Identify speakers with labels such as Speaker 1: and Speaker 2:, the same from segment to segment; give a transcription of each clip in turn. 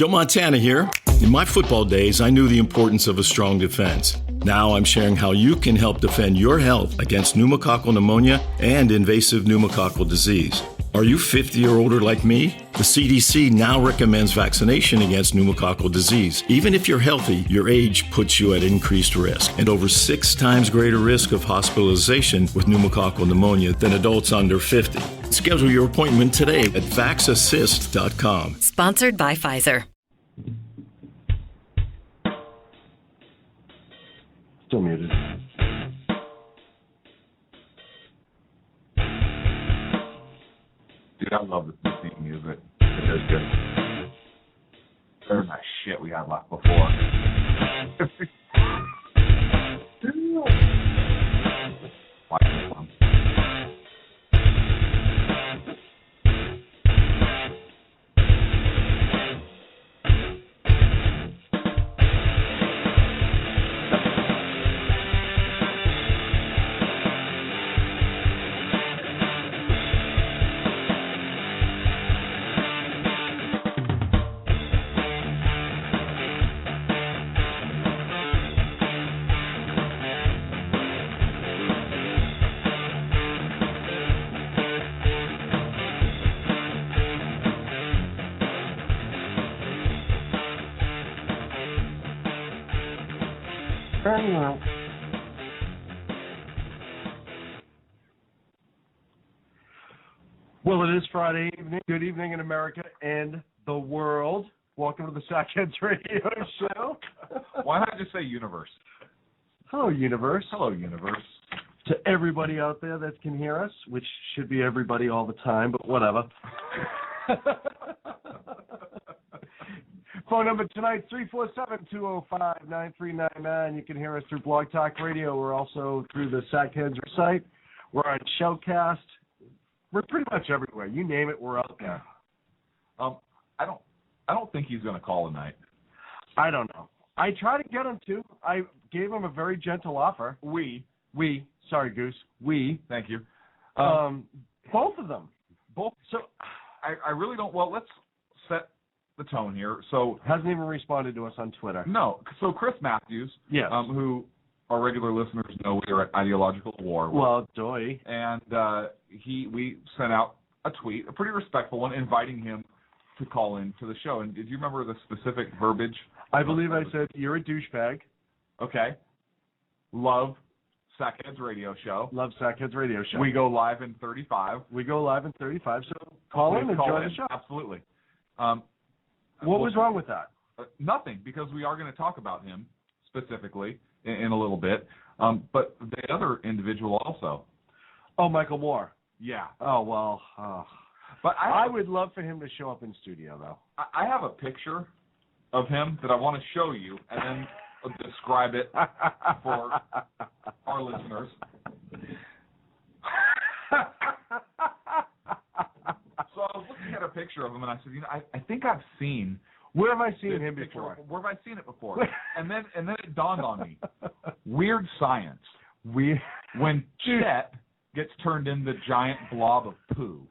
Speaker 1: Joe Montana here. In my football days, I knew the importance of a strong defense. Now I'm sharing how you can help defend your health against pneumococcal pneumonia and invasive pneumococcal disease. Are you 50 or older like me? The CDC now recommends vaccination against pneumococcal disease. Even if you're healthy, your age puts you at increased risk and over 6 times greater risk of hospitalization with pneumococcal pneumonia than adults under 50. Schedule your appointment today at vaxassist.com.
Speaker 2: Sponsored by Pfizer.
Speaker 3: Still muted.
Speaker 4: Dude, I love the theme music. It is good. There's that shit we had left before. Why this one?
Speaker 3: Well, it is Friday evening. Good evening in America and the world. Welcome to the Sackheads Radio Show.
Speaker 4: Why not just say universe?
Speaker 3: Hello, universe.
Speaker 4: Hello, universe.
Speaker 3: To everybody out there that can hear us, which should be everybody all the time, but whatever. Phone number tonight, 347-205-9399. You can hear us through Blog Talk Radio. We're also through the Sackheads site. We're on Showcast. We're pretty much everywhere. You name it, we're out there.
Speaker 4: I don't think he's going to call tonight.
Speaker 3: I don't know. I tried to get him to. I gave him a very gentle offer. Sorry, Goose.
Speaker 4: Thank you.
Speaker 3: Both of them.
Speaker 4: Both. So I really don't. Well, let's set the tone here. So
Speaker 3: hasn't even responded to us on Twitter.
Speaker 4: No. So Chris Matthews,
Speaker 3: yes,
Speaker 4: who our regular listeners know we are at ideological war.
Speaker 3: Well, doy.
Speaker 4: And we sent out a tweet, a pretty respectful one, inviting him to call in to the show. And did you remember the specific verbiage?
Speaker 3: I believe I said, you're a douchebag.
Speaker 4: Okay. Love Sackheads Radio Show.
Speaker 3: Love Sackheads Radio Show.
Speaker 4: We go live in 35.
Speaker 3: So call in and join the show.
Speaker 4: Absolutely.
Speaker 3: What was wrong with that?
Speaker 4: Nothing, because we are going to talk about him specifically in a little bit. But the other individual also.
Speaker 3: Oh, Michael Moore.
Speaker 4: Yeah.
Speaker 3: Oh, well. But I would love for him to show up in studio, though.
Speaker 4: I have a picture of him that I want to show you and then describe it for our listeners. So I was looking at a picture of him and I said, I think I've seen.
Speaker 3: Where have I seen him before?
Speaker 4: Where have I seen it before? and then it dawned on me. Weird science. When Chet gets turned into the giant blob of poo.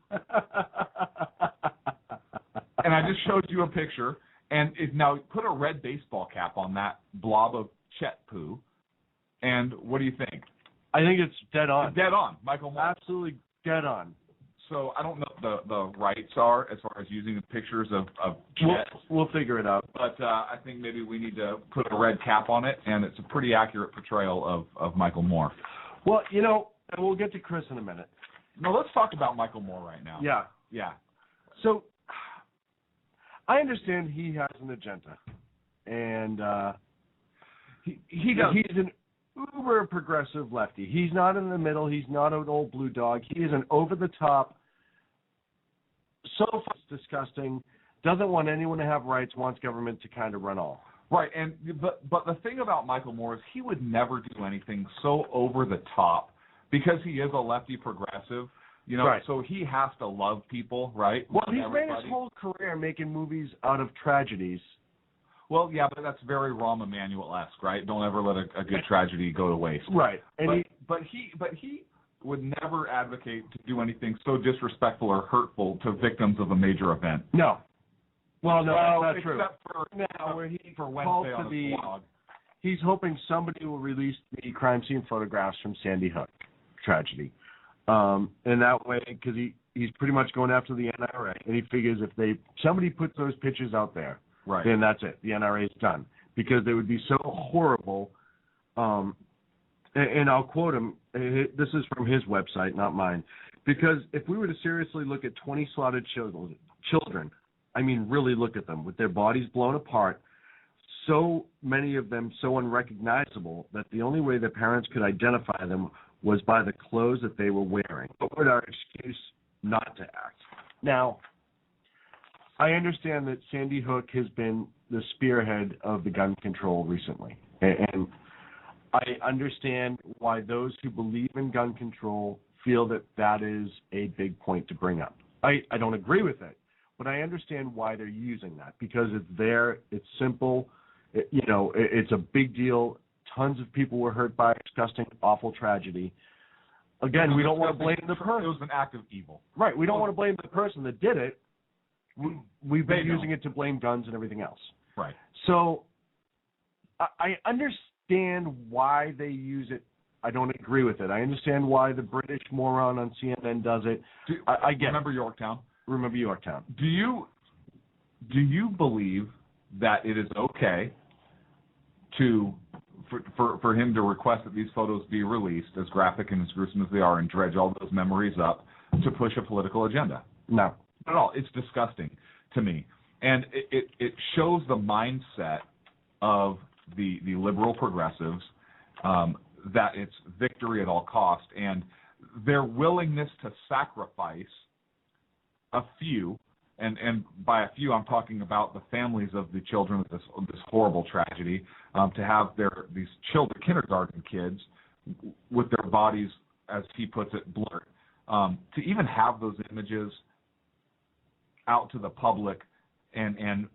Speaker 4: And I just showed you a picture. And now put a red baseball cap on that blob of Chet poo. And what do you think?
Speaker 3: I think it's dead on.
Speaker 4: Dead on. Michael Moore.
Speaker 3: Absolutely dead on.
Speaker 4: So I don't know what the rights are as far as using the pictures of Chet.
Speaker 3: We'll figure it out.
Speaker 4: But I think maybe we need to put a red cap on it, and it's a pretty accurate portrayal of Michael Moore.
Speaker 3: Well, and we'll get to Chris in a minute.
Speaker 4: No, let's talk about Michael Moore right now.
Speaker 3: Yeah. So I understand he has an agenda, and he does. He's an uber progressive lefty. He's not in the middle. He's not an old blue dog. He is an over-the-top, so disgusting, doesn't want anyone to have rights, wants government to kind of run all.
Speaker 4: Right, but the thing about Michael Moore is he would never do anything so over the top because he is a lefty progressive.
Speaker 3: Right.
Speaker 4: So he has to love people, right?
Speaker 3: Well, he's made his whole career making movies out of tragedies.
Speaker 4: Well, yeah, but that's very Rahm Emanuel-esque, right? Don't ever let a good tragedy go to waste.
Speaker 3: Right. And
Speaker 4: but he would never advocate to do anything so disrespectful or hurtful to victims of a major event.
Speaker 3: No. Well, no, that's not true.
Speaker 4: Except for
Speaker 3: now, where he
Speaker 4: for
Speaker 3: called
Speaker 4: Wednesday
Speaker 3: to
Speaker 4: on
Speaker 3: the,
Speaker 4: his blog.
Speaker 3: he's hoping somebody will release the crime scene photographs from Sandy Hook tragedy, and that way, because he's pretty much going after the NRA, and he figures if somebody puts those pictures out there,
Speaker 4: right,
Speaker 3: then that's it. The NRA is done, because they would be so horrible. And I'll quote him. This is from his website, not mine. Because if we were to seriously look at 20 slaughtered children, I mean, really look at them with their bodies blown apart, so many of them so unrecognizable that the only way their parents could identify them was by the clothes that they were wearing. What would our excuse not to act? Now, I understand that Sandy Hook has been the spearhead of the gun control recently. And I understand why those who believe in gun control feel that that is a big point to bring up. I don't agree with it, but I understand why they're using that, because it's there, it's simple, it's a big deal. Tons of people were hurt by a disgusting, awful tragedy. Again, we don't want to blame the person.
Speaker 4: It was an act of evil.
Speaker 3: Right, we don't want to blame the person that did it. We've been using it to blame guns and everything else.
Speaker 4: Right.
Speaker 3: So I understand why they use it. I don't agree with it. I understand why the British moron on CNN does it. I get
Speaker 4: Remember Yorktown?
Speaker 3: Remember Yorktown.
Speaker 4: Do you believe that it is okay for him to request that these photos be released, as graphic and as gruesome as they are, and dredge all those memories up to push a political agenda?
Speaker 3: No.
Speaker 4: Not at all. It's disgusting to me. And it shows the mindset of the liberal progressives, that it's victory at all cost, and their willingness to sacrifice a few, and by a few I'm talking about the families of the children of this horrible tragedy, to have these children, kindergarten kids, with their bodies, as he puts it, blurred, to even have those images out to the public and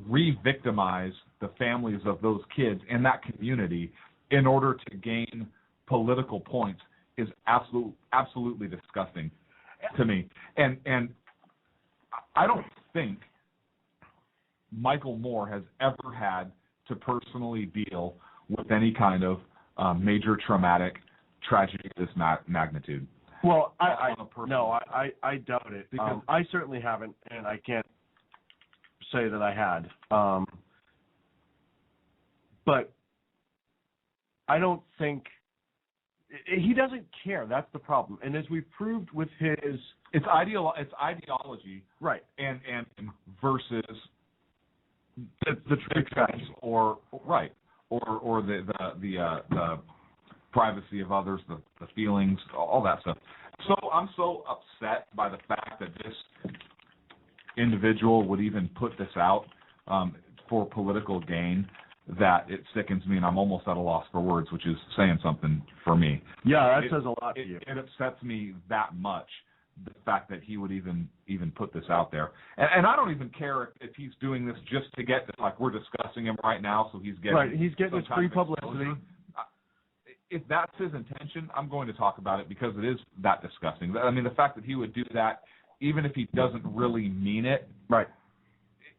Speaker 4: re-victimize the families of those kids in that community in order to gain political points is absolutely disgusting to me. And I don't think Michael Moore has ever had to personally deal with any kind of major traumatic tragedy of this magnitude.
Speaker 3: Well, I doubt it. Because I certainly haven't, and I can't say that I had. But I don't think he doesn't care. That's the problem. And as we've proved with his,
Speaker 4: it's ideology,
Speaker 3: right?
Speaker 4: And versus
Speaker 3: the true tragedy,
Speaker 4: or the privacy of others, the feelings, all that stuff. So I'm so upset by the fact that this individual would even put this out for political gain, that it sickens me, and I'm almost at a loss for words, which is saying something for me.
Speaker 3: Yeah, that says a lot to you.
Speaker 4: It upsets me that much, the fact that he would even put this out there. And I don't even care if he's doing this just to get, like, we're discussing him right now, so he's getting
Speaker 3: his free publicity.
Speaker 4: If that's his intention, I'm going to talk about it, because it is that disgusting. I mean, the fact that he would do that, even if he doesn't really mean it,
Speaker 3: right,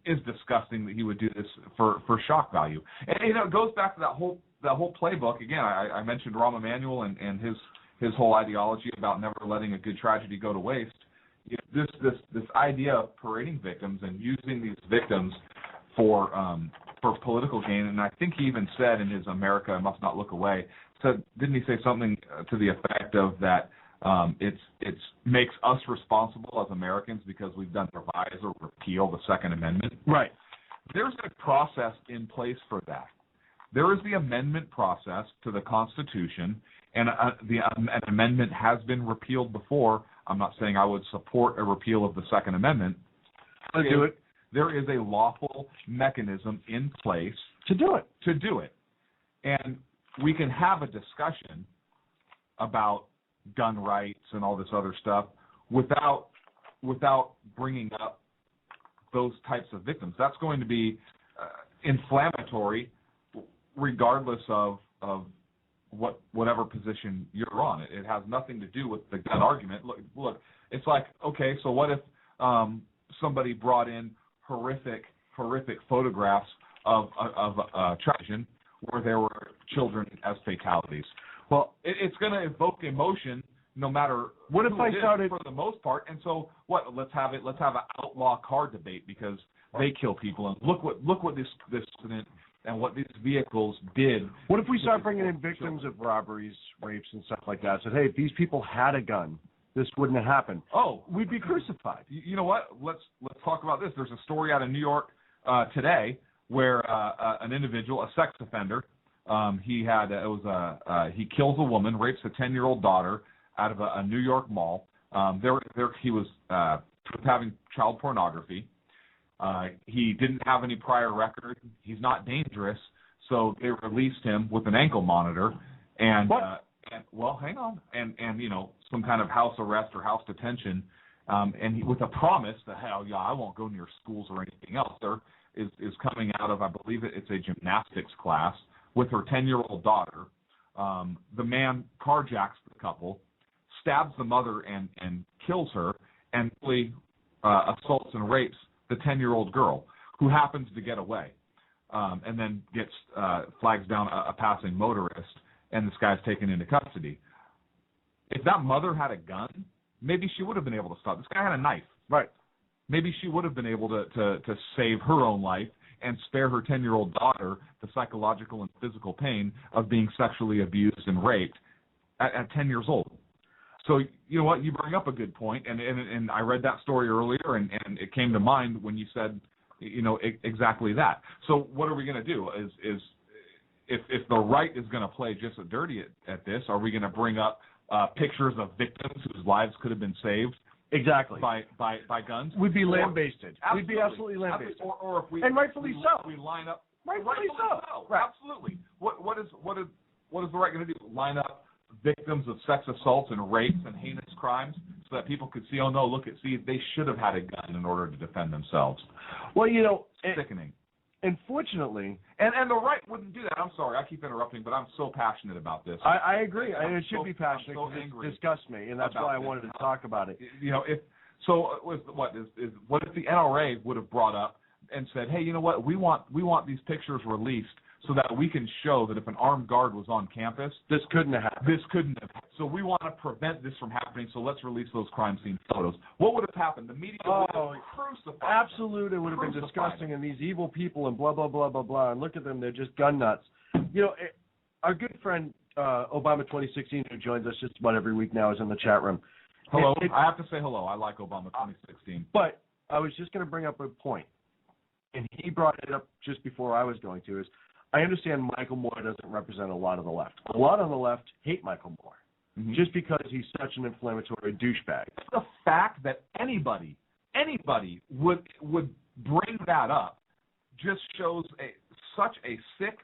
Speaker 4: is disgusting that he would do this for shock value. And it goes back to that whole playbook again. I mentioned Rahm Emanuel and his whole ideology about never letting a good tragedy go to waste. This idea of parading victims and using these victims for political gain. And I think he even said in his "America Must Not Look Away," didn't he say something to the effect of that? It makes us responsible as Americans because we've done revise or repeal the Second Amendment.
Speaker 3: Right.
Speaker 4: There's a process in place for that. There is the amendment process to the Constitution, and an amendment has been repealed before. I'm not saying I would support a repeal of the Second Amendment.
Speaker 3: Do it.
Speaker 4: There is a lawful mechanism in place
Speaker 3: to do it.
Speaker 4: And we can have a discussion about gun rights and all this other stuff without bringing up those types of victims. That's going to be inflammatory, regardless of whatever position you're on. It has nothing to do with the gun argument. Look, it's like, okay, so what if somebody brought in horrific horrific photographs of tragedy where there were children as fatalities. Well, it's going to evoke emotion no matter
Speaker 3: what if I started
Speaker 4: for the most part. And so what? Let's have an outlaw car debate because they kill people, and look what this incident and what these vehicles did.
Speaker 3: What if we start bringing in victims of robberies, rapes, and stuff like that? Said, hey, if these people had a gun, this wouldn't have happened.
Speaker 4: Oh,
Speaker 3: we'd be crucified.
Speaker 4: You know what? Let's talk about this. There's a story out of New York today where an individual, a sex offender, he kills a woman, rapes a 10-year-old daughter out of a New York mall. He was having child pornography. He didn't have any prior record. He's not dangerous, so they released him with an ankle monitor and hang on, and some kind of house arrest or house detention, with a promise that I won't go near schools or anything else. There is coming out of, I believe it's a gymnastics class with her 10-year-old daughter. The man carjacks the couple, stabs the mother and kills her, and really assaults and rapes the 10-year-old girl, who happens to get away, and then gets flags down a passing motorist, and this guy's taken into custody. If that mother had a gun, maybe she would have been able to stop. This guy had a knife.
Speaker 3: Right.
Speaker 4: Maybe she would have been able to save her own life and spare her 10-year-old daughter the psychological and physical pain of being sexually abused and raped at 10 years old. So, you know what, you bring up a good point, and I read that story earlier, and it came to mind when you said, exactly that. So what are we going to do? Is if the right is going to play just as dirty at this, are we going to bring up pictures of victims whose lives could have been saved?
Speaker 3: Exactly.
Speaker 4: By guns?
Speaker 3: We'd be lambasted. We'd be absolutely lambasted.
Speaker 4: Or if we,
Speaker 3: and rightfully so.
Speaker 4: We line up.
Speaker 3: Rightfully so. Right.
Speaker 4: Absolutely. What is the right going to do? Line up victims of sex assaults and rapes and heinous crimes so that people could see, they should have had a gun in order to defend themselves.
Speaker 3: Well,
Speaker 4: sickening.
Speaker 3: Unfortunately,
Speaker 4: and the right wouldn't do that. I'm sorry, I keep interrupting, but I'm so passionate about this.
Speaker 3: I agree. It should be passionate because it disgusts me, and that's why I wanted to talk about it.
Speaker 4: What if the NRA would have brought up and said, hey, you know what, we want these pictures released so that we can show that if an armed guard was on campus,
Speaker 3: this couldn't have happened.
Speaker 4: So we want to prevent this from happening, so let's release those crime scene photos. What would have happened? The media would have crucified.
Speaker 3: Absolutely, it would have been disgusting, and these evil people and blah, blah, blah, blah, blah, and look at them, they're just gun nuts. Our good friend Obama 2016, who joins us just about every week now, is in the chat room.
Speaker 4: Hello. I have to say hello. I like Obama 2016.
Speaker 3: But I was just going to bring up a point, and he brought it up just before I was going to, is I understand Michael Moore doesn't represent a lot of the left. A lot on the left hate Michael Moore just because he's such an inflammatory douchebag.
Speaker 4: The fact that anybody would bring that up just shows such a sick,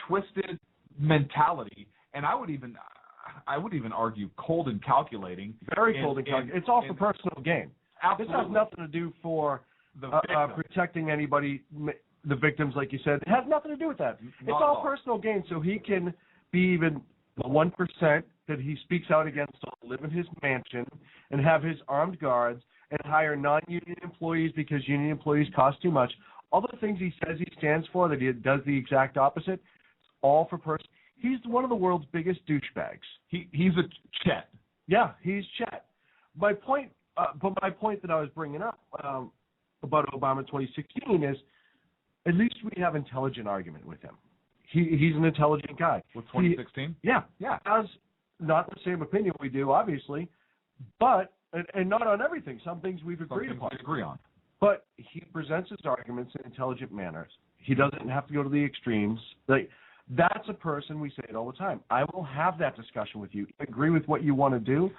Speaker 4: twisted mentality, and I would even argue cold and calculating.
Speaker 3: Very cold and calculating. It's all for personal gain.
Speaker 4: Absolutely.
Speaker 3: This has nothing to do for protecting anybody. The victims, like you said, it has nothing to do with that. It's all personal gain, so he can be even the 1% that he speaks out against to live in his mansion and have his armed guards and hire non-union employees because union employees cost too much. All the things he says he stands for, that he does the exact opposite, all for person. He's one of the world's biggest douchebags.
Speaker 4: He's a Chet.
Speaker 3: Yeah, he's Chet. My point that I was bringing up about Obama 2016 is, at least we have intelligent argument with him. He's an intelligent guy.
Speaker 4: With 2016?
Speaker 3: Yeah. Has not the same opinion we do, obviously, but and not on everything. Some things we've agreed upon.
Speaker 4: We agree on.
Speaker 3: But he presents his arguments in intelligent manners. He doesn't have to go to the extremes. That's a person, we say it all the time. I will have that discussion with you. Agree with what you want to do.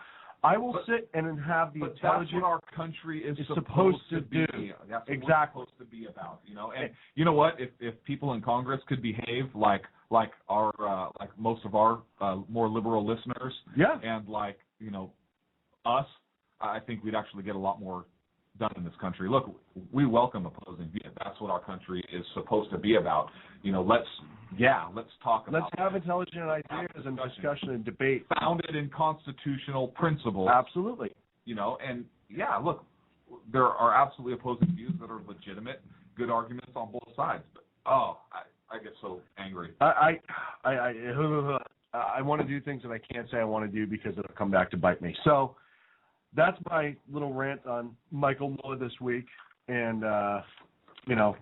Speaker 3: I will sit and have the intelligence. That's
Speaker 4: what our country is
Speaker 3: supposed to do.
Speaker 4: That's what
Speaker 3: exactly.
Speaker 4: We're supposed to be about, And you know what? If people in Congress could behave like our like most of our more liberal listeners, and us, I think we'd actually get a lot more done in this country. Look, we welcome opposing views. That's what our country is supposed to be about. Let's talk about.
Speaker 3: Let's have intelligent ideas and discussion and debate
Speaker 4: founded in constitutional principles.
Speaker 3: Absolutely.
Speaker 4: Look, there are absolutely opposing views that are legitimate, good arguments on both sides. But I get so angry.
Speaker 3: I want to do things that I can't say I want to do because it'll come back to bite me. So that's my little rant on Michael Mueller this week, and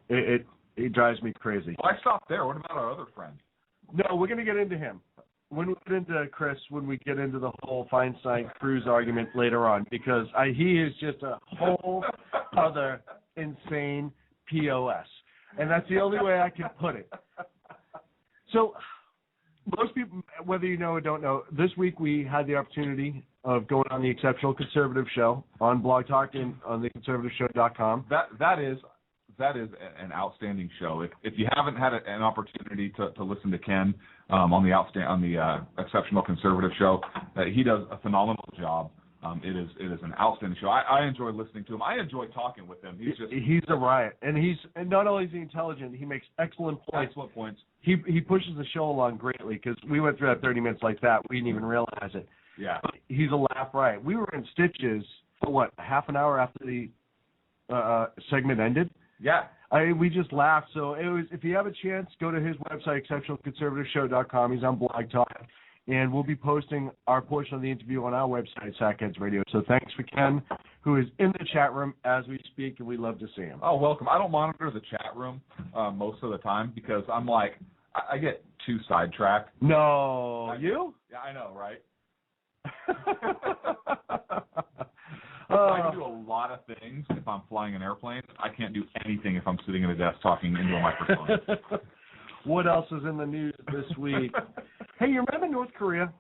Speaker 3: it drives me crazy.
Speaker 4: Why stop there? What about our other friend?
Speaker 3: No, we're going to get into him. When we get into Chris, when we get into the whole Feinstein-Cruz argument later on, because he is just a whole other insane POS. And that's the only way I can put it. So most people, whether you know or don't know, this week we had the opportunity of going on the Exceptional Conservative Show on Blog Talk and on theconservativeshow.com.
Speaker 4: That is an outstanding show. If you haven't had an opportunity to listen to Ken on the Exceptional Conservative Show, he does a phenomenal job. It is an outstanding show. I enjoy listening to him. I enjoy talking with him. He's
Speaker 3: a riot, and not only is he intelligent, he makes excellent points.
Speaker 4: Excellent points.
Speaker 3: He pushes the show along greatly because we went through that 30 minutes like that. We didn't even realize it.
Speaker 4: Yeah.
Speaker 3: But he's a laugh riot. We were in stitches for a half an hour after the segment ended.
Speaker 4: Yeah.
Speaker 3: We just laughed. So it was. If you have a chance, go to his website, exceptionalconservativeshow.com. He's on Blog Talk. And we'll be posting our portion of the interview on our website, Sackheads Radio. So thanks for Ken, who is in the chat room as we speak, and we love to see him.
Speaker 4: Oh, welcome. I don't monitor the chat room most of the time because I'm like, I get too sidetracked.
Speaker 3: No. You?
Speaker 4: Yeah, I know, right? I can do a lot of things if I'm flying an airplane. I can't do anything if I'm sitting at a desk talking into a microphone.
Speaker 3: What else is in the news this week? Hey, you remember North Korea?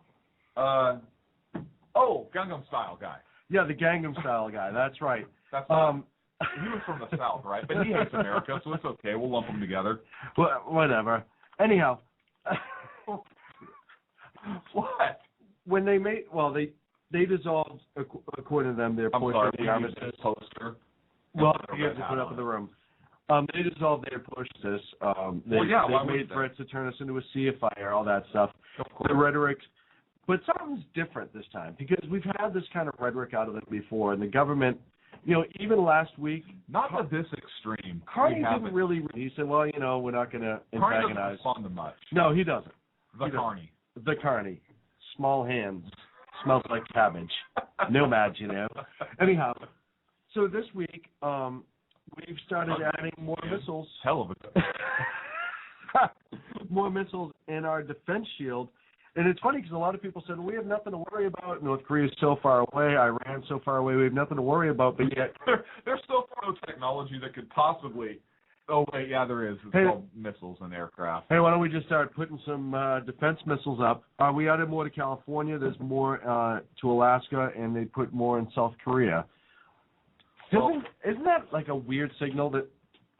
Speaker 4: Gangnam Style guy.
Speaker 3: Yeah, the Gangnam Style guy. That's right.
Speaker 4: He was from the South, right? But he hates America, so it's okay. We'll lump them together.
Speaker 3: Well, whatever. Anyhow.
Speaker 4: What?
Speaker 3: When they made, they dissolved, according to them, their portion of the armistice.
Speaker 4: Poster.
Speaker 3: Well, you have to put it up in the room. They dissolved their armistice. They made threats to turn us into a sea of fire, all that stuff. The rhetoric. But something's different this time because we've had this kind of rhetoric out of them before, and the government, even last week.
Speaker 4: Not to this extreme.
Speaker 3: Carney didn't really. He said, well, we're not going to antagonize.
Speaker 4: Carney doesn't respond to much.
Speaker 3: No, he doesn't.
Speaker 4: Carney.
Speaker 3: The Carney. Small hands. Smells like cabbage. Nomads, Anyhow, so this week, we've started adding more missiles.
Speaker 4: Hell of a
Speaker 3: more missiles in our defense shield. And it's funny because a lot of people said, we have nothing to worry about. North Korea is so far away. Iran's so far away. We have nothing to worry about. But yet
Speaker 4: there's so far no technology that could possibly. Oh, wait, yeah, there is. It's called missiles and aircraft.
Speaker 3: Hey, why don't we just start putting some defense missiles up? We added more to California. There's more to Alaska, and they put more in South Korea. Isn't that like a weird signal that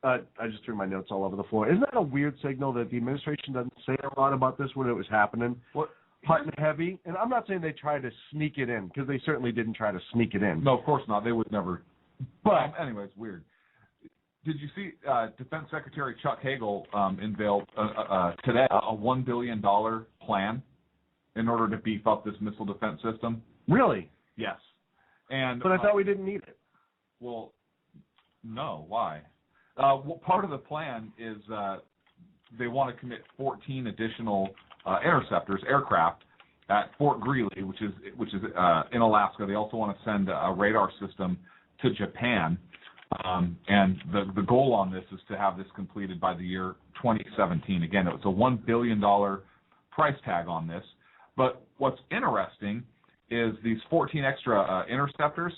Speaker 3: I just threw my notes all over the floor. Isn't that a weird signal that the administration doesn't say a lot about this when it was happening? Hot and heavy. And I'm not saying they tried to sneak it in, because they certainly didn't try to sneak it in.
Speaker 4: No, of course not. They would never. But anyway, it's weird. Did you see Defense Secretary Chuck Hagel unveiled today a $1 billion plan in order to beef up this missile defense system?
Speaker 3: Really?
Speaker 4: Yes.
Speaker 3: But I thought we didn't need it.
Speaker 4: Well, no. Why? Part of the plan is they want to commit 14 additional interceptors, aircraft, at Fort Greely, which is in Alaska. They also want to send a radar system to Japan. And the goal on this is to have this completed by the year 2017. Again, it's a $1 billion price tag on this. But what's interesting is these 14 extra interceptors,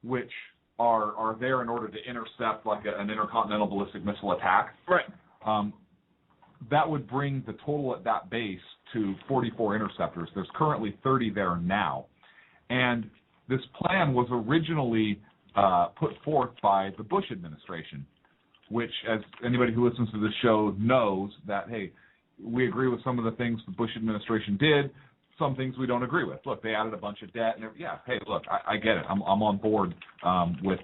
Speaker 4: which are there in order to intercept like an intercontinental ballistic missile attack.
Speaker 3: Right.
Speaker 4: That would bring the total at that base to 44 interceptors. There's currently 30 there now. And this plan was originally put forth by the Bush administration, which, as anybody who listens to this show knows, that, hey, we agree with some of the things the Bush administration did, some things we don't agree with. Look, they added a bunch of debt, and hey, look, I get it. I'm on board with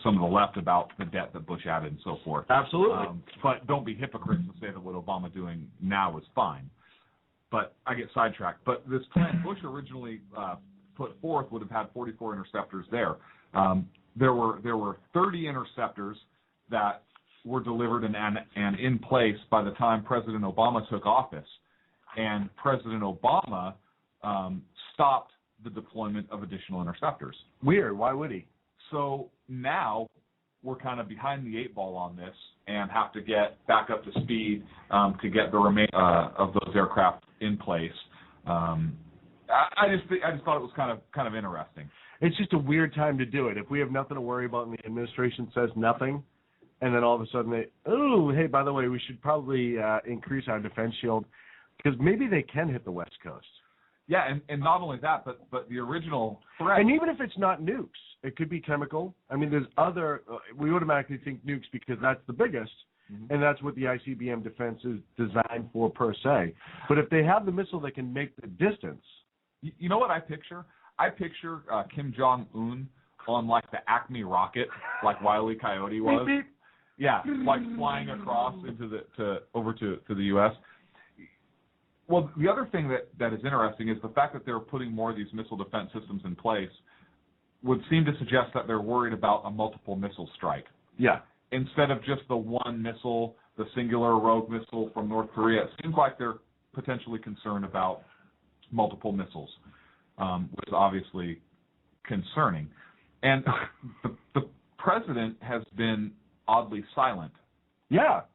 Speaker 4: some of the left about the debt that Bush added and so forth.
Speaker 3: Absolutely.
Speaker 4: But don't be hypocrites and say that what Obama doing now is fine. But I get sidetracked. But this plan Bush originally put forth would have had 44 interceptors there. there were 30 interceptors that were delivered and in place by the time President Obama took office, and President Obama stopped the deployment of additional interceptors.
Speaker 3: Weird. Why would he?
Speaker 4: So now we're kind of behind the 8 ball on this and have to get back up to speed to get the remainder of those aircraft in place. I just thought it was kind of interesting.
Speaker 3: It's just a weird time to do it. If we have nothing to worry about and the administration says nothing, and then all of a sudden hey, by the way, we should probably increase our defense shield because maybe they can hit the West Coast.
Speaker 4: Yeah, and not only that, but the original threat.
Speaker 3: And even if it's not nukes, it could be chemical. I mean, there's other. We automatically think nukes because that's the biggest, and that's what the ICBM defense is designed for per se. But if they have the missile that can make the distance.
Speaker 4: You know what I picture? I picture Kim Jong-un on like the Acme rocket, like Wile E. Coyote was.
Speaker 3: Beep, beep.
Speaker 4: Yeah, like flying across into over to the U.S. Well, the other thing that is interesting is the fact that they're putting more of these missile defense systems in place would seem to suggest that they're worried about a multiple missile strike.
Speaker 3: Yeah.
Speaker 4: Instead of just the one missile, the singular rogue missile from North Korea, it seems like they're potentially concerned about multiple missiles, which is obviously concerning. And the president has been oddly silent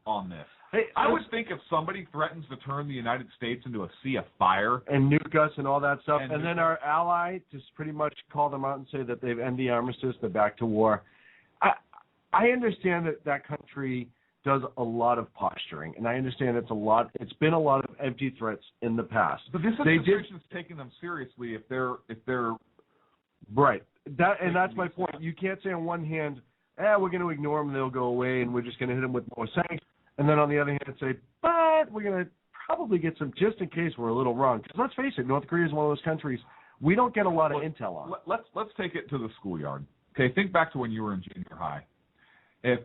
Speaker 4: on this.
Speaker 3: Hey,
Speaker 4: I would think if somebody threatens to turn the United States into a sea of fire
Speaker 3: and nuke us and all that stuff, and then our ally just pretty mumuch call them out and say that they've ended the armistice, they're back to war. I understand that country does a lot of posturing, and I understand it's been a lot of empty threats in the past.
Speaker 4: But this administration is taking them seriously if they're
Speaker 3: right. That's my point. You can't say on one hand, we're going to ignore them, they'll go away, and we're just going to hit them with more sanctions. And then on the other hand, say, but we're going to probably get some just in case we're a little wrong. Because let's face it, North Korea is one of those countries we don't get a lot of intel on.
Speaker 4: Let's take it to the schoolyard. Okay, think back to when you were in junior high. If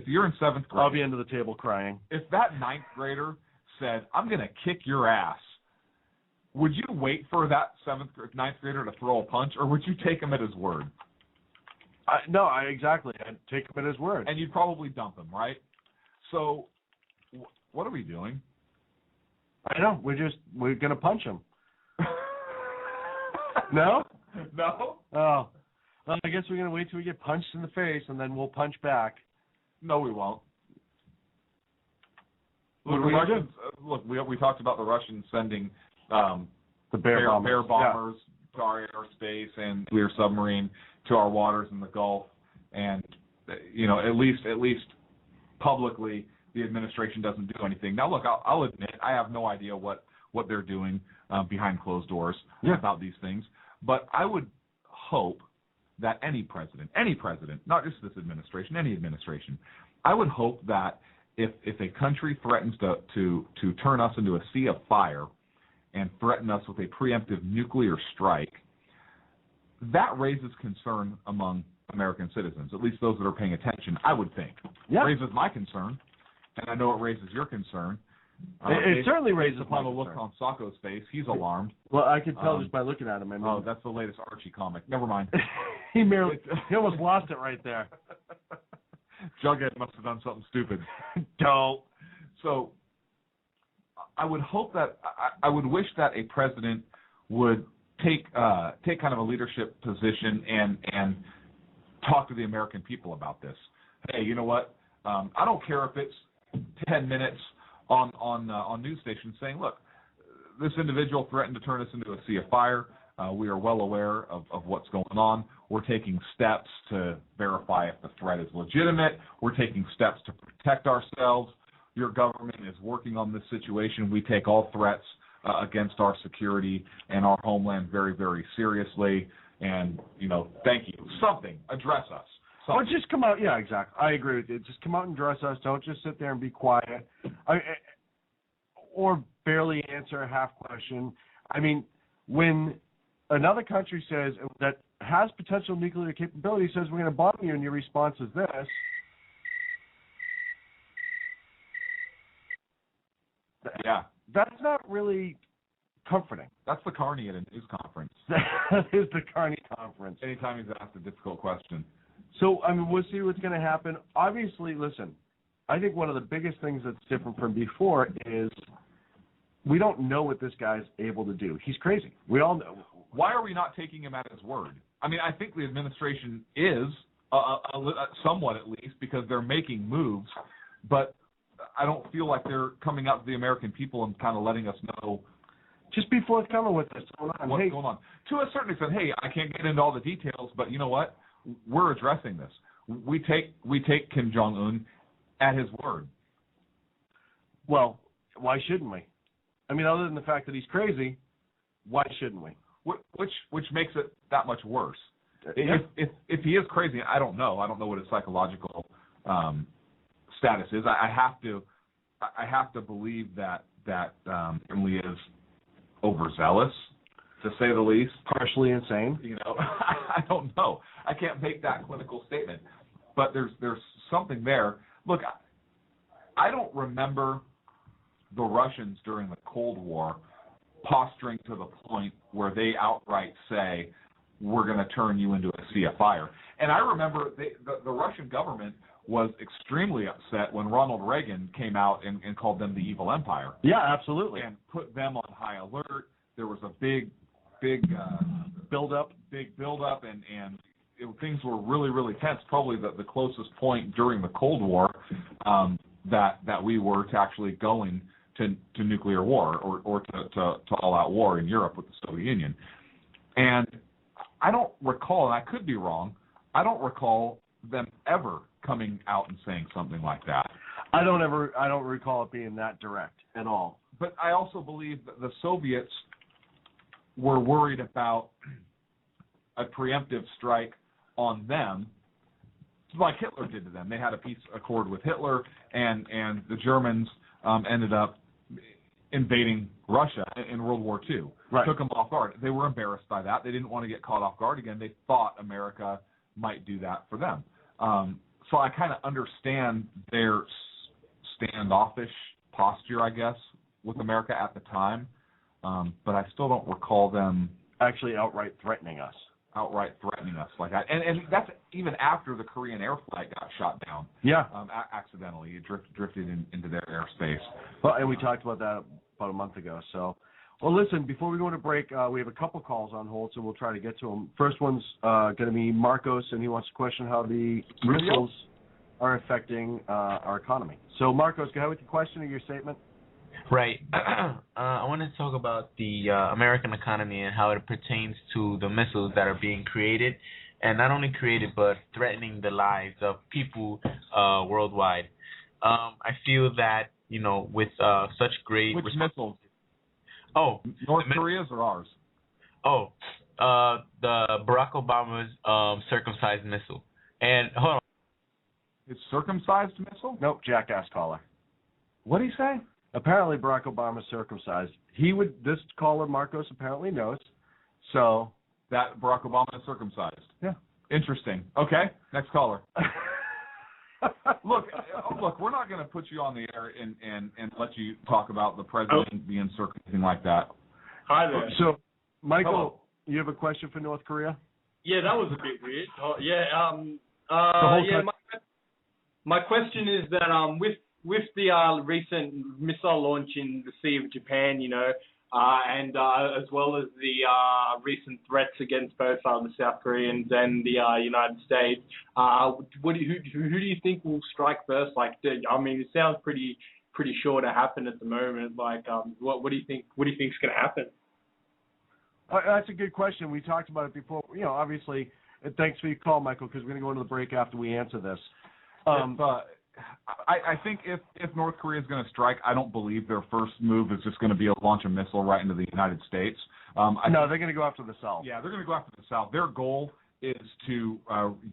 Speaker 4: you're in 7th grade,
Speaker 3: I'll be under the table crying.
Speaker 4: If that 9th grader said, "I'm going to kick your ass," would you wait for that 9th grader to throw a punch, or would you take him at his word?
Speaker 3: No, exactly. I'd take him at his word.
Speaker 4: And you'd probably dump him, right? So, what are we doing?
Speaker 3: I know. We're going to punch him. No?
Speaker 4: No?
Speaker 3: Oh. Well, I guess we're going to wait till we get punched in the face, and then we'll punch back.
Speaker 4: No, we won't.
Speaker 3: Look,
Speaker 4: we talked about the Russians sending
Speaker 3: the bear
Speaker 4: bombers to our airspace and nuclear submarine to our waters in the Gulf, and at least publicly the administration doesn't do anything. Now, look, I'll admit I have no idea what they're doing behind closed doors about these things, but I would hope that any president, not just this administration, any administration, I would hope that if a country threatens to turn us into a sea of fire and threaten us with a preemptive nuclear strike, that raises concern among American citizens, at least those that are paying attention, I would think.
Speaker 3: Yeah.
Speaker 4: It raises my concern, and I know it raises your concern.
Speaker 3: It certainly raises
Speaker 4: upon the look on Sacco's face, he's alarmed.
Speaker 3: Well, I can tell just by looking at him.
Speaker 4: That's the latest Archie comic. Never mind.
Speaker 3: he almost lost it right there.
Speaker 4: Jughead must have done something stupid.
Speaker 3: Don't.
Speaker 4: So I would hope that I would wish that a president would take kind of a leadership position and talk to the American people about this. Hey, you know what? I don't care if it's 10 minutes on news stations saying, look, this individual threatened to turn us into a sea of fire. We are well aware of what's going on. We're taking steps to verify if the threat is legitimate. We're taking steps to protect ourselves. Your government is working on this situation. We take all threats against our security and our homeland very, very seriously. And, thank you. Something. Address us.
Speaker 3: Or just come out. Yeah, exactly. I agree with you. Just come out and address us. Don't just sit there and be quiet. Or barely answer a half question. I mean, when another country says that has potential nuclear capability says we're going to bomb you, and your response is this.
Speaker 4: Yeah.
Speaker 3: That's not really comforting.
Speaker 4: That's the Carney at a news conference.
Speaker 3: That is the Carney conference.
Speaker 4: Anytime he's asked a difficult question.
Speaker 3: So, I mean, we'll see what's going to happen. Obviously, listen, I think one of the biggest things that's different from before is we don't know what this guy's able to do. He's crazy. We all know.
Speaker 4: Why are we not taking him at his word? I mean, I think the administration is, somewhat at least, because they're making moves, but I don't feel like they're coming out to the American people and kind of letting us know.
Speaker 3: Just be forthcoming with what's going on.
Speaker 4: What's going on. To a certain extent, hey, I can't get into all the details, but you know what? We're addressing this. We take Kim Jong-un at his word.
Speaker 3: Well, why shouldn't we? I mean, other than the fact that he's crazy, why shouldn't we?
Speaker 4: Which makes it that much worse.
Speaker 3: Yeah.
Speaker 4: If he is crazy, I don't know. I don't know what his psychological status is. I have to believe that he is overzealous, to say the least.
Speaker 3: Partially insane.
Speaker 4: You know, I don't know. I can't make that clinical statement, but there's something there. Look, I don't remember the Russians during the Cold War posturing to the point where they outright say, we're going to turn you into a sea of fire. And I remember the Russian government was extremely upset when Ronald Reagan came out and called them the evil empire.
Speaker 3: Yeah, absolutely.
Speaker 4: And put them on high alert. There was a big build-up, and things were really, really tense, probably the closest point during the Cold War that we were to actually going to nuclear war or to all-out war in Europe with the Soviet Union. And I don't recall, and I could be wrong, I don't recall them ever coming out and saying something like that.
Speaker 3: I don't recall it being that direct at all.
Speaker 4: But I also believe that the Soviets were worried about a preemptive strike on them, like Hitler did to them. They had a peace accord with Hitler, and the Germans ended up invading Russia in World War II.
Speaker 3: Right.
Speaker 4: Took them off guard. They were embarrassed by that. They didn't want to get caught off guard again. They thought America might do that for them. So I kind of understand their standoffish posture, I guess, with America at the time. But I still don't recall them
Speaker 3: actually outright threatening us
Speaker 4: like that. And that's even after the Korean air flight got shot down.
Speaker 3: Yeah.
Speaker 4: Accidentally. It drifted into their airspace.
Speaker 3: Well, and we talked about that about a month ago. So, well, listen, before we go to break, we have a couple calls on hold, so we'll try to get to them. First one's going to be Marcos, and he wants to question how the missiles are affecting our economy. So, Marcos, go ahead with your question or your statement.
Speaker 2: Right. I want to talk about the American economy and how it pertains to the missiles that are being created, and not only created but threatening the lives of people worldwide. I feel that, you know, with such great...
Speaker 4: Which missiles?
Speaker 2: Oh.
Speaker 4: North Korea's or ours?
Speaker 2: Oh, the Barack Obama's circumcised missile. And hold on.
Speaker 4: It's circumcised missile?
Speaker 3: Nope, jackass caller.
Speaker 4: What'd he say?
Speaker 3: Apparently, Barack Obama's circumcised. This caller, Marcos, apparently knows. So
Speaker 4: that Barack Obama is circumcised.
Speaker 3: Yeah.
Speaker 4: Interesting. Okay, next caller. Look, we're not going to put you on the air and let you talk about the president being circumcised like that.
Speaker 5: Hi there.
Speaker 3: So, Michael,
Speaker 4: hello.
Speaker 3: You have a question for North Korea?
Speaker 5: Yeah, that was a bit weird. My question is that with the recent missile launch in the Sea of Japan, you know, and as well as the recent threats against both the South Koreans and the United States, who do you think will strike first? Like, I mean, it sounds pretty sure to happen at the moment. Like, what do you think? What do you think is going to happen?
Speaker 3: That's a good question. We talked about it before. You know, obviously, and thanks for your call, Michael, because we're going to go into the break after we answer this.
Speaker 4: I think if North Korea is going to strike, I don't believe their first move is just going to be a launch a missile right into the United States.
Speaker 3: No, they're going to go after the South.
Speaker 4: Yeah, they're going to go after the South. Their goal is to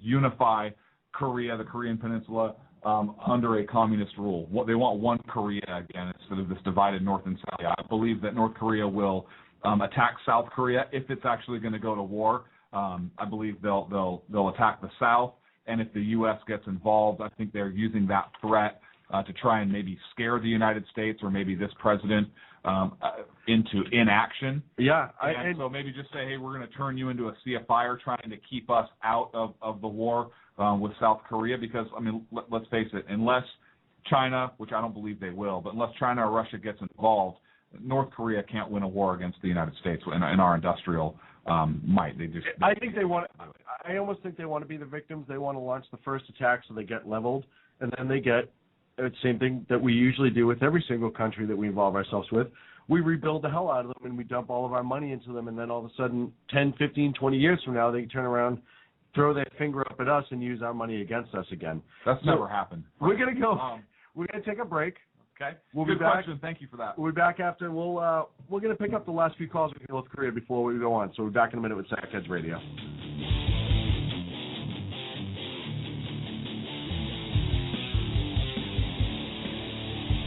Speaker 4: unify Korea, the Korean Peninsula, under a communist rule. They want one Korea again instead of this divided North and South. I believe that North Korea will attack South Korea if it's actually going to go to war. I believe they'll attack the South. And if the U.S. gets involved, I think they're using that threat to try and maybe scare the United States or maybe this president into inaction.
Speaker 3: Yeah.
Speaker 4: So maybe just say, hey, we're going to turn you into a sea of fire, trying to keep us out of the war. with South Korea, because, I mean, let's face it, unless China, which I don't believe they will, but unless China or Russia gets involved, North Korea can't win a war against the United States in our industrial might.
Speaker 3: I think they want. I almost think they want to be the victims. They want to launch the first attack so they get leveled, and then they get the same thing that we usually do with every single country that we involve ourselves with. We rebuild the hell out of them, and we dump all of our money into them, and then all of a sudden, 10, 15, 20 years from now, they turn around, throw their finger up at us, and use our money against us again.
Speaker 4: That's never happened.
Speaker 3: We're going to go. We're going to take a break.
Speaker 4: Okay.
Speaker 3: We'll
Speaker 4: Good
Speaker 3: be back.
Speaker 4: question. Thank you for that.
Speaker 3: We'll be back after. We're going to pick up the last few calls with North Korea before we go on. So we're back in a minute with Sackheads Radio.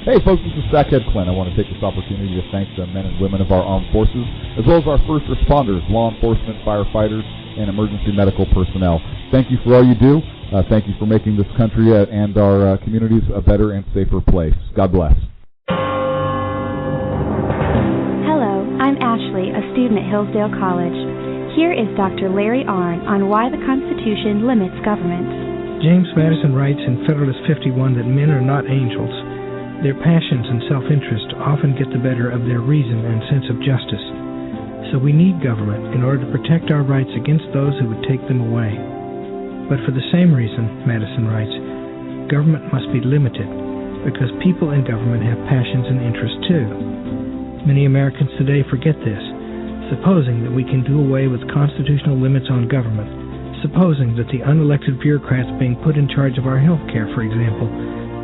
Speaker 6: Hey folks, this is Sackhead Clint. I want to take this opportunity to thank the men and women of our armed forces, as well as our first responders, law enforcement, firefighters, and emergency medical personnel. Thank you for all you do. Thank you for making this country and our communities a better and safer place. God bless.
Speaker 7: Hello, I'm Ashley, a student at Hillsdale College. Here is Dr. Larry Arnn on why the Constitution limits government.
Speaker 8: James Madison writes in Federalist 51 that men are not angels. Their passions and self-interest often get the better of their reason and sense of justice. So we need government in order to protect our rights against those who would take them away. But for the same reason, Madison writes, government must be limited, because people in government have passions and interests too. Many Americans today forget this, supposing that we can do away with constitutional limits on government, supposing that the unelected bureaucrats being put in charge of our health care, for example,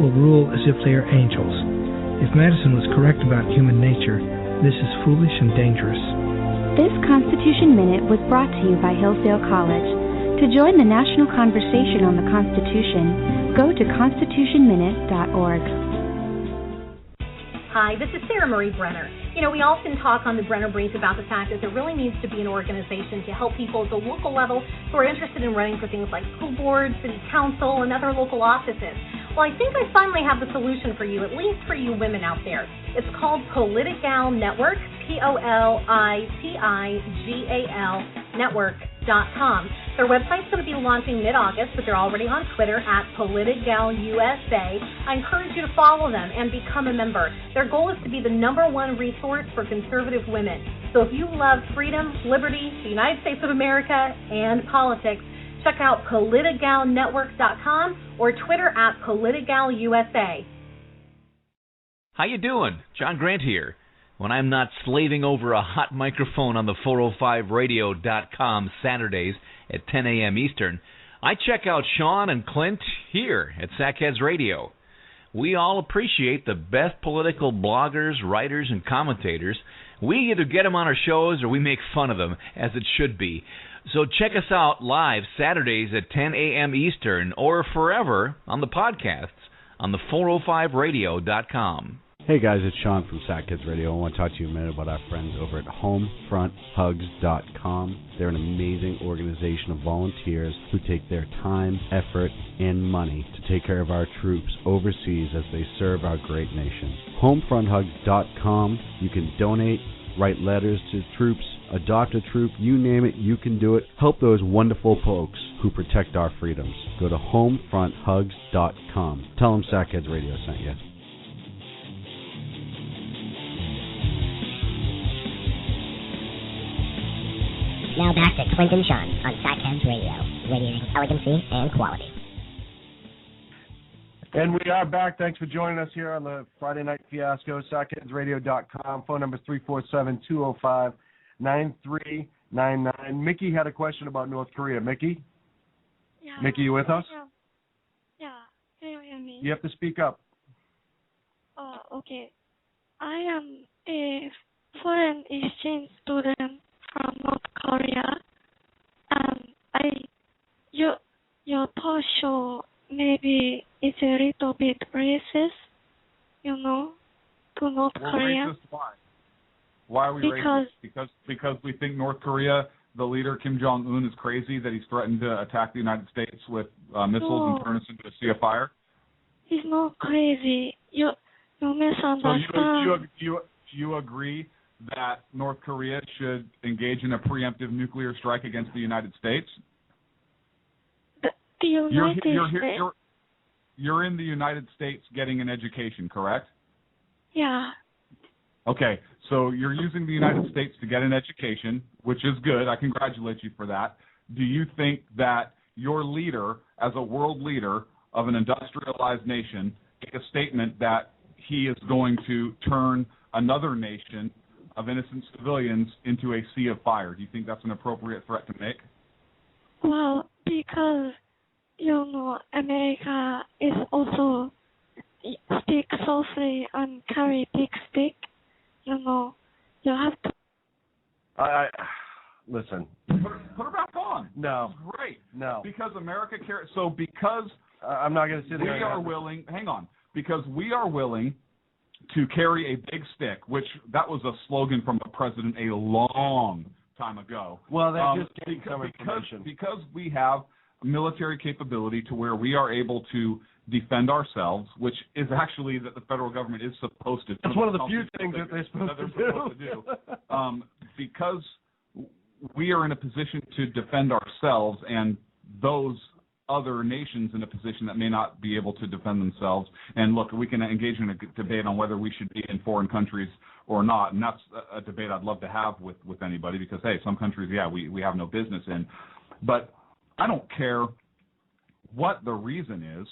Speaker 8: will rule as if they are angels. If Madison was correct about human nature, this is foolish and dangerous.
Speaker 7: This Constitution Minute was brought to you by Hillsdale College. To join the national conversation on the Constitution, go to constitutionminute.org.
Speaker 9: Hi, this is Sarah Marie Brenner. You know, we often talk on the Brenner Brief about the fact that there really needs to be an organization to help people at the local level who are interested in running for things like school boards, city council, and other local offices. Well, I think I finally have the solution for you, at least for you women out there. It's called Politigal Network, Politigal Network.com. Their website's going to be launching mid-August, but they're already on Twitter at PoliticalUSA. I encourage you to follow them and become a member. Their goal is to be the #1 resource for conservative women. So if you love freedom, liberty, the United States of America, and politics, check out PoliticalNetwork.com or Twitter at PoliticalUSA.
Speaker 10: How you doing? John Grant here. When I'm not slaving over a hot microphone on the 405radio.com Saturdays at 10 a.m. Eastern, I check out Sean and Clint here at Sackheads Radio. We all appreciate the best political bloggers, writers, and commentators. We either get them on our shows or we make fun of them, as it should be. So check us out live Saturdays at 10 a.m. Eastern or forever on the podcasts on the 405radio.com.
Speaker 11: Hey guys, it's Sean from Sackheads Radio. I want to talk to you a minute about our friends over at HomefrontHugs.com. They're an amazing organization of volunteers who take their time, effort, and money to take care of our troops overseas as they serve our great nation. HomefrontHugs.com. You can donate, write letters to troops, adopt a troop, you name it, you can do it. Help those wonderful folks who protect our freedoms. Go to HomefrontHugs.com. Tell them Sackheads Radio sent you.
Speaker 12: Now back to Clint and Sean on Sackheads Radio, radiating elegancy and quality.
Speaker 3: And we are back. Thanks for joining us here on the Friday Night Fiasco, SackheadsRadio.com. Phone number is 347-205-9399. Mickey had a question about North Korea. Mickey?
Speaker 13: Yeah.
Speaker 3: Mickey, you with us?
Speaker 13: Yeah. Can you hear me?
Speaker 3: You have to speak up.
Speaker 13: Okay. I am a foreign exchange student from North Korea, and your talk show maybe is a little bit racist, to North Korea.
Speaker 4: Racist? Why? Why are we racist? Because we think North Korea, the leader Kim Jong-un, is crazy that he's threatened to attack the United States with missiles and turn us into a sea of fire.
Speaker 13: He's not crazy. You misunderstand.
Speaker 4: So you agree that North Korea should engage in a preemptive nuclear strike against the United States?
Speaker 13: the United States.
Speaker 4: You're in the United States getting an education, correct?
Speaker 13: Yeah.
Speaker 4: Okay, so you're using the United States to get an education, which is good. I congratulate you for that. Do you think that your leader, as a world leader of an industrialized nation, make a statement that he is going to turn another nation of innocent civilians into a sea of fire? Do you think that's an appropriate threat to make?
Speaker 13: Well, because, America is also speak softly and carry big stick. You have to.
Speaker 3: Listen.
Speaker 4: Put her back on.
Speaker 3: No.
Speaker 4: That's great.
Speaker 3: No.
Speaker 4: Because America cares. So because
Speaker 3: I'm not going to sit there.
Speaker 4: We are willing. Hang on. Because we are willing to carry a big stick, which that was a slogan from a president a long time ago.
Speaker 3: Well, that just gave some information.
Speaker 4: Because we have military capability to where we are able to defend ourselves, which is actually that the federal government is supposed to do.
Speaker 3: That's one of the few things that they're supposed to do.
Speaker 4: Because we are in a position to defend ourselves, and those other nations in a position that may not be able to defend themselves. And look, we can engage in a debate on whether we should be in foreign countries or not, and that's a debate I'd love to have with anybody, because, hey, some countries, we have no business in. But I don't care what the reason is.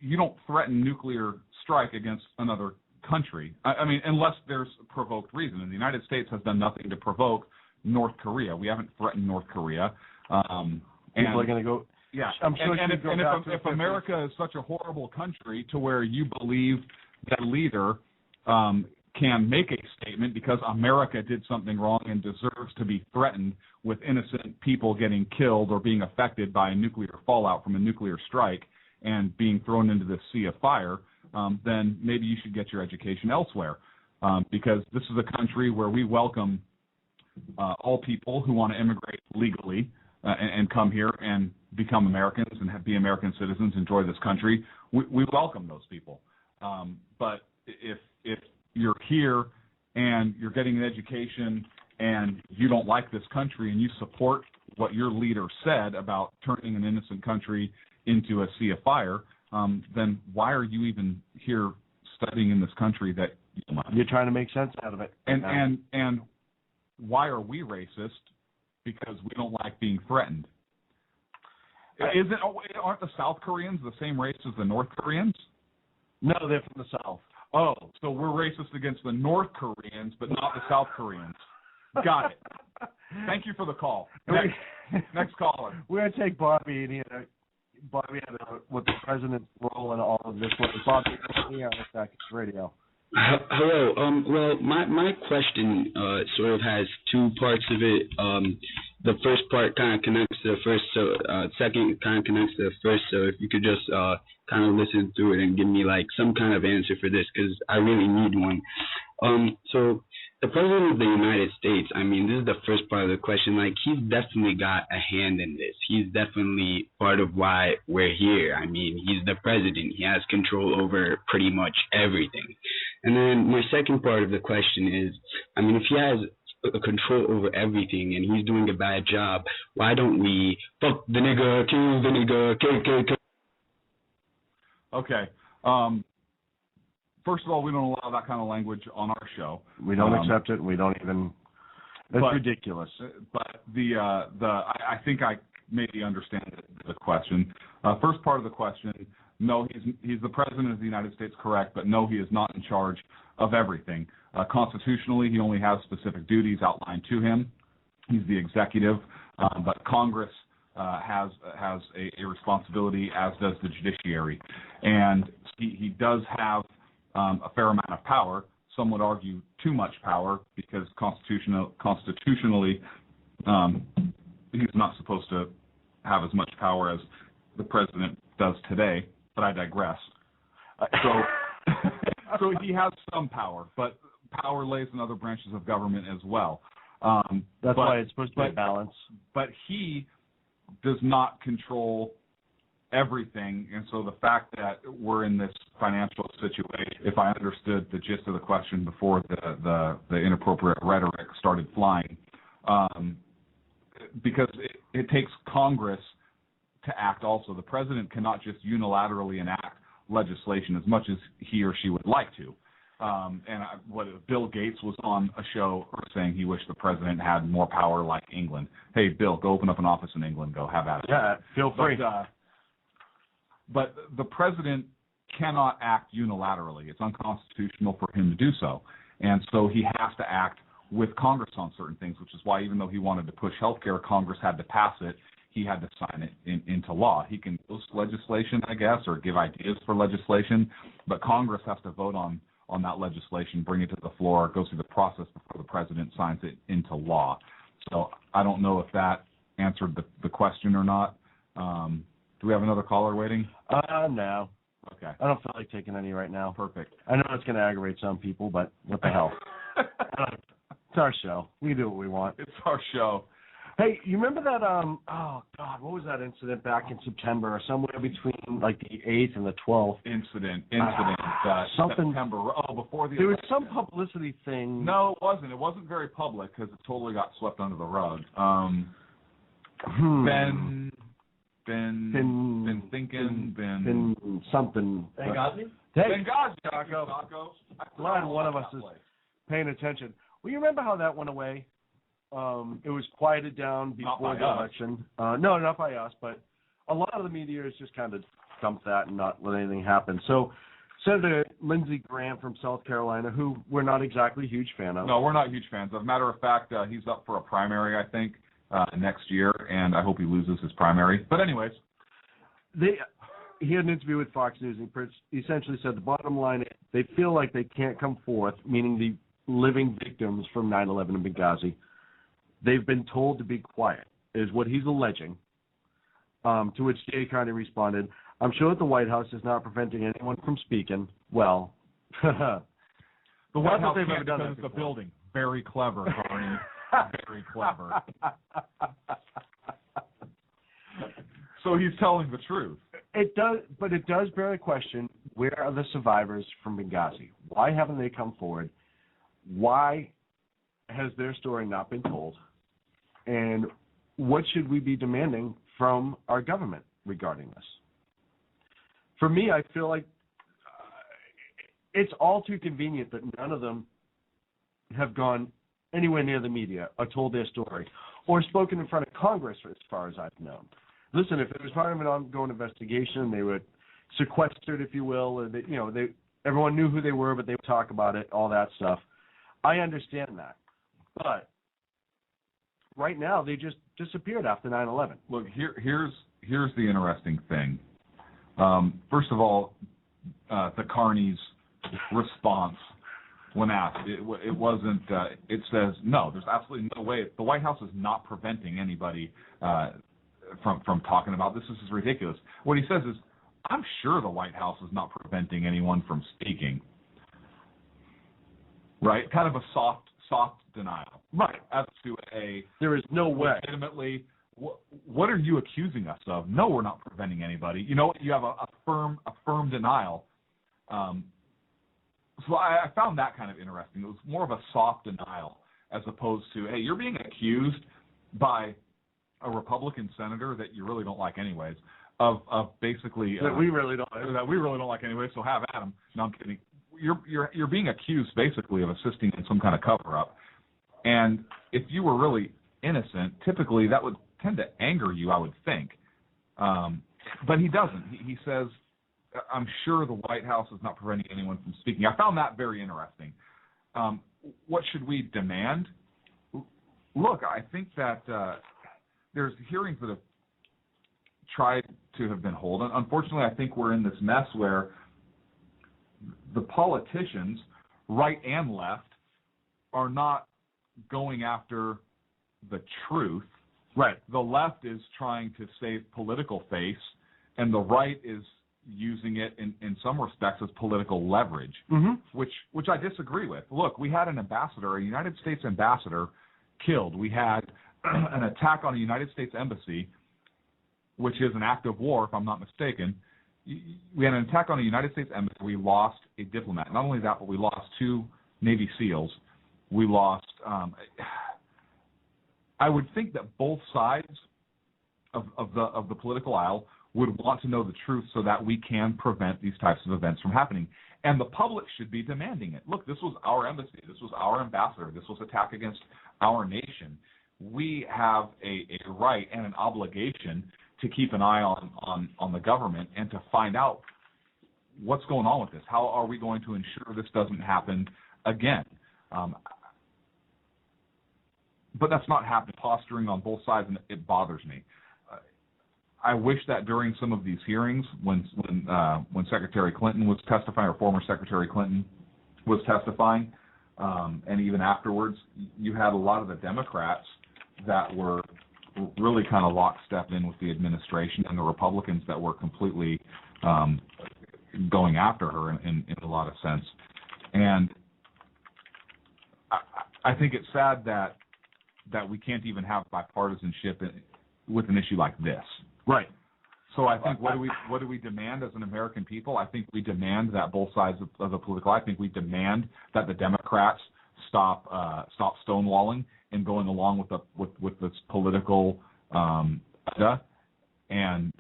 Speaker 4: You don't threaten nuclear strike against another country. I mean, unless there's a provoked reason. And the United States has done nothing to provoke North Korea. We haven't threatened North Korea.
Speaker 3: People are going to go.
Speaker 4: Yeah,
Speaker 3: I'm sure.
Speaker 4: And if America is such a horrible country to where you believe that a leader can make a statement because America did something wrong and deserves to be threatened with innocent people getting killed or being affected by a nuclear fallout from a nuclear strike and being thrown into this sea of fire, then maybe you should get your education elsewhere, because this is a country where we welcome all people who want to immigrate legally and come here and become Americans and be American citizens, enjoy this country. We welcome those people. But if you're here and you're getting an education and you don't like this country and you support what your leader said about turning an innocent country into a sea of fire, then why are you even here studying in this country that
Speaker 3: you're trying to make sense out of it?
Speaker 4: And why are we racist? Because we don't like being threatened. Aren't the South Koreans the same race as the North Koreans?
Speaker 3: No, they're from the South.
Speaker 4: Oh, so we're racist against the North Koreans, but not the South Koreans. Got it. Thank you for the call. Next caller.
Speaker 3: We're going to take Bobby, and Bobby had what the president's role in all of this was. Bobby, on the Second Radio.
Speaker 14: Hello. Well, my question sort of has two parts of it. The first part kind of connects to the first, so second kind of connects to the first. So if you could just kind of listen through it and give me like some kind of answer for this, because I really need one. So the president of the United States, I mean, this is the first part of the question. Like, he's definitely got a hand in this. He's definitely part of why we're here. I mean, he's the president. He has control over pretty much everything. And then my second part of the question is, I mean, if he has control over everything and he's doing a bad job, why don't we fuck the nigga, kill the nigga, kill.
Speaker 4: Okay. First of all, we don't allow that kind of language on our show.
Speaker 3: We don't accept it. We don't even. That's ridiculous.
Speaker 4: But I think I maybe understand the question. First part of the question, no, he's the president of the United States, correct? But no, he is not in charge of everything. Constitutionally, he only has specific duties outlined to him. He's the executive, but Congress has a responsibility, as does the judiciary, and he does have a fair amount of power. Some would argue too much power, because constitutionally he's not supposed to have as much power as the president does today, but I digress. So he has some power, but power lays in other branches of government as well.
Speaker 3: That's why it's supposed to be a balance.
Speaker 4: But he does not control everything, and so the fact that we're in this financial situation, if I understood the gist of the question before the inappropriate rhetoric started flying, because it takes Congress to act also. The president cannot just unilaterally enact legislation as much as he or she would like to. Bill Gates was on a show saying he wished the president had more power like England. Hey, Bill, go open up an office in England. Go have at it.
Speaker 3: Yeah, feel free.
Speaker 4: But the president cannot act unilaterally. It's unconstitutional for him to do so. And so he has to act with Congress on certain things, which is why even though he wanted to push health care, Congress had to pass it. He had to sign it into law. He can post legislation, I guess, or give ideas for legislation, but Congress has to vote on that legislation, bring it to the floor, go through the process before the president signs it into law. So I don't know if that answered the question or not. Do we have another caller waiting?
Speaker 3: No.
Speaker 4: Okay.
Speaker 3: I don't feel like taking any right now.
Speaker 4: Perfect.
Speaker 3: I know it's going to aggravate some people, but what the hell? It's our show. We do what we want.
Speaker 4: It's our show.
Speaker 3: Hey, you remember that, oh, God, what was that incident back in September or somewhere between, like, the 8th and the 12th?
Speaker 4: Incident,
Speaker 3: something,
Speaker 4: September. Oh, before the
Speaker 3: There
Speaker 4: election.
Speaker 3: was some publicity thing.
Speaker 4: No, it wasn't. It wasn't very public because it totally got swept under the rug.
Speaker 3: Something.
Speaker 15: Benghazi?
Speaker 3: Benghazi, Taco. Glad one of us is paying attention. Well, you remember how that went away? It was quieted down before the election. No, not by us, but a lot of the media has just kind of dumped that and not let anything happen. So Senator Lindsey Graham from South Carolina, who we're not exactly a huge fan of.
Speaker 4: No, we're not huge fans. As a matter of fact, he's up for a primary, I think, next year, and I hope he loses his primary. But anyways.
Speaker 3: He had an interview with Fox News, and he essentially said the bottom line, they feel like they can't come forth, meaning the living victims from 9/11 in Benghazi. They've been told to be quiet, is what he's alleging, to which Jay Carney responded, I'm sure that the White House is not preventing anyone from speaking. Well,
Speaker 4: the White House can't because it's a building. Very clever, Carney. Very clever. So he's telling the truth.
Speaker 3: It does, but it does bear a question, where are the survivors from Benghazi? Why haven't they come forward? Why has their story not been told? And what should we be demanding from our government regarding this? For me, I feel like it's all too convenient that none of them have gone anywhere near the media or told their story or spoken in front of Congress as far as I've known. Listen, if it was part of an ongoing investigation, they were sequestered, if you will, or everyone knew who they were, but they would talk about it, all that stuff. I understand that. But right now, they just disappeared after 9/11.
Speaker 4: Look, here's the interesting thing. First of all, the Carney's response when asked, it wasn't. It says no. There's absolutely no way. The White House is not preventing anybody from talking about this. This is ridiculous. What he says is, I'm sure the White House is not preventing anyone from speaking. Right? Kind of a soft denial.
Speaker 3: Right.
Speaker 4: As to
Speaker 3: there is no way.
Speaker 4: Legitimately, what are you accusing us of? No, we're not preventing anybody. You know, you have a firm denial. So I found that kind of interesting. It was more of a soft denial as opposed to, hey, you're being accused by a Republican senator that you really don't like anyways of basically
Speaker 3: that we really don't
Speaker 4: like anyways. So have at him. No, I'm kidding. You're being accused basically of assisting in some kind of cover-up. And if you were really innocent, typically that would tend to anger you, I would think. But he doesn't. He says, I'm sure the White House is not preventing anyone from speaking. I found that very interesting. What should we demand? Look, I think that there's hearings that have tried to have been held. Unfortunately, I think we're in this mess where the politicians, right and left, are not going after the truth.
Speaker 3: Right.
Speaker 4: The left is trying to save political face, and the right is using it in some respects as political leverage, which I disagree with. Look, we had an ambassador, a United States ambassador, killed. We had an attack on a United States embassy, which is an act of war, if I'm not mistaken. We had an attack on a United States embassy. We lost a diplomat. Not only that, but we lost 2 Navy SEALs. We lost I would think that both sides of the political aisle would want to know the truth so that we can prevent these types of events from happening. And the public should be demanding it. Look, this was our embassy. This was our ambassador. This was an attack against our nation. We have a right and an obligation to keep an eye on the government and to find out what's going on with this. How are we going to ensure this doesn't happen again? But that's not happening. Posturing on both sides, and it bothers me. I wish that during some of these hearings, when Secretary Clinton was testifying, or former Secretary Clinton was testifying, and even afterwards, you had a lot of the Democrats that were really kind of lockstep in with the administration, and the Republicans that were completely going after her in a lot of sense. And I think it's sad that we can't even have bipartisanship with an issue like this.
Speaker 3: Right.
Speaker 4: So I think what do we demand as an American people? I think we demand that both sides of the political. I think we demand that the Democrats stop stonewalling and going along with this political agenda. And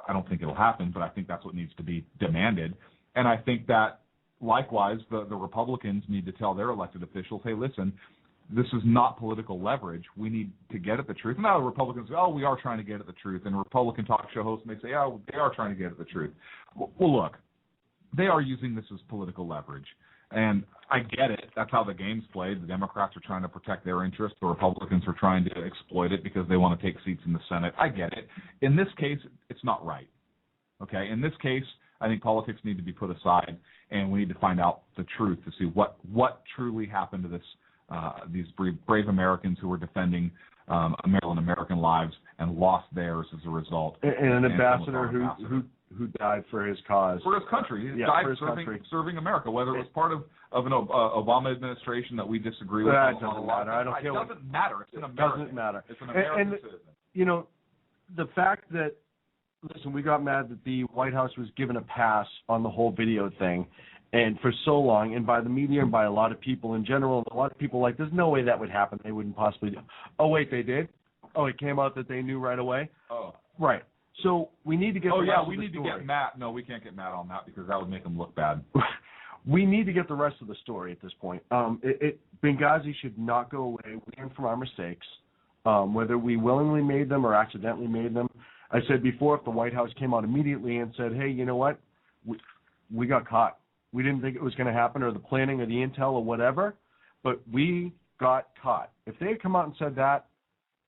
Speaker 4: I don't think it'll happen, but I think that's what needs to be demanded. And I think that likewise the Republicans need to tell their elected officials, hey, listen, this is not political leverage. We need to get at the truth. Now the Republicans say, oh, we are trying to get at the truth. And Republican talk show hosts may say, oh, they are trying to get at the truth. Well, look, they are using this as political leverage. And I get it. That's how the game's played. The Democrats are trying to protect their interests. The Republicans are trying to exploit it because they want to take seats in the Senate. I get it. In this case, it's not right. Okay? In this case, I think politics need to be put aside, and we need to find out the truth to see what truly happened to these brave Americans who were defending American lives and lost theirs as a result.
Speaker 3: And an ambassador who died for his cause.
Speaker 4: For his country. He died serving America, whether it was part of an Obama administration that we disagree with.
Speaker 3: That doesn't matter. I don't care.
Speaker 4: It doesn't matter. It's an American.
Speaker 3: It doesn't matter.
Speaker 4: It's an American citizen.
Speaker 3: You know, the fact that, listen, we got mad that the White House was given a pass on the whole video thing, and for so long, and by the media and by a lot of people in general, and a lot of people like, there's no way that would happen. They wouldn't possibly do. Oh, wait, they did? Oh, it came out that they knew right away? Oh. Right. So we need to get the rest of the story. Oh, yeah, we need to get mad. No, we can't get mad on that because that would make them look bad. We need to get the rest of the story at this point. Benghazi should not go away. We learn from our mistakes, whether we willingly made them or accidentally made them. I said before, if the White House came out immediately and said, hey, you know what, we got caught. We didn't think it was going to happen, or the planning or the intel or whatever, but we got caught. If they had come out and said that,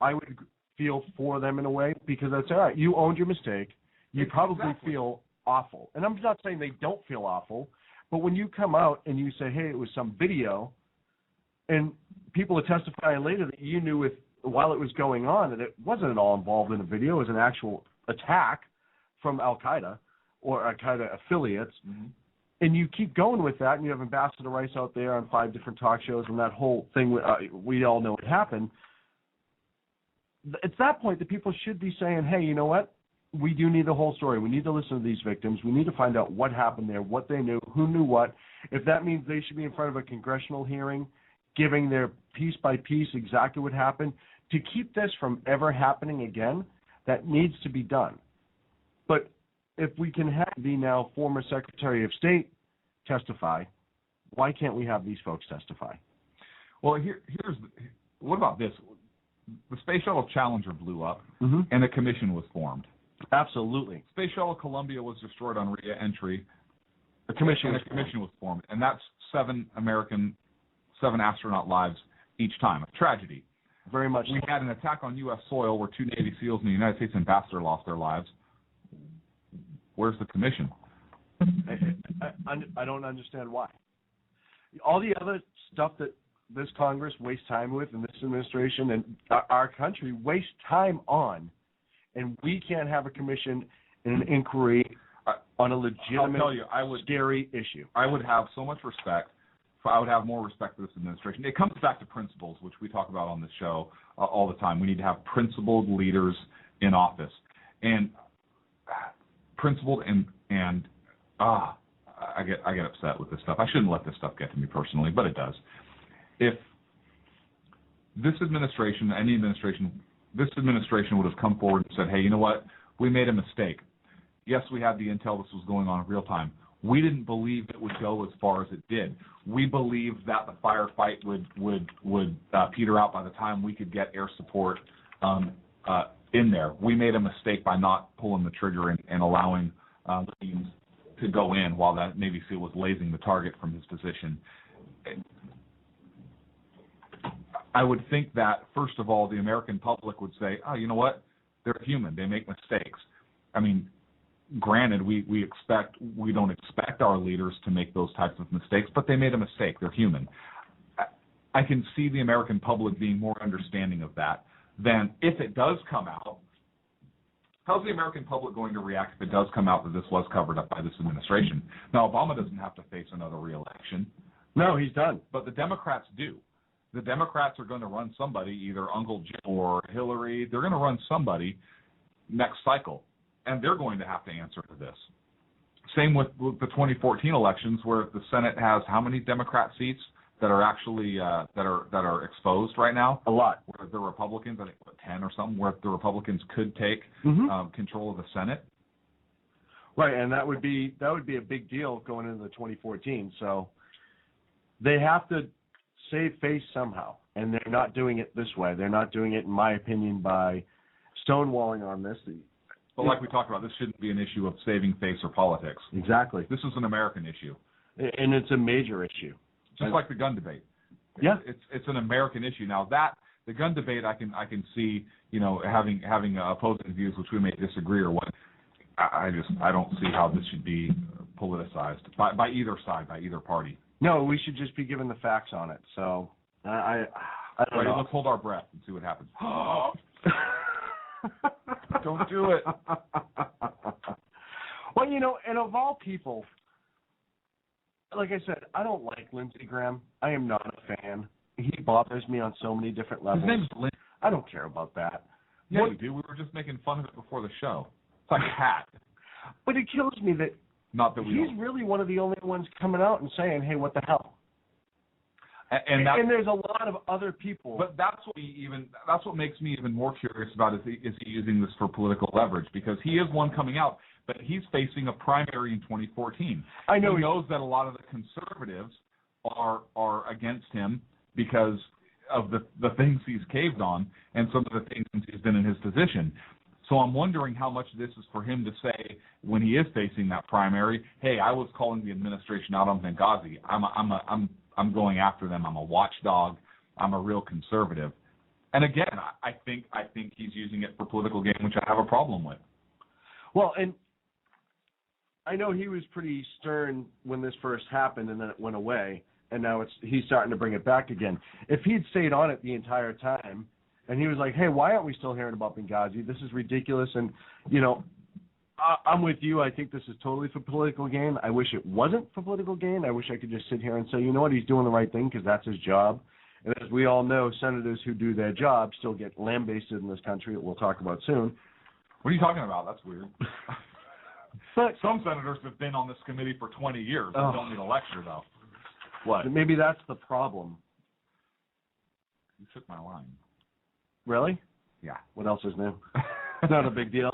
Speaker 3: I would feel for them in a way, because that's all right. You owned your mistake. You probably feel awful. And I'm not saying they don't feel awful, but when you come out and you say, hey, it was some video, and people are testifying later that you knew while it was going on, and it wasn't at all involved in a video, it was an actual attack from Al-Qaeda or Al-Qaeda affiliates, and you keep going with that, and you have Ambassador Rice out there on 5 different talk shows, and that whole thing, we all know what happened. It's that point that people should be saying, hey, you know what? We do need the whole story. We need to listen to these victims. We need to find out what happened there, what they knew, who knew what. If that means they should be in front of a congressional hearing, giving their piece by piece exactly what happened, to keep this from ever happening again, that needs to be done. But if we can have the now former Secretary of State testify, why can't we have these folks testify?
Speaker 4: Well, what about this? The Space Shuttle Challenger blew up, and a commission was formed.
Speaker 3: Absolutely.
Speaker 4: Space Shuttle Columbia was destroyed on re-entry. A commission was formed, and that's 7 astronaut lives each time. A tragedy.
Speaker 3: Very much.
Speaker 4: We had an attack on U.S. soil where 2 Navy SEALs and the United States ambassador lost their lives. Where's the commission?
Speaker 3: I don't understand why. All the other stuff that this Congress wastes time with, and this administration and our country waste time on, and we can't have a commission and an inquiry on a legitimate, scary issue.
Speaker 4: I would have so much respect. I would have more respect for this administration. It comes back to principles, which we talk about on this show all the time. We need to have principled leaders in office, and principled and I get upset with this stuff. I shouldn't let this stuff get to me personally, but it does. If this administration, any administration, this administration would have come forward and said, hey, you know what? We made a mistake. Yes, we had the intel this was going on in real time. We didn't believe it would go as far as it did. We believed that the firefight would peter out by the time we could get air support in there. We made a mistake by not pulling the trigger and allowing teams to go in while that Navy SEAL was lasing the target from his position. I would think that, first of all, the American public would say, oh, you know what? They're human. They make mistakes. I mean, granted, we don't expect our leaders to make those types of mistakes, but they made a mistake. They're human. I can see the American public being more understanding of that than if it does come out. How's the American public going to react if it does come out that this was covered up by this administration? Now, Obama doesn't have to face another re-election.
Speaker 3: No, he's done.
Speaker 4: But the Democrats do. The Democrats are going to run somebody, either Uncle Jim or Hillary. They're going to run somebody next cycle, and they're going to have to answer to this. Same with the 2014 elections, where the Senate has how many Democrat seats that are actually that are exposed right now?
Speaker 3: A lot.
Speaker 4: Where the Republicans, I think 10 or something, where the Republicans could take control of the Senate.
Speaker 3: Right, and that would be a big deal going into the 2014. So they have to save face somehow, and they're not doing it this way. They're not doing it, in my opinion, by stonewalling on this.
Speaker 4: But like we talked about, this shouldn't be an issue of saving face or politics.
Speaker 3: Exactly.
Speaker 4: This is an American issue,
Speaker 3: and it's a major issue.
Speaker 4: Just like the gun debate.
Speaker 3: Yeah,
Speaker 4: it's an American issue. Now that the gun debate, I can see, having opposing views which we may disagree or what. I don't see how this should be politicized by either side, by either party.
Speaker 3: No, we should just be given the facts on it. So I don't know.
Speaker 4: Let's hold our breath and see what happens. Don't do it.
Speaker 3: Well, and of all people, like I said, I don't like Lindsey Graham. I am not a fan. He bothers me on so many different levels.
Speaker 4: His name's Lindsey.
Speaker 3: I don't care about that.
Speaker 4: Yeah, you do. We were just making fun of it before the show. It's like a hat.
Speaker 3: But it kills me that he's really one of the only ones coming out and saying, hey, what the hell? And there's a lot of other people.
Speaker 4: But that's what makes me even more curious about is he using this for political leverage, because he is one coming out, but he's facing a primary in 2014.
Speaker 3: I know
Speaker 4: he knows that a lot of the conservatives are against him because of the things he's caved on and some of the things he's been in his position. So I'm wondering how much of this is for him to say when he is facing that primary, hey, I was calling the administration out on Benghazi. I'm going after them. I'm a watchdog. I'm a real conservative. And again, I think he's using it for political gain, which I have a problem with.
Speaker 3: Well, and I know he was pretty stern when this first happened, and then it went away, and now he's starting to bring it back again. If he'd stayed on it the entire time, and he was like, hey, why aren't we still hearing about Benghazi? This is ridiculous. And, I'm with you. I think this is totally for political gain. I wish it wasn't for political gain. I wish I could just sit here and say, you know what, he's doing the right thing because that's his job. And as we all know, senators who do their job still get lambasted in this country that we'll talk about soon.
Speaker 4: What are you talking about? That's weird. But some senators have been on this committee for 20 years. They don't need a lecture, though. What?
Speaker 3: Maybe that's the problem.
Speaker 4: You took my line.
Speaker 3: Really?
Speaker 4: Yeah.
Speaker 3: What else is new? It's not a big deal.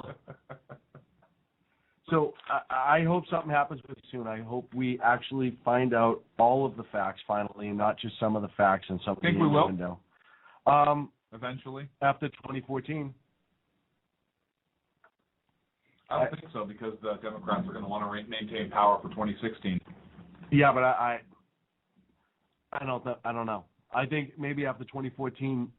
Speaker 3: So I hope something happens with it soon. I hope we actually find out all of the facts finally, and not just some of the facts and something in the window.
Speaker 4: Eventually?
Speaker 3: After 2014.
Speaker 4: I don't think so, because the Democrats are going to want to maintain power for 2016.
Speaker 3: Yeah, but I don't know. I think maybe after 2014,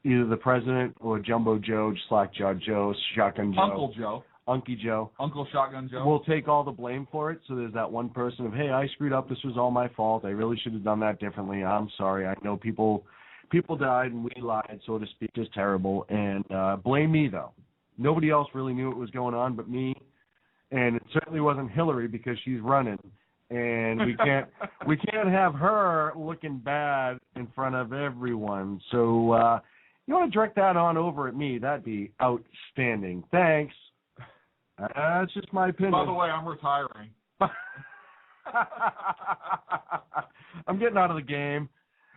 Speaker 3: either the president or Jumbo Joe, Slack-jawed Joe, Shotgun Joe,
Speaker 4: Uncle Joe,
Speaker 3: Unky Joe,
Speaker 4: Uncle Shotgun Joe,
Speaker 3: will take all the blame for it. So there's that one person of, hey, I screwed up. This was all my fault. I really should have done that differently. I'm sorry. I know people died and we lied, so to speak. It's terrible. And blame me, though. Nobody else really knew what was going on but me. And it certainly wasn't Hillary, because she's running. And we can't have her looking bad in front of everyone. So you want to direct that on over at me? That'd be outstanding. Thanks. That's just my opinion.
Speaker 4: By the way, I'm retiring.
Speaker 3: I'm getting out of the game.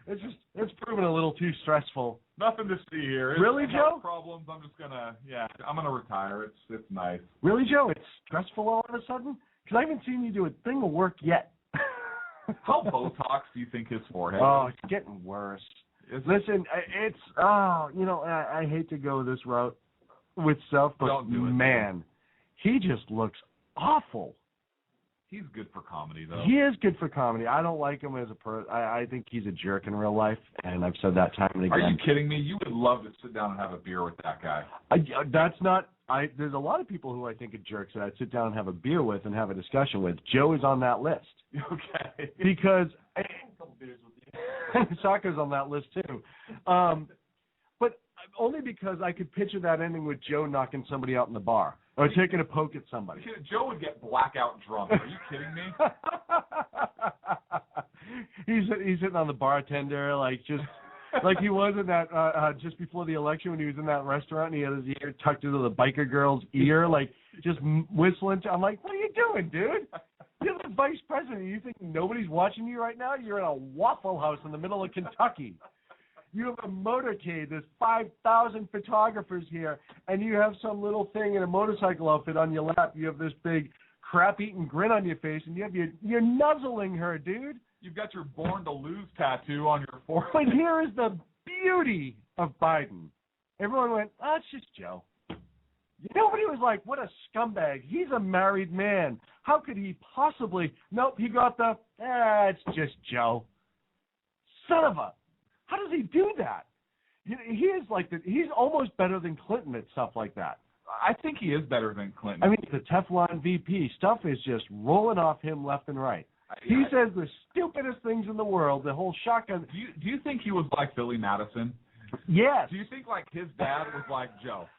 Speaker 3: It's proven a little too stressful.
Speaker 4: Nothing to see here.
Speaker 3: Really, Joe?
Speaker 4: Problems. I'm gonna retire. It's nice.
Speaker 3: Really, Joe? It's stressful all of a sudden? Because I haven't seen you do a thing of work yet.
Speaker 4: How Botox do you think his forehead?
Speaker 3: Oh, it's getting worse. Listen, it's I hate to go this route with stuff, but
Speaker 4: Don't do it,
Speaker 3: man, he just looks awful.
Speaker 4: He's good for comedy, though.
Speaker 3: He is good for comedy. I don't like him as a person. I think he's a jerk in real life, and I've said that time and again.
Speaker 4: Are you kidding me? You would love to sit down and have a beer with that guy.
Speaker 3: There's a lot of people who I think are jerks that I'd sit down and have a beer with and have a discussion with. Joe is on that list.
Speaker 4: Okay.
Speaker 3: Because Saka's on that list too. But only because I could picture that ending with Joe knocking somebody out in the bar or taking a poke at somebody.
Speaker 4: Joe would get blackout drunk. Are you kidding me?
Speaker 3: He's hitting on the bartender like he was in that just before the election when he was in that restaurant and he had his ear tucked into the biker girl's ear, like just whistling. I'm like, what are you doing, dude? You're the vice president. You think nobody's watching you right now? You're in a Waffle House in the middle of Kentucky. You have a motorcade. There's 5,000 photographers here, and you have some little thing in a motorcycle outfit on your lap. You have this big crap-eating grin on your face, and you're nuzzling her, dude.
Speaker 4: You've got your Born to Lose tattoo on your forehead.
Speaker 3: But here is the beauty of Biden. Everyone went, it's just Joe. Nobody was like, what a scumbag. He's a married man. How could he possibly? Nope, he got it's just Joe. Son of a. How does he do that? He is he's almost better than Clinton at stuff like that.
Speaker 4: I think he is better than Clinton.
Speaker 3: I mean, the Teflon VP stuff is just rolling off him left and right. He says the stupidest things in the world, the whole shotgun.
Speaker 4: Do you think he was like Billy Madison?
Speaker 3: Yes.
Speaker 4: Do you think like his dad was like, Joe,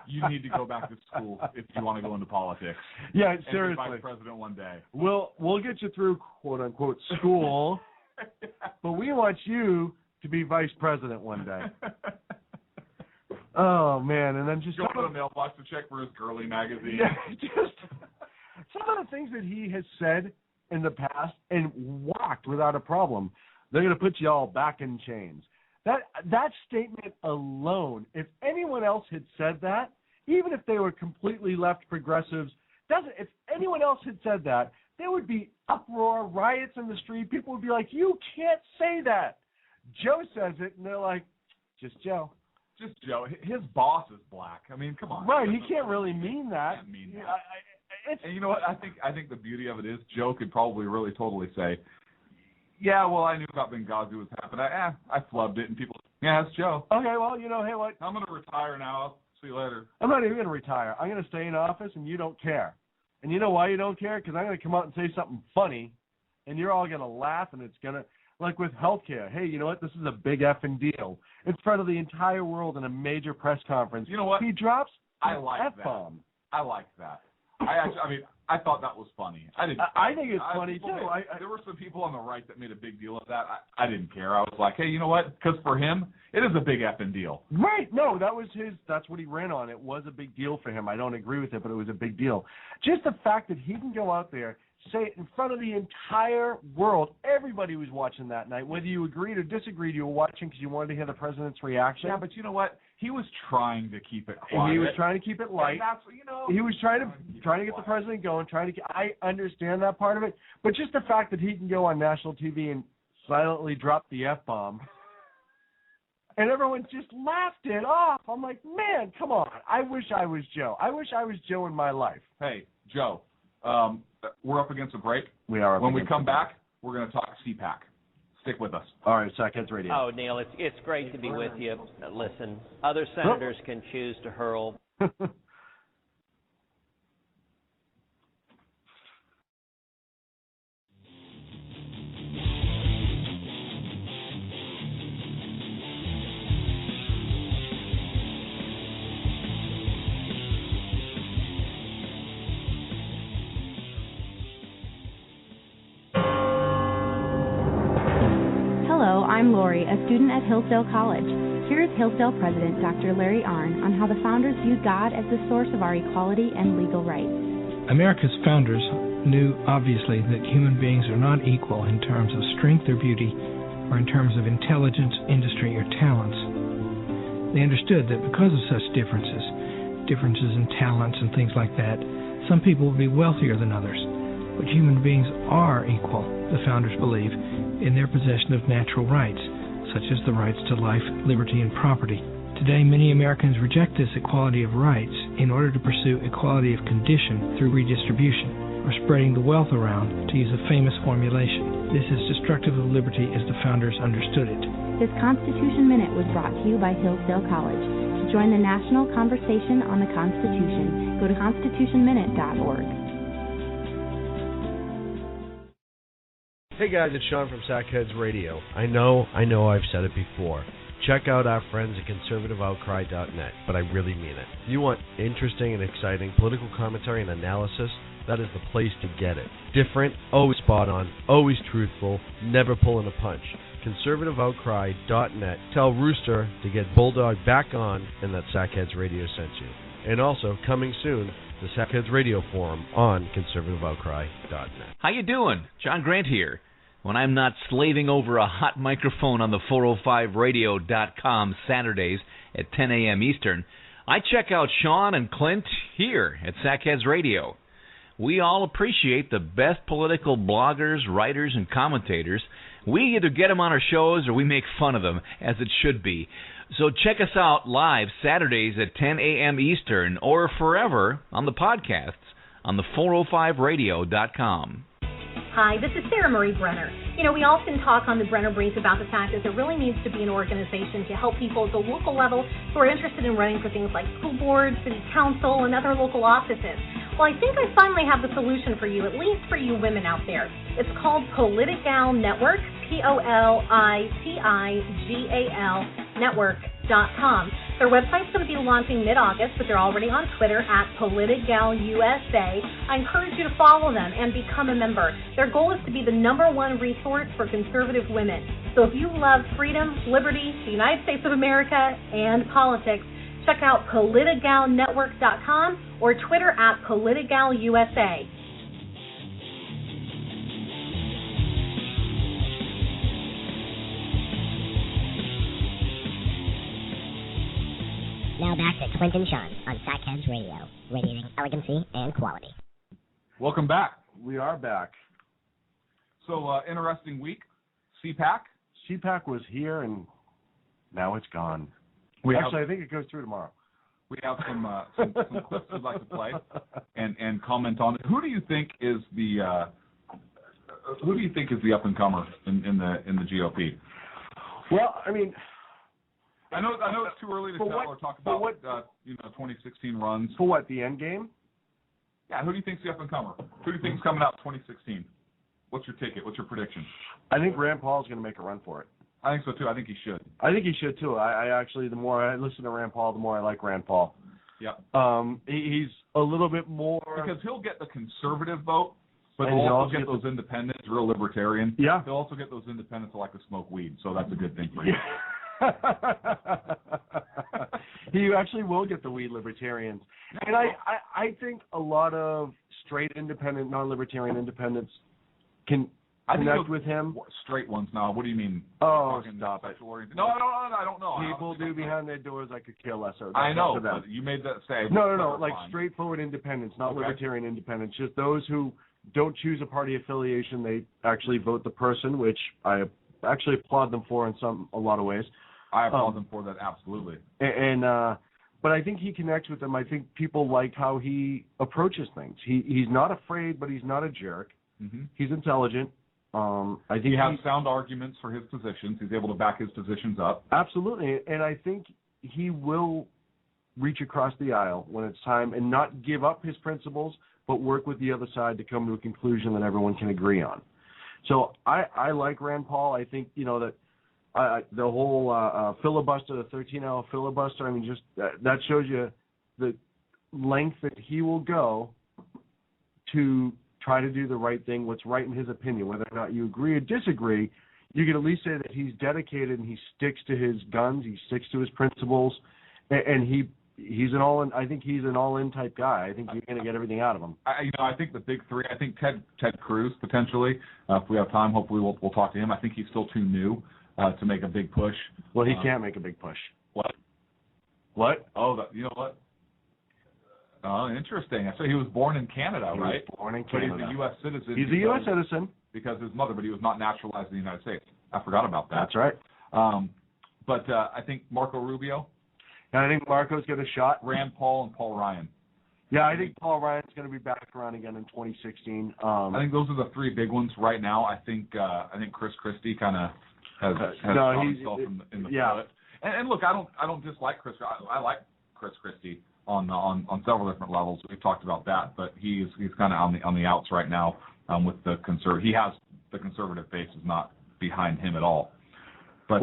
Speaker 4: you need to go back to school if you want to go into politics?
Speaker 3: Yeah,
Speaker 4: and
Speaker 3: seriously.
Speaker 4: Be vice president one day.
Speaker 3: We'll get you through quote unquote school, but we want you to be vice president one day. Oh man, and then just
Speaker 4: go to the mailbox to check for his girly magazine.
Speaker 3: Yeah, just some of the things that he has said in the past and walked without a problem. They're going to put you all back in chains. That statement alone, if anyone else had said that, even if they were completely left progressives, if anyone else had said that, there would be uproar, riots in the street. People would be like, you can't say that. Joe says it, and they're like, just Joe.
Speaker 4: Just Joe. His boss is black. I mean, come on.
Speaker 3: Right, he can't really mean that.
Speaker 4: Can't mean that. And you know what? I think the beauty of it is Joe could probably really totally say, yeah, well, I knew about Benghazi was happening. I flubbed it, and people, yeah, it's Joe.
Speaker 3: Okay, well, hey, what?
Speaker 4: I'm going to retire now. I'll see you later.
Speaker 3: I'm not even going to retire. I'm going to stay in office, and you don't care. And you know why you don't care? Because I'm going to come out and say something funny, and you're all going to laugh, and it's going to, like with healthcare. Hey, you know what? This is a big effing deal. In front of the entire world in a major press conference.
Speaker 4: You know what?
Speaker 3: He drops
Speaker 4: I like
Speaker 3: F-bomb.
Speaker 4: That. I like that. I thought that was funny. I
Speaker 3: think it's funny too.
Speaker 4: There were some people on the right that made a big deal of that. I didn't care. I was like, hey, you know what? Because for him, it is a big effing deal.
Speaker 3: Right. No, that's what he ran on. It was a big deal for him. I don't agree with it, but it was a big deal. Just the fact that he can go out there, say it in front of the entire world. Everybody was watching that night. Whether you agreed or disagreed, you were watching because you wanted to hear the president's reaction.
Speaker 4: Yeah, but you know what? He was trying to keep it quiet.
Speaker 3: He was trying to keep it light.
Speaker 4: And that's,
Speaker 3: he was trying to get the president going. I understand that part of it, but just the fact that he can go on national TV and silently drop the F-bomb, and everyone just laughed it off. I'm like, man, come on. I wish I was Joe. I wish I was Joe in my life.
Speaker 4: Hey, Joe, we're up against a break.
Speaker 3: We are.
Speaker 4: When we come back, we're going to talk CPAC. Stick with us.
Speaker 3: All right, Sackheads Radio.
Speaker 15: Oh, Neil, it's great to be with you. Listen, other senators can choose to hurl.
Speaker 7: I'm Lori, a student at Hillsdale College. Here is Hillsdale President Dr. Larry Arnn on how the founders viewed God as the source of our equality and legal rights.
Speaker 8: America's founders knew, obviously, that human beings are not equal in terms of strength or beauty or in terms of intelligence, industry, or talents. They understood that because of such differences in talents and things like that, some people would be wealthier than others. But human beings are equal, the founders believe, in their possession of natural rights, such as the rights to life, liberty, and property. Today, many Americans reject this equality of rights in order to pursue equality of condition through redistribution, or spreading the wealth around, to use a famous formulation. This is destructive of liberty as the founders understood it.
Speaker 7: This Constitution Minute was brought to you by Hillsdale College. To join the national conversation on the Constitution, go to constitutionminute.org.
Speaker 16: Hey guys, it's Sean from Sackheads Radio. I know I've said it before. Check out our friends at conservativeoutcry.net, but I really mean it. If you want interesting and exciting political commentary and analysis, that is the place to get it. Different, always spot on, always truthful, never pulling a punch. conservativeoutcry.net. Tell Rooster to get Bulldog back on and that Sackheads Radio sent you. And also, coming soon, the Sackheads Radio Forum on conservativeoutcry.net.
Speaker 10: How you doing? John Grant here. When I'm not slaving over a hot microphone on the 405radio.com Saturdays at 10 a.m. Eastern, I check out Sean and Clint here at Sackheads Radio. We all appreciate the best political bloggers, writers, and commentators. We either get them on our shows or we make fun of them, as it should be. So check us out live Saturdays at 10 a.m. Eastern or forever on the podcasts on the 405radio.com.
Speaker 9: Hi, this is Sarah Marie Brenner. You know, we often talk on the Brenner Brief about the fact that there really needs to be an organization to help people at the local level who are interested in running for things like school board, city council, and other local offices. Well, I think I finally have the solution for you, at least for you women out there. It's called Politigal Network, POLITIGAL Network.com. Their website's going to be launching mid-August, but they're already on Twitter at PolitigalUSA. I encourage you to follow them and become a member. Their goal is to be the #1 resource for conservative women. So if you love freedom, liberty, the United States of America, and politics, check out PolitigalNetwork.com or Twitter at PolitigalUSA.
Speaker 12: Now back to Clint and Sean on Sackheads Radio, radiating elegancy and quality.
Speaker 4: Welcome back.
Speaker 3: We are back.
Speaker 4: So, interesting week. CPAC?
Speaker 3: CPAC was here, and now it's gone. I think it goes through tomorrow.
Speaker 4: We have some clips we'd like to play and comment on it. Who do you think is the up and comer in the GOP?
Speaker 3: Well, I mean,
Speaker 4: I know it's too early to tell or talk about 2016 runs.
Speaker 3: For what, the end game?
Speaker 4: Yeah, who do you think's the up and comer? Who do you think's coming out 2016? What's your ticket? What's your prediction?
Speaker 3: I think Rand Paul's going to make a run for it.
Speaker 4: I think so too. I think he should.
Speaker 3: I think he should too. I actually, the more I listen to Rand Paul, the more I like Rand Paul.
Speaker 4: Yep.
Speaker 3: He's a little bit more
Speaker 4: because he'll get the conservative vote, but he'll also get those independents, real libertarian.
Speaker 3: Yeah.
Speaker 4: He'll also get those independents that like to smoke weed, so that's a good thing for him.
Speaker 3: He actually will get the weed libertarians. And I think a lot of straight independent, non-libertarian independents can connect with him.
Speaker 4: Straight ones now. What do you mean?
Speaker 3: Oh, stop it.
Speaker 4: No, I don't know.
Speaker 3: People do behind their doors I could care less.
Speaker 4: I know, but you made that say.
Speaker 3: No. Like straightforward independents, not libertarian independents. Just those who don't choose a party affiliation. They actually vote the person, which I actually applaud them for in a lot of ways.
Speaker 4: I applaud them for that, absolutely.
Speaker 3: But I think he connects with them. I think people like how he approaches things. He's not afraid, but he's not a jerk.
Speaker 4: Mm-hmm.
Speaker 3: He's intelligent. I think
Speaker 4: he has sound arguments for his positions. He's able to back his positions up.
Speaker 3: Absolutely, and I think he will reach across the aisle when it's time and not give up his principles, but work with the other side to come to a conclusion that everyone can agree on. So I like Rand Paul. I think, that the whole filibuster, the 13-hour filibuster, I mean, just that shows you the length that he will go to try to do the right thing, what's right in his opinion. Whether or not you agree or disagree, you can at least say that he's dedicated and he sticks to his guns, he sticks to his principles, and he's an all-in. I think he's an all-in type guy. I think you're going to get everything out of him.
Speaker 4: I think the big three. I think Ted Cruz potentially. If we have time, hopefully we'll talk to him. I think he's still too new to make a big push.
Speaker 3: Well, he can't make a big push.
Speaker 4: What?
Speaker 3: What?
Speaker 4: Oh, you know what? Oh, interesting. So he was born in Canada, right?
Speaker 3: He was born in Canada.
Speaker 4: But he's a U.S. citizen.
Speaker 3: He's a U.S. citizen.
Speaker 4: Because his mother, but he was not naturalized in the United States. I forgot about that.
Speaker 3: That's right.
Speaker 4: But I think Marco Rubio.
Speaker 3: And I think Marco's got a shot.
Speaker 4: Rand Paul and Paul Ryan.
Speaker 3: Yeah, I think Paul Ryan's going to be back around again in 2016. I
Speaker 4: think those are the three big ones right now. I think Chris Christie kind of has shot himself in the foot. And look, I don't dislike Chris. I like Chris Christie on several different levels. We've talked about that, but he's kind of on the outs right now with the conservative. He has the conservative base is not behind him at all. But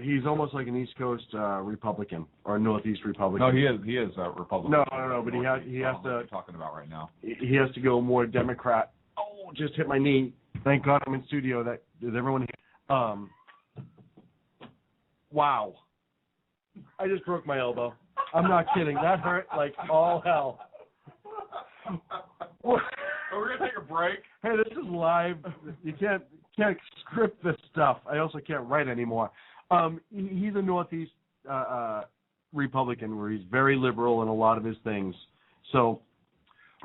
Speaker 3: he's almost like an East Coast Republican or a Northeast Republican.
Speaker 4: No, he is a Republican.
Speaker 3: No, but he has to. What
Speaker 4: you're talking about right now.
Speaker 3: He has to go more Democrat. Oh, just hit my knee. Thank God I'm in studio. Does everyone hear? Wow. I just broke my elbow. I'm not kidding. That hurt like all hell.
Speaker 4: We're going to take a break.
Speaker 3: Hey, this is live. You can't script this stuff. I also can't write anymore. He's a Northeast Republican where he's very liberal in a lot of his things. So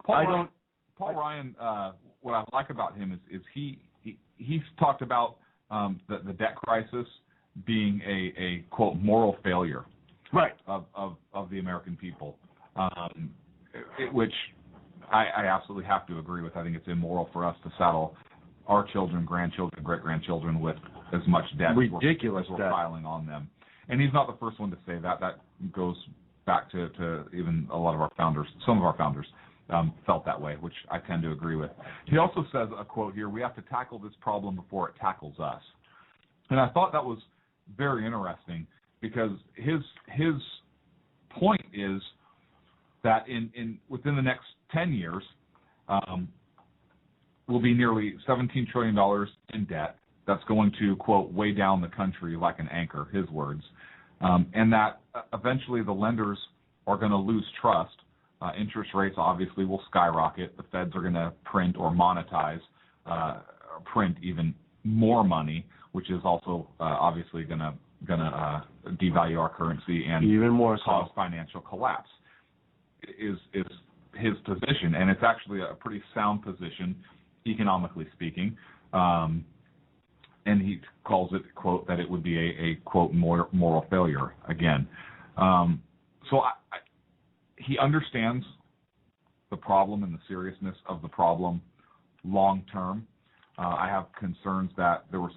Speaker 4: Paul Ryan, what I like about him is he's talked about the debt crisis being a quote moral failure,
Speaker 3: right,
Speaker 4: of the American people, which I absolutely have to agree with. I think it's immoral for us to saddle our children, grandchildren, great-grandchildren with as much debt
Speaker 3: ridiculous
Speaker 4: as we're piling on them. And he's not the first one to say that. That goes back to even a lot of our founders. Some of our founders felt that way, which I tend to agree with. He also says, a quote here, "We have to tackle this problem before it tackles us." And I thought that was very interesting because his point is that in within the next 10 years, will be nearly $17 trillion in debt. That's going to, quote, weigh down the country like an anchor, his words, and that eventually the lenders are going to lose trust. Interest rates obviously will skyrocket. The feds are going to print or monetize, print even more money, which is also obviously going to devalue our currency and
Speaker 3: even more
Speaker 4: cause financial collapse. Is his position, and it's actually a pretty sound position, economically speaking. And he calls it, quote, that it would be a quote, moral failure again. So he understands the problem and the seriousness of the problem long term. I have concerns that there were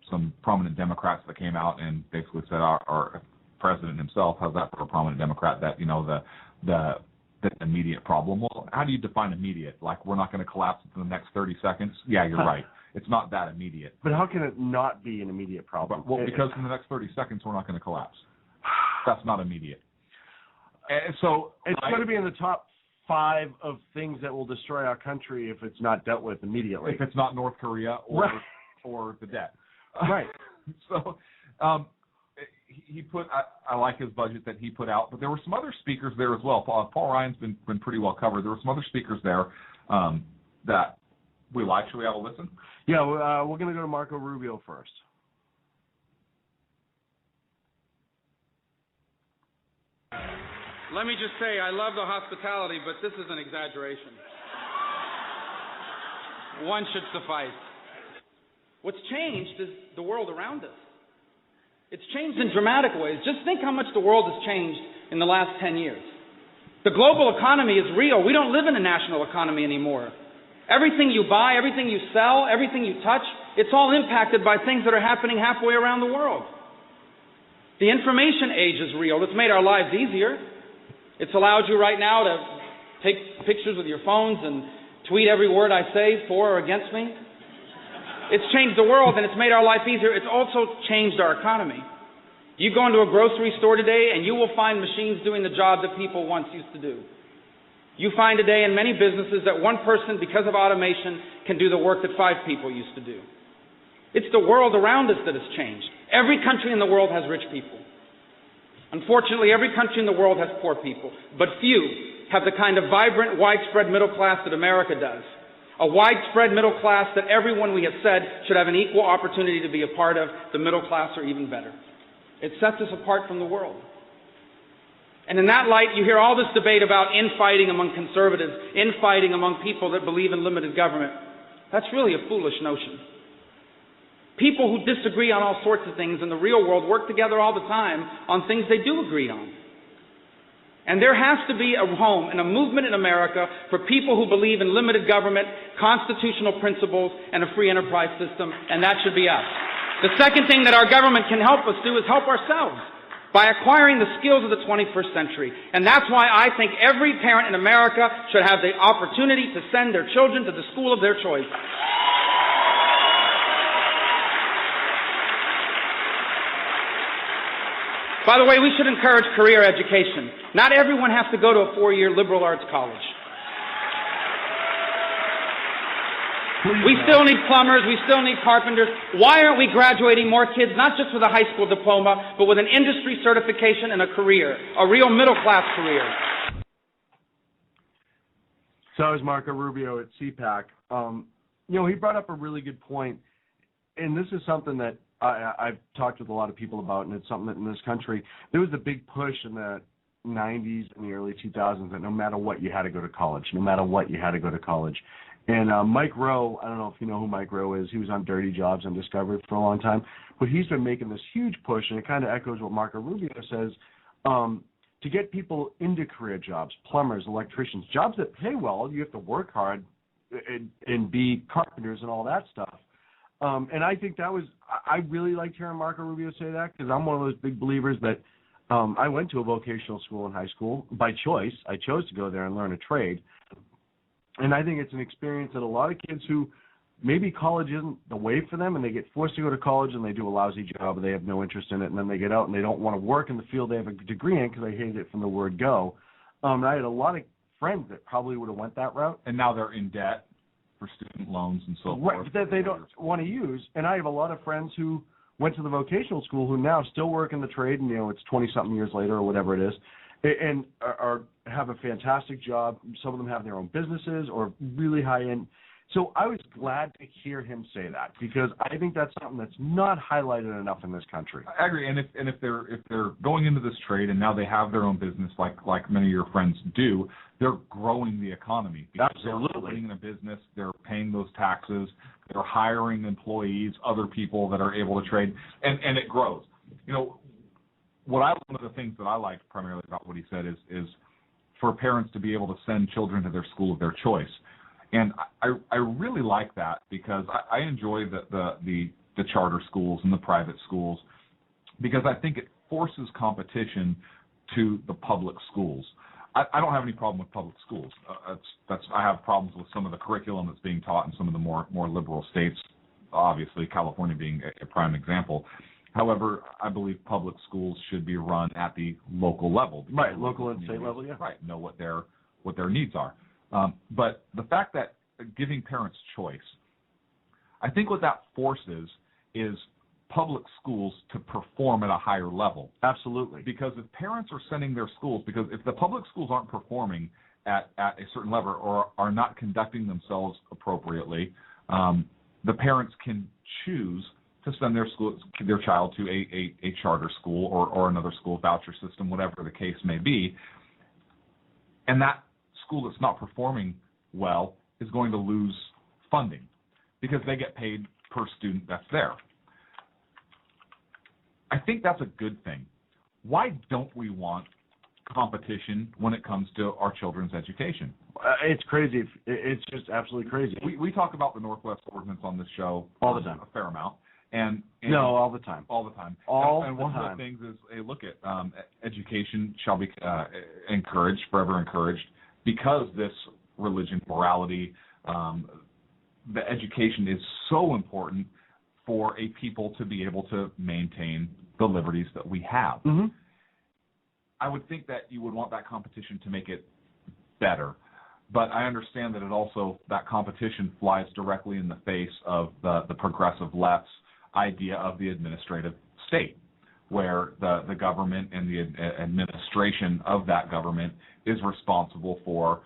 Speaker 4: some prominent Democrats that came out and basically said our president himself, how's that for a prominent Democrat, that, you know, the immediate problem. Well, how do you define immediate? Like, we're not going to collapse in the next 30 seconds? Yeah, you're right. It's not that immediate.
Speaker 3: But how can it not be an immediate problem?
Speaker 4: Well, because in the next 30 seconds, we're not going to collapse. That's not immediate. And so
Speaker 3: it's going to be in the top 5 of things that will destroy our country if it's not dealt with immediately.
Speaker 4: If it's not North Korea or the debt.
Speaker 3: Right.
Speaker 4: So he put, I like his budget that he put out, but there were some other speakers there as well. Paul Ryan's been pretty well covered. There were some other speakers there that we like. Should we have a listen?
Speaker 3: Yeah, we're going to go to Marco Rubio first.
Speaker 17: Let me just say, I love the hospitality, but this is an exaggeration. One should suffice. What's changed is the world around us. It's changed in dramatic ways. Just think how much the world has changed in the last 10 years. The global economy is real. We don't live in a national economy anymore. Everything you buy, everything you sell, everything you touch, it's all impacted by things that are happening halfway around the world. The information age is real. It's made our lives easier. It's allowed you right now to take pictures with your phones and tweet every word I say for or against me. It's changed the world and it's made our life easier. It's also changed our economy. You go into a grocery store today and you will find machines doing the job that people once used to do. You find today in many businesses that one person, because of automation, can do the work that 5 people used to do. It's the world around us that has changed. Every country in the world has rich people. Unfortunately, every country in the world has poor people, but few have the kind of vibrant, widespread middle class that America does. A widespread middle class that everyone, we have said, should have an equal opportunity to be a part of, the middle class or even better. It sets us apart from the world. And in that light, you hear all this debate about infighting among conservatives, infighting among people that believe in limited government. That's really a foolish notion. People who disagree on all sorts of things in the real world work together all the time on things they do agree on. And there has to be a home and a movement in America for people who believe in limited government, constitutional principles, and a free enterprise system, and that should be us. The second thing that our government can help us do is help ourselves by acquiring the skills of the 21st century. And that's why I think every parent in America should have the opportunity to send their children to the school of their choice. By the way, we should encourage career education. Not everyone has to go to a 4-year liberal arts college. We still need plumbers, we still need carpenters. Why aren't we graduating more kids, not just with a high school diploma, but with an industry certification and a career, a real middle-class career?
Speaker 3: So I was Marco Rubio at CPAC. He brought up a really good point, and this is something that I've talked with a lot of people about, and it's something that in this country, there was a big push in the 90s and the early 2000s that no matter what, you had to go to college. No matter what, you had to go to college. And Mike Rowe, I don't know if you know who Mike Rowe is. He was on Dirty Jobs on Discovery for a long time. But he's been making this huge push, and it kind of echoes what Marco Rubio says, to get people into career jobs, plumbers, electricians, jobs that pay well. You have to work hard and be carpenters and all that stuff. And I think that was – I really liked hearing Marco Rubio say that because I'm one of those big believers that I went to a vocational school in high school by choice. I chose to go there and learn a trade. And I think it's an experience that a lot of kids who maybe college isn't the way for them and they get forced to go to college and they do a lousy job and they have no interest in it, and then they get out and they don't want to work in the field they have a degree in because they hated it from the word go. And I had a lot of friends that probably would have went that route.
Speaker 4: And now they're in debt for student loans and so
Speaker 3: forth.
Speaker 4: Right,
Speaker 3: that they don't want to use. And I have a lot of friends who went to the vocational school who now still work in the trade, and it's 20-something years later or whatever it is, and have a fantastic job. Some of them have their own businesses or really high-end. So I was glad to hear him say that because I think that's something that's not highlighted enough in this country.
Speaker 4: I agree. And if they're going into this trade and now they have their own business like many of your friends do, they're growing the economy.
Speaker 3: Absolutely.
Speaker 4: They're opening a business, they're paying those taxes, they're hiring employees, other people that are able to trade, and it grows. One of the things that I liked primarily about what he said is for parents to be able to send children to their school of their choice. And I really like that because I enjoy the charter schools and the private schools because I think it forces competition to the public schools. I don't have any problem with public schools. I have problems with some of the curriculum that's being taught in some of the more liberal states, obviously California being a prime example. However, I believe public schools should be run at the local level.
Speaker 3: Right, local and state level, yeah.
Speaker 4: Right, know what their needs are. But the fact that giving parents choice, I think what that forces is public schools to perform at a higher level.
Speaker 3: Absolutely.
Speaker 4: Because if parents are sending their schools, because if the public schools aren't performing at a certain level or are not conducting themselves appropriately, the parents can choose to send their child to a charter school or another school, voucher system, whatever the case may be. And that school that's not performing well is going to lose funding because they get paid per student that's there. I think that's a good thing. Why don't we want competition when it comes to our children's education?
Speaker 3: It's crazy. It's just absolutely crazy.
Speaker 4: We talk about the Northwest Ordinance on this show
Speaker 3: all the time,
Speaker 4: a fair amount. And
Speaker 3: no, all the time.
Speaker 4: All the time.
Speaker 3: And
Speaker 4: one of the things is, hey, look at education shall be encouraged, forever encouraged, because this religion, morality, the education is so important for a people to be able to maintain the liberties that we have.
Speaker 3: Mm-hmm.
Speaker 4: I would think that you would want that competition to make it better. But I understand that that competition flies directly in the face of the progressive left's idea of the administrative state, where the government and the administration of that government is responsible for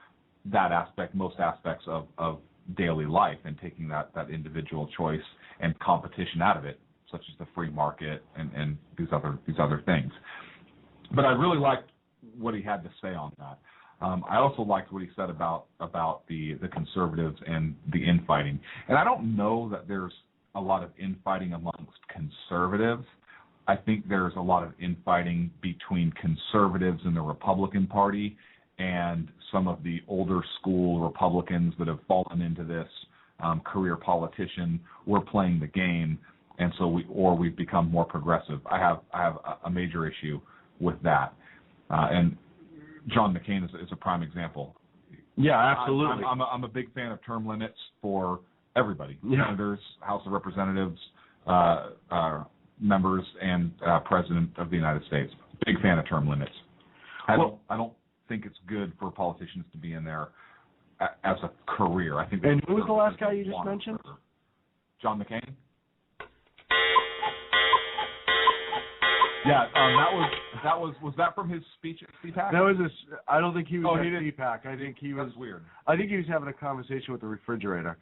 Speaker 4: that aspect, most aspects of daily life, and taking that individual choice and competition out of it, such as the free market and these other things. But I really like what he had to say on that. I also liked what he said about the conservatives and the infighting. And I don't know that there's a lot of infighting amongst conservatives. I think there's a lot of infighting between conservatives in the Republican Party and some of the older school Republicans that have fallen into this career politician. We're playing the game, and so we've become more progressive. I have a major issue with that, and John McCain is a prime example.
Speaker 3: Yeah, absolutely.
Speaker 4: I'm a big fan of term limits for everybody.
Speaker 3: Yeah.
Speaker 4: Senators, House of Representatives, members, and President of the United States. Big fan of term limits. I don't think it's good for politicians to be in there as a career. I think.
Speaker 3: And who was the last guy you just mentioned?
Speaker 4: John McCain. Yeah, was that from his speech at CPAC?
Speaker 3: That was I don't think he was at CPAC. I think he was.
Speaker 4: That's weird.
Speaker 3: I think he was having a conversation with the refrigerator.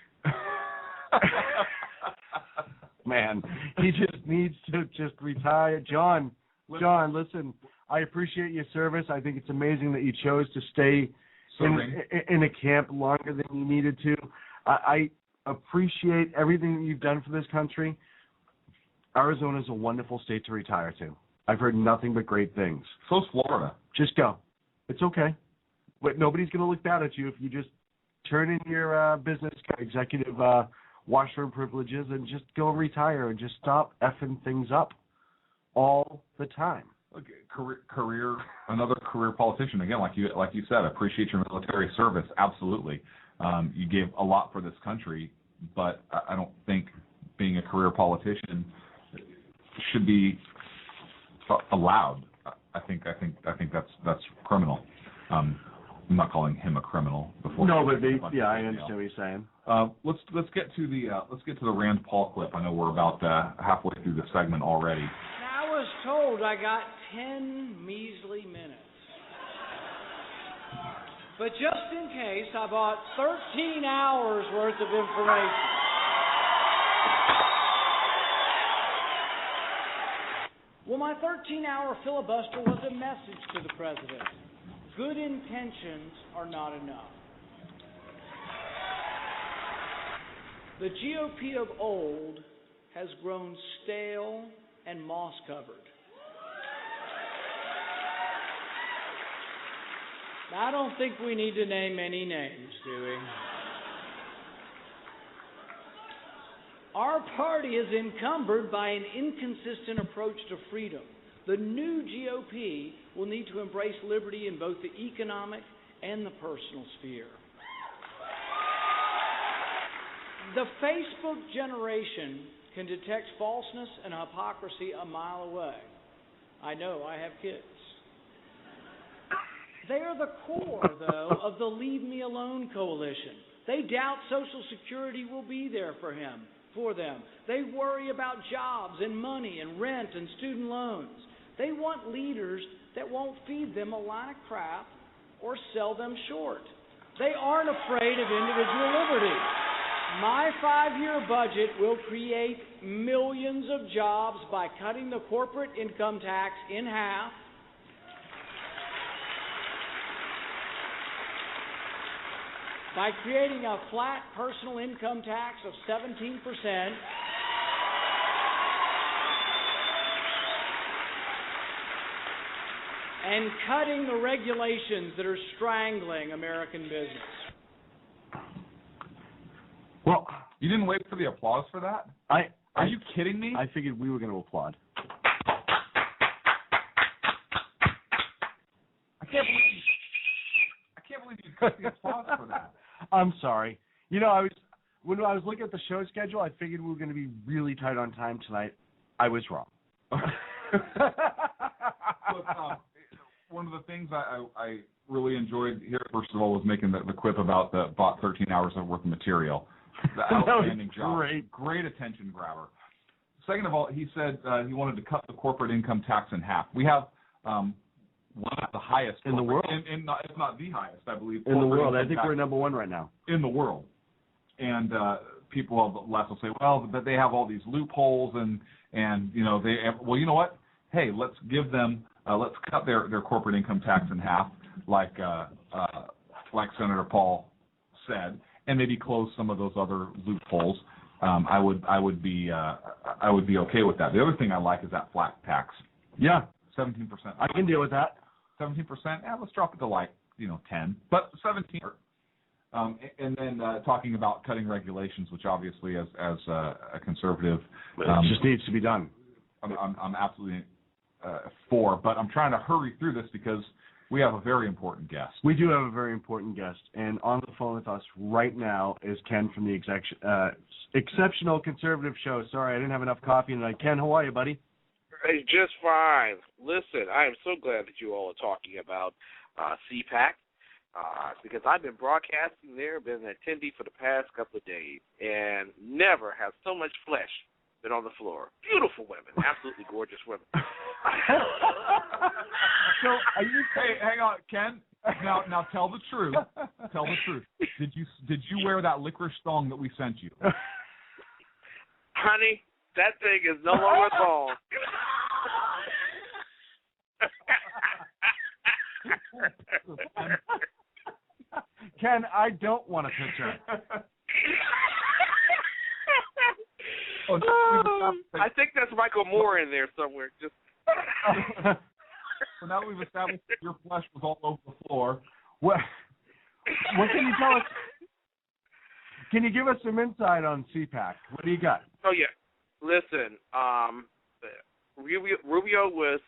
Speaker 3: Man, he just needs to just retire. John, listen, I appreciate your service. I think it's amazing that you chose to stay in a camp longer than you needed to. I appreciate everything that you've done for this country. Arizona is a wonderful state to retire to. I've heard nothing but great things.
Speaker 4: So's Florida.
Speaker 3: Just go. It's okay. But nobody's going to look bad at you if you just turn in your business executive washroom privileges and just go retire and just stop effing things up all the time.
Speaker 4: Look, another career politician. Again, like you said, appreciate your military service. Absolutely. You gave a lot for this country, but I don't think being a career politician should be allowed. I think that's criminal. I'm not calling him a criminal before.
Speaker 3: No, but I understand what you're saying.
Speaker 4: Let's get to the Rand Paul clip. I know we're about halfway through the segment already.
Speaker 18: I was told I got 10 measly minutes. But just in case, I bought 13 hours worth of information. Well, my 13-hour filibuster was a message to the president. Good intentions are not enough. The GOP of old has grown stale and moss-covered. I don't think we need to name any names, do we? Our party is encumbered by an inconsistent approach to freedom. The new GOP will need to embrace liberty in both the economic and the personal sphere. The Facebook generation can detect falseness and hypocrisy a mile away. I know, I have kids. They are the core, though, of the Leave Me Alone coalition. They doubt Social Security will be there for them. They worry about jobs and money and rent and student loans. They want leaders that won't feed them a line of crap or sell them short. They aren't afraid of individual liberty. My 5-year budget will create millions of jobs by cutting the corporate income tax in half, by creating a flat personal income tax of 17%, and cutting the regulations that are strangling American business.
Speaker 4: Well, you didn't wait for the applause for that? Are you kidding me?
Speaker 3: I figured we were going to applaud.
Speaker 4: I can't believe you cut the applause for that.
Speaker 3: I'm sorry. You know, when I was looking at the show schedule, I figured we were going to be really tight on time tonight. I was wrong.
Speaker 4: Look, one of the things I really enjoyed here, first of all, was making the quip about the bought 13 hours of worth of material. The outstanding job. Great attention grabber. Second of all, he said he wanted to cut the corporate income tax in half. We have one of the highest
Speaker 3: in the world,
Speaker 4: if not the highest, I believe.
Speaker 3: In the world, I think we're number one right now
Speaker 4: in the world. And people on the left will say, well, but they have all these loopholes, and you know you know what? Hey, let's give them let's cut their corporate income tax in half, like Senator Paul said, and maybe close some of those other loopholes. I would be okay with that. The other thing I like is that flat tax.
Speaker 3: Yeah,
Speaker 4: 17%.
Speaker 3: I can deal with that.
Speaker 4: 17%. Yeah, let's drop it to 10, but 17. And then talking about cutting regulations, which obviously, as a conservative,
Speaker 3: it just needs to be done.
Speaker 4: I'm absolutely for, but I'm trying to hurry through this because we have a very important guest.
Speaker 3: We do have a very important guest, and on the phone with us right now is Ken from the Exceptional Conservative Show. Sorry, I didn't have enough coffee tonight. Ken, how are you, buddy?
Speaker 19: Hey, just fine. Listen, I am so glad that you all are talking about CPAC because I've been broadcasting there, been an attendee for the past couple of days, and never has so much flesh been on the floor. Beautiful women, absolutely gorgeous women.
Speaker 4: So, are you? Hey, hang on, Ken. Now, tell the truth. Tell the truth. Did you wear that licorice thong that we sent you?
Speaker 19: Honey, that thing is no longer a thong.
Speaker 3: Ken, I don't want a picture.
Speaker 19: I think that's Michael Moore in there somewhere. Just.
Speaker 4: So now that we've established that your flesh was all over the floor,
Speaker 3: what can you tell us? Can you give us some insight on CPAC? What do you got?
Speaker 19: Oh yeah, listen. Rubio was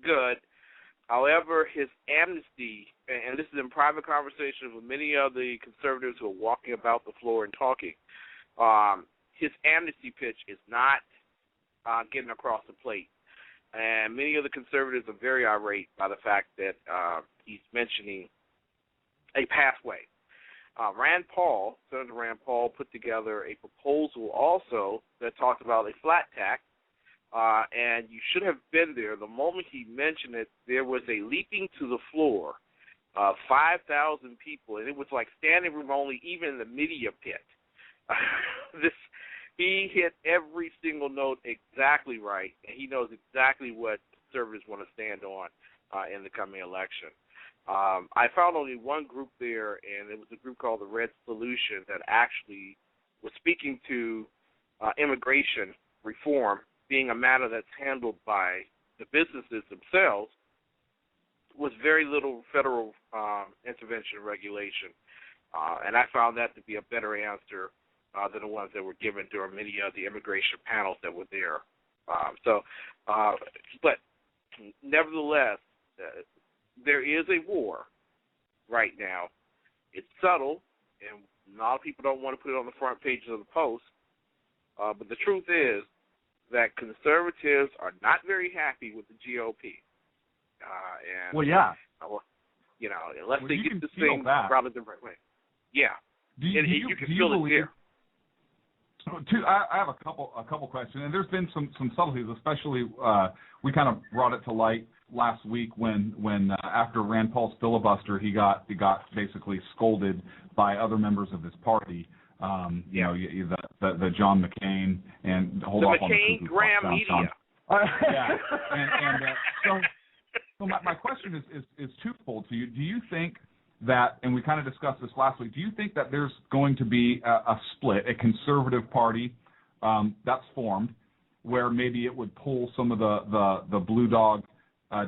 Speaker 19: good. However, his amnesty, and this is in private conversation with many of the conservatives who are walking about the floor and talking, his amnesty pitch is not getting across the plate. And many of the conservatives are very irate by the fact that he's mentioning a pathway. Senator Rand Paul put together a proposal also that talked about a flat tax, and you should have been there. The moment he mentioned it, there was a leaping to the floor of 5,000 people, and it was like standing room only, even in the media pit. He hit every single note exactly right, and he knows exactly what conservatives want to stand on in the coming election. I found only one group there, and it was a group called the Red Solution that actually was speaking to immigration reform being a matter that's handled by the businesses themselves with very little federal intervention and regulation. And I found that to be a better answer than the ones that were given during many of the immigration panels that were there. But nevertheless, there is a war right now. It's subtle, and a lot of people don't want to put it on the front pages of the Post. But the truth is that conservatives are not very happy with the GOP. Unless they get this thing probably the right way. Yeah. You can feel it there.
Speaker 4: I have a couple questions, and there's been some subtleties, especially we kind of brought it to light last week when after Rand Paul's filibuster, he got basically scolded by other members of his party. The John McCain and hold off on the
Speaker 19: McCain-Graham media.
Speaker 4: So my question is twofold to you. Do you think that, and we kind of discussed this last week, do you think that there's going to be a split, a conservative party that's formed, where maybe it would pull some of the blue dog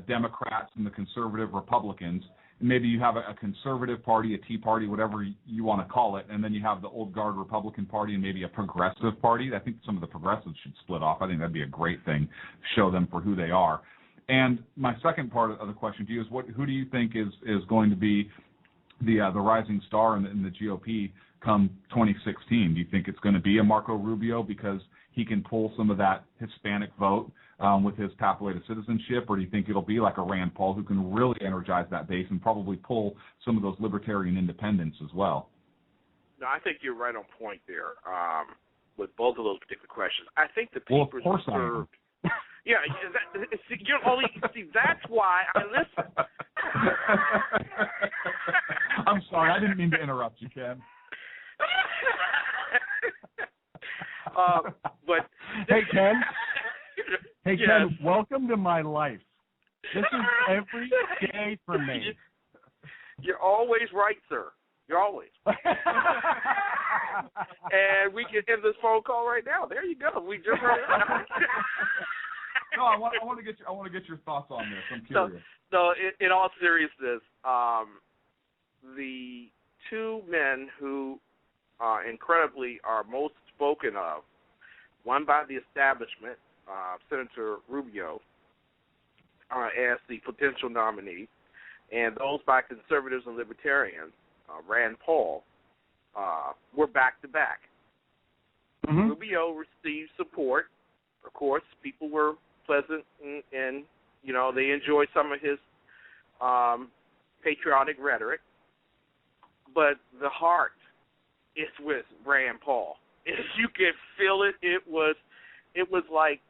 Speaker 4: Democrats and the conservative Republicans, and maybe you have a conservative party, a Tea Party, whatever you want to call it, and then you have the old guard Republican Party and maybe a progressive party? I think some of the progressives should split off. I think that'd be a great thing, show them for who they are. And my second part of the question to you is, who do you think is going to be the rising star in the GOP come 2016? Do you think it's going to be a Marco Rubio because he can pull some of that Hispanic vote with his pathway to citizenship, or do you think it'll be like a Rand Paul who can really energize that base and probably pull some of those libertarian independents as well?
Speaker 19: No, I think you're right on point there with both of those particular questions. I think the people are served. Yeah, that's why I listen.
Speaker 4: I'm sorry, I didn't mean to interrupt you, Ken.
Speaker 3: Hey, Ken. Hey, Ken, welcome to my life. This is every day for me.
Speaker 19: You're always right, sir. You're always. And we can end this phone call right now. There you go. We just heard it.
Speaker 4: No, I want to get your thoughts on this. I'm curious.
Speaker 19: So in all seriousness, the two men who incredibly are most spoken of, one by the establishment, Senator Rubio, as the potential nominee, and those by conservatives and libertarians, Rand Paul, were back-to-back.
Speaker 3: Mm-hmm.
Speaker 19: Rubio received support. Of course, people were pleasant and they enjoyed some of his patriotic rhetoric. But the heart is with Rand Paul. If you can feel it, it was like,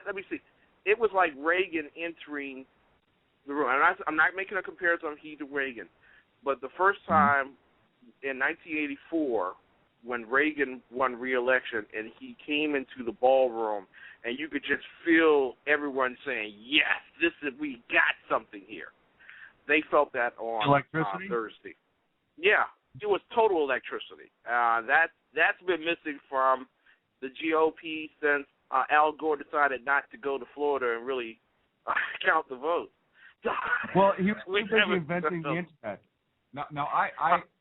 Speaker 19: let me see. It was like Reagan entering the room. And I'm not making a comparison of he to Reagan, but the first time in 1984 when Reagan won re-election and he came into the ballroom and you could just feel everyone saying, yes, we got something here. They felt that on
Speaker 3: electricity?
Speaker 19: Thursday. Yeah, it was total electricity. That's been missing from the GOP since Al Gore decided not to go to Florida and really count the votes.
Speaker 3: Well, he was busy inventing the internet.
Speaker 4: Now,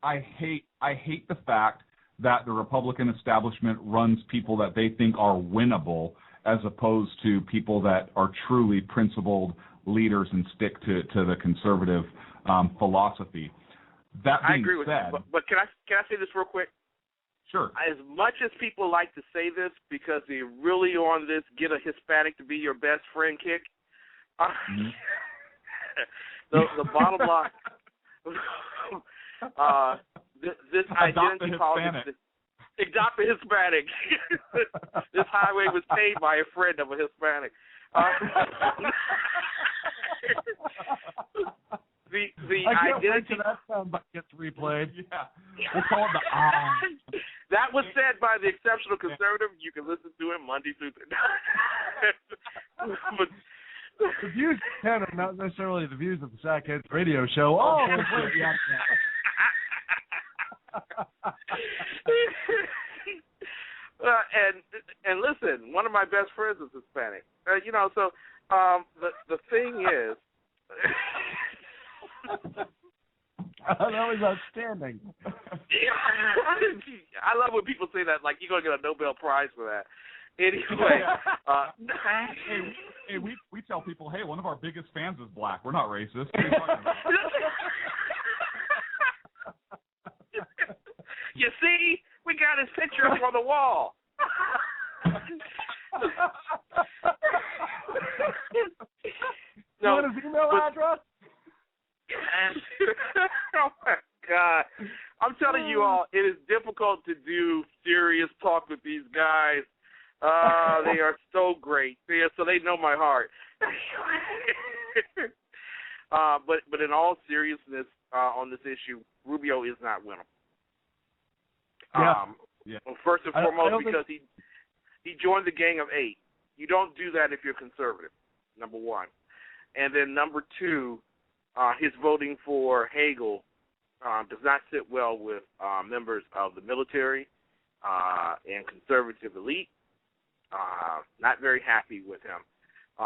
Speaker 4: I hate the fact that the Republican establishment runs people that they think are winnable, as opposed to people that are truly principled leaders and stick to the conservative philosophy. That being
Speaker 19: I agree with
Speaker 4: said,
Speaker 19: you, but can I say this real quick?
Speaker 4: Sure.
Speaker 19: As much as people like to say this because they're really on this get a Hispanic to be your best friend kick, the bottom line, this identity politics, adopt a Hispanic. This highway was paid by a friend of a Hispanic. The
Speaker 3: I can't
Speaker 19: identity
Speaker 3: wait till that soundbite gets replayed.
Speaker 4: Yeah.
Speaker 3: We'll call it the
Speaker 19: That was said by the exceptional conservative. You can listen to him Monday through but
Speaker 3: the views of Ken are not necessarily the views of the Sackheads radio show. Oh, yeah.
Speaker 19: And listen, one of my best friends is Hispanic. So the thing is,
Speaker 3: that was outstanding.
Speaker 19: I love when people say that, like you're gonna get a Nobel Prize for that. Anyway,
Speaker 4: hey, we tell people, hey, one of our biggest fans is black. We're not racist. What are you talking about?
Speaker 19: You see, we got his picture up on the wall.
Speaker 3: You want his email address?
Speaker 19: Oh my God! I'm telling you all, it is difficult to do serious talk with these guys. They are so great. So they know my heart. But in all seriousness, on this issue, Rubio is not winnable. Well, first and foremost, because he joined the Gang of Eight. You don't do that if you're conservative, number one. And then number two, his voting for Hagel does not sit well with members of the military and conservative elite. Not very happy with him.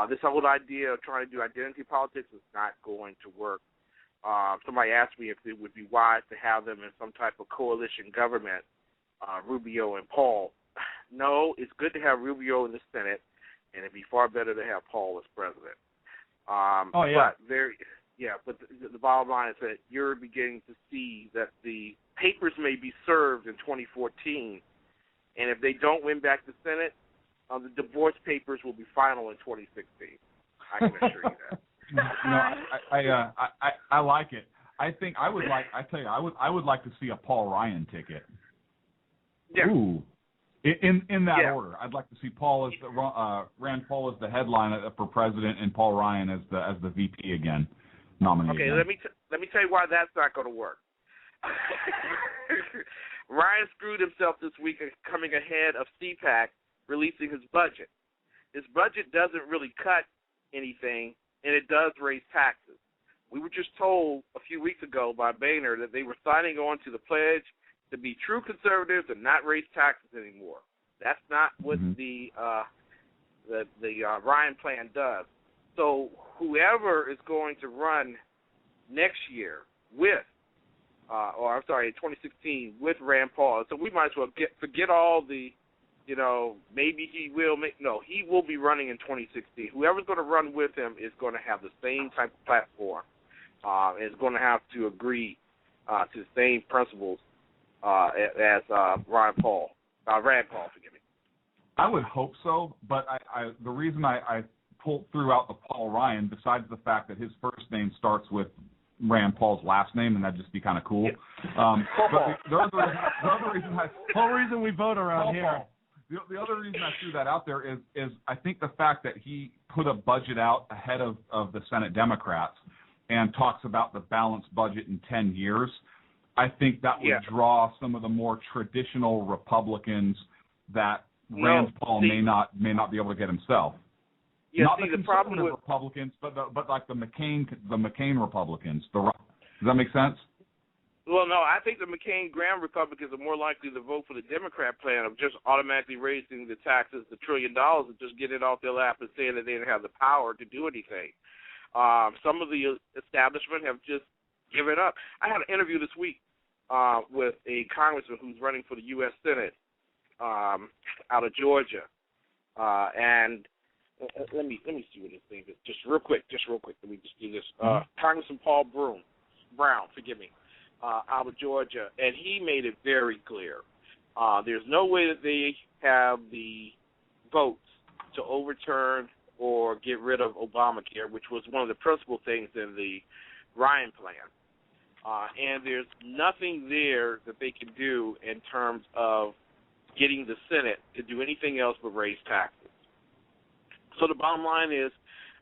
Speaker 19: This whole idea of trying to do identity politics is not going to work. Somebody asked me if it would be wise to have them in some type of coalition government, Rubio and Paul. No, it's good to have Rubio in the Senate, and it'd be far better to have Paul as president. But the bottom line is that you're beginning to see that the papers may be served in 2014, and if they don't win back the Senate, the divorce papers will be final in 2016. I can assure you that.
Speaker 4: I like it. I think I would like. I tell you, I would like to see a Paul Ryan ticket.
Speaker 19: Yeah.
Speaker 4: Ooh. In that order, I'd like to see Paul as Rand Paul as the headline for president, and Paul Ryan as the VP again, nominated.
Speaker 19: Okay, let me tell you why that's not going to work. Ryan screwed himself this week coming ahead of CPAC releasing his budget. His budget doesn't really cut anything, and it does raise taxes. We were just told a few weeks ago by Boehner that they were signing on to the pledge to be true conservatives and not raise taxes anymore. That's not what the Ryan plan does. So whoever is going to run next year with, in 2016 with Rand Paul, so we might as well forget all the, maybe he will he will be running in 2016. Whoever's going to run with him is going to have the same type of platform, and is going to have to agree to the same principles as Rand Paul, forgive me.
Speaker 4: I would hope so, but the reason I threw out the Paul Ryan, besides the fact that his first name starts with Rand Paul's last name, and that'd just be kind of cool. But the other reason we vote around here. The other reason I threw that out there is I think the fact that he put a budget out ahead of the Senate Democrats and talks about the balanced budget in 10 years, I think that would draw some of the more traditional Republicans that Rand Paul may not be able to get himself.
Speaker 19: Yeah,
Speaker 4: not
Speaker 19: see,
Speaker 4: the
Speaker 19: problem with
Speaker 4: Republicans, but like the McCain Republicans. Does that make sense?
Speaker 19: Well, no, I think the McCain-Graham Republicans are more likely to vote for the Democrat plan of just automatically raising the taxes $1 trillion and just getting it off their lap and saying that they didn't have the power to do anything. Some of the establishment have just given up. I had an interview this week with a congressman who's running for the U.S. Senate out of Georgia, and let me see what his name is. Just real quick. Let me just do this. Congressman Paul Brown, out of Georgia, and he made it very clear. There's no way that they have the votes to overturn or get rid of Obamacare, which was one of the principal things in the Ryan plan. And there's nothing there that they can do in terms of getting the Senate to do anything else but raise taxes. So the bottom line is,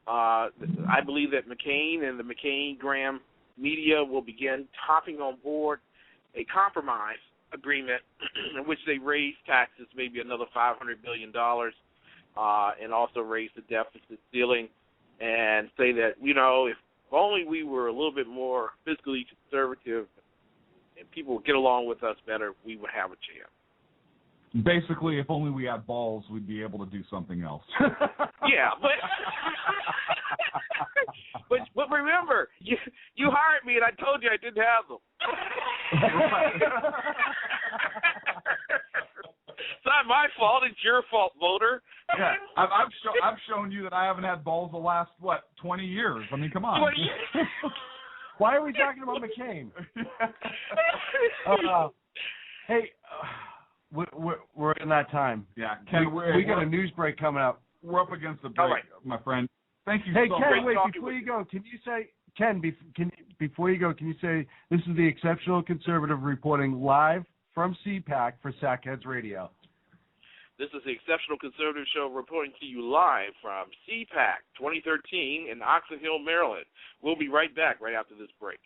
Speaker 19: I believe that McCain and the McCain-Graham media will begin hopping on board a compromise agreement in which they raise taxes maybe another $500 billion and also raise the deficit ceiling and say that, if only we were a little bit more fiscally conservative and people would get along with us better, we would have a chance.
Speaker 4: Basically, if only we had balls, we'd be able to do something else.
Speaker 19: Yeah, but remember, you hired me and I told you I didn't have them. It's not my fault. It's your fault, voter.
Speaker 4: Yeah, I've shown you that I haven't had balls the last 20 years. I mean, come on.
Speaker 19: 20 years.
Speaker 3: Why are we talking about McCain? Hey. We're in that time.
Speaker 4: Yeah, Ken,
Speaker 3: we got a news break coming up.
Speaker 4: We're up against the break, my friend. Thank you.
Speaker 3: Hey,
Speaker 4: so
Speaker 3: Ken,
Speaker 4: much.
Speaker 3: wait before you go. Can you say, before you go, can you say this is the Exceptional Conservative reporting live from CPAC for Sackheads Radio?
Speaker 19: This is the Exceptional Conservative Show reporting to you live from CPAC 2013 in Oxon Hill, Maryland. We'll be right back right after this break.